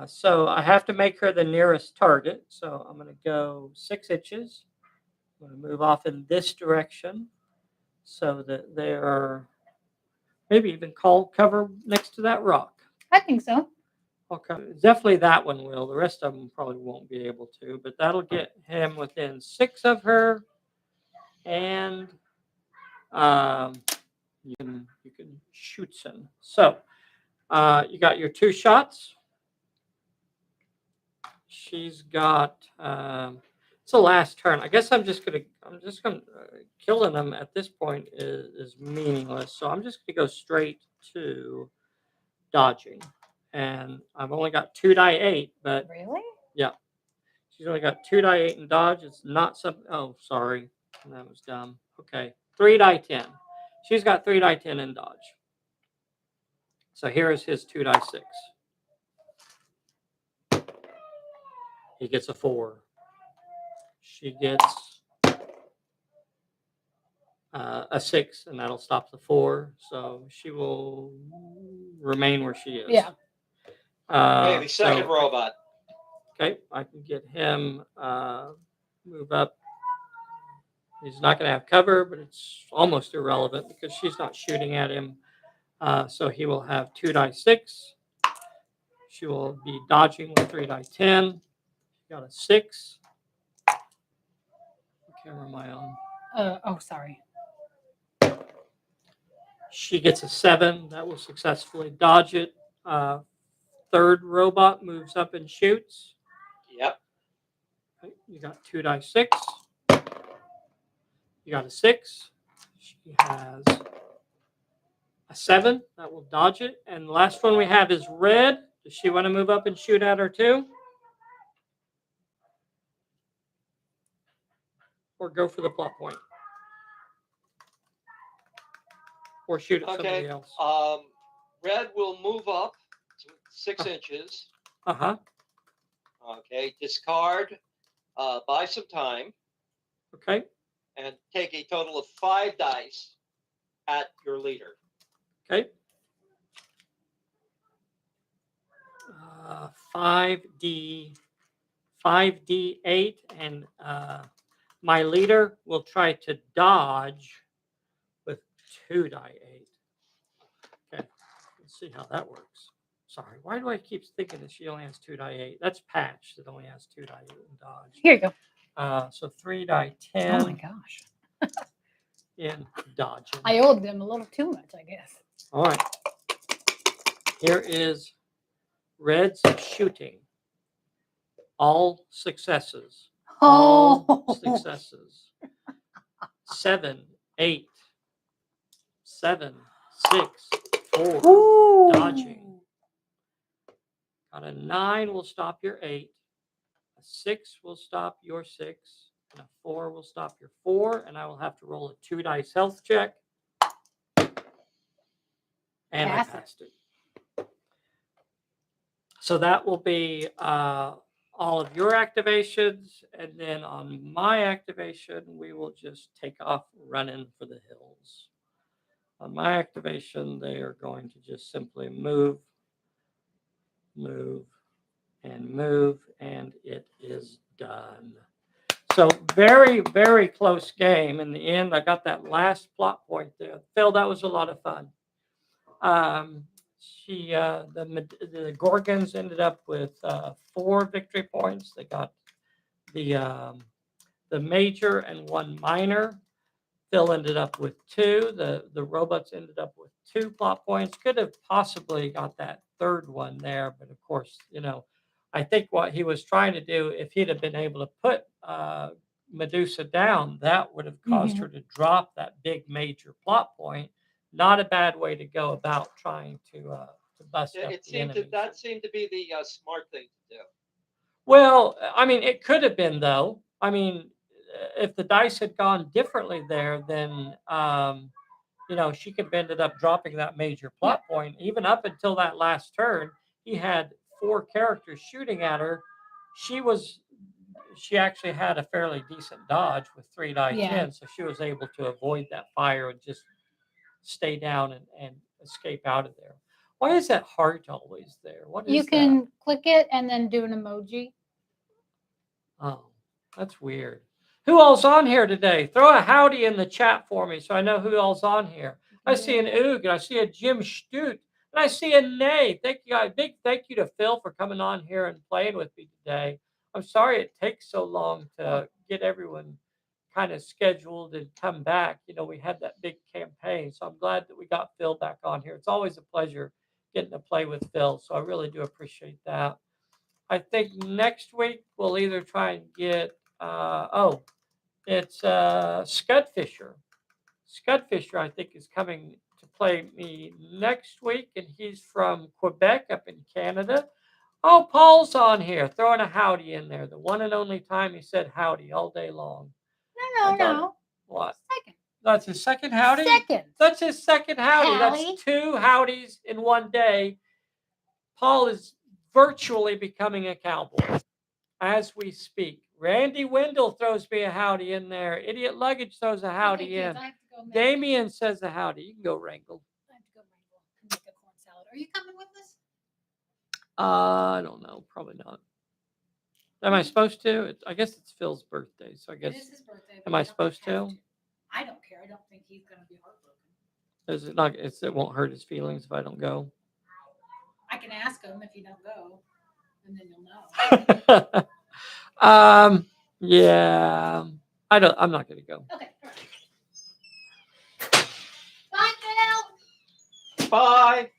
So I have to make her the nearest target. So I'm going to go 6 inches. I'm going to move off in this direction. so that they are maybe even cover next to that rock. I think so. Okay, definitely that one will. The rest of them probably won't be able to, but that'll get him within 6 of her, and you can shoot some. So you got your 2 shots. She's got it's the last turn. I guess I'm just gonna killing them at this point is meaningless. So I'm just gonna go straight to dodging, and I've only got 2 die 8, but Really? yeah, she's only got 2 die 8 in dodge. It's not something. Oh, sorry, that was dumb. Okay, 3 die 10. She's got 3 die 10 in dodge. So here is his 2 die 6. He gets a 4. She gets a 6, and that'll stop the 4. So she will remain where she is. Yeah. Okay, the second robot. Okay, I can get him move up. He's not going to have cover, but it's almost irrelevant because she's not shooting at him. So he will have 2 die 6. She will be dodging with 3 die 10. She got a 6. What camera am I on? Oh, sorry. She gets a 7. That will successfully dodge it. Third robot moves up and shoots. Yep. Okay, you got 2 die 6. You got a 6. She has a 7. That will dodge it. And the last one we have is red. Does she want to move up and shoot at her too? Or go for the plot point? Or shoot at somebody else? Red will move up to 6 inches. Uh-huh. Okay, discard, buy some time. Okay. And take a total of 5 dice at your leader. Okay. 5d8, and my leader will try to dodge with 2 die 8. Okay, let's see how that works. Sorry, why do I keep thinking that she only has 2 die 8? That's Patch that only has 2 die 8 in dodge. Here you go. So 3 die 10. Oh my gosh. In dodging. I owed them a little too much, I guess. All right. Here is Red's shooting. All successes. All successes. 7, 8, 7, 6, 4. Ooh. Dodging. Got a 9 will stop your 8. A 6 will stop your 6. And a 4 will stop your 4. And I will have to roll a 2 dice health check. And I passed it. So that will be all of your activations. And then on my activation, we will just take off running for the hills. On my activation, they are going to just simply move, move, and it is done. So very, very close game. In the end, I got that last plot point there. Phil, that was a lot of fun. The Gorgons ended up with 4 victory points. They got the major and 1 minor. Phil ended up with 2. The robots ended up with 2 plot points. Could have possibly got that third one there, but of course, I think what he was trying to do, if he'd have been able to put Medusa down, that would have caused her to drop that big major plot point. Not a bad way to go about trying to bust up the enemy. That seemed to be the smart thing to do. Well, I mean, it could have been, though. I mean, if the dice had gone differently there, then she could have ended up dropping that major plot point. Even up until that last turn, he had 4 characters shooting at her. She actually had a fairly decent dodge with 3 die 10, so she was able to avoid that fire and just stay down and escape out of there. Why is that heart always there? What is You can click it and then do an emoji. Oh, that's weird. Who all's on here today? Throw a howdy in the chat for me so I know who all's on here. I see an Oog, and I see a Jim Stute, and I see a Nay. Thank you, guys. Big thank you to Phil for coming on here and playing with me today. I'm sorry it takes so long to get everyone kind of scheduled and come back. We had that big campaign, so I'm glad that we got Phil back on here. It's always a pleasure getting to play with Phil, so I really do appreciate that. I think next week we'll either try and get it's Scud Fisher. Scud Fisher, I think, is coming to play me next week, and he's from Quebec up in Canada. Oh, Paul's on here, throwing a howdy in there. The one and only time he said howdy all day long. No. What? Second. That's his second howdy? Second. That's his second howdy. Howdy. That's 2 howdies in one day. Paul is virtually becoming a cowboy as we speak. Randy Wendell throws me a howdy in there. Idiot Luggage throws a howdy in. I have to go Damien says a howdy. You can go wrangle. I have to go wrangle and make a corn salad. Are you coming with us? I don't know. Probably not. Am I supposed to? I guess it's Phil's birthday, so I guess. It is his birthday. Am I supposed to? I don't care. I don't think he's going to be heartbroken. Is it not? It won't hurt his feelings if I don't go. I can ask him if you don't go, and then you'll know. Yeah. I'm not going to go. Okay. All right. Bye, Phil. Bye.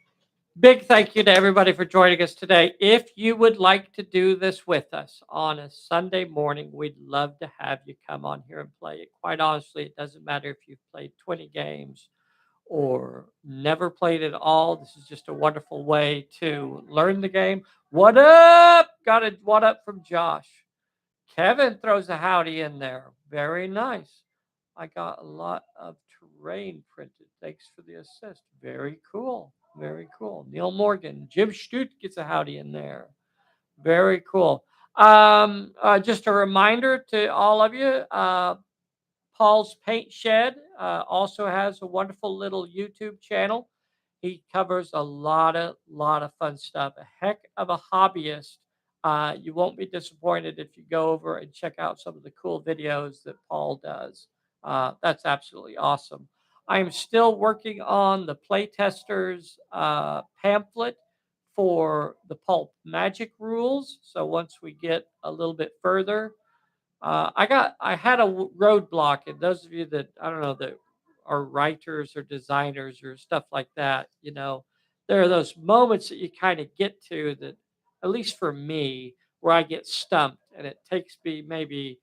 Big thank you to everybody for joining us today. If you would like to do this with us on a Sunday morning, we'd love to have you come on here and play it. Quite honestly, it doesn't matter if you've played 20 games or never played at all. This is just a wonderful way to learn the game. What up? Got a what up from Josh. Kevin throws a howdy in there. Very nice. I got a lot of terrain printed. Thanks for the assist. Very cool. Very cool. Neil Morgan. Jim Stute gets a howdy in there. Very cool. Just a reminder to all of you, Paul's Paint Shed also has a wonderful little YouTube channel. He covers a lot of fun stuff. A heck of a hobbyist. You won't be disappointed if you go over and check out some of the cool videos that Paul does. That's absolutely awesome. I am still working on the playtesters pamphlet for the Pulp Magic rules. So once we get a little bit further, I had a roadblock, and those of you that I don't know that are writers or designers or stuff like that, there are those moments that you kind of get to that, at least for me, where I get stumped, and it takes me maybe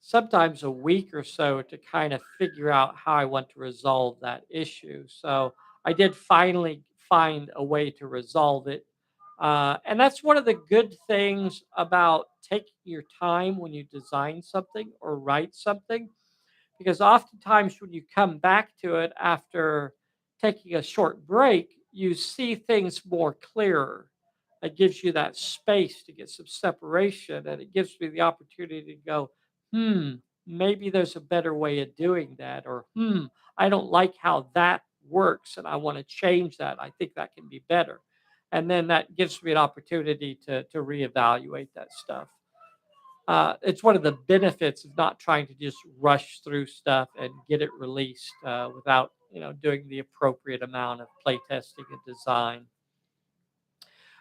sometimes a week or so to kind of figure out how I want to resolve that issue. So I did finally find a way to resolve it. And that's one of the good things about taking your time when you design something or write something, because oftentimes when you come back to it after taking a short break, you see things more clearer. It gives you that space to get some separation, and it gives me the opportunity to go, maybe there's a better way of doing that, or I don't like how that works and I want to change that. I think that can be better. And then that gives me an opportunity to reevaluate that stuff. It's one of the benefits of not trying to just rush through stuff and get it released without doing the appropriate amount of playtesting and design.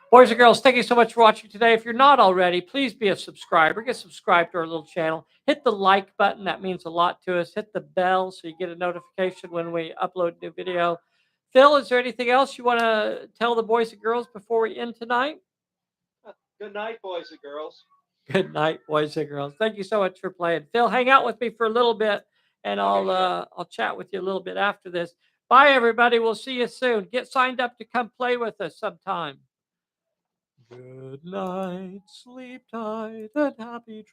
Boys and girls, thank you so much for watching today. If you're not already, please be a subscriber. Get subscribed to our little channel. Hit the like button. That means a lot to us. Hit the bell so you get a notification when we upload a new video. Phil, is there anything else you want to tell the boys and girls before we end tonight? Good night, boys and girls. Good night, boys and girls. Thank you so much for playing. Phil, hang out with me for a little bit, and I'll chat with you a little bit after this. Bye, everybody. We'll see you soon. Get signed up to come play with us sometime. Good night, sleep tight, and happy dreams.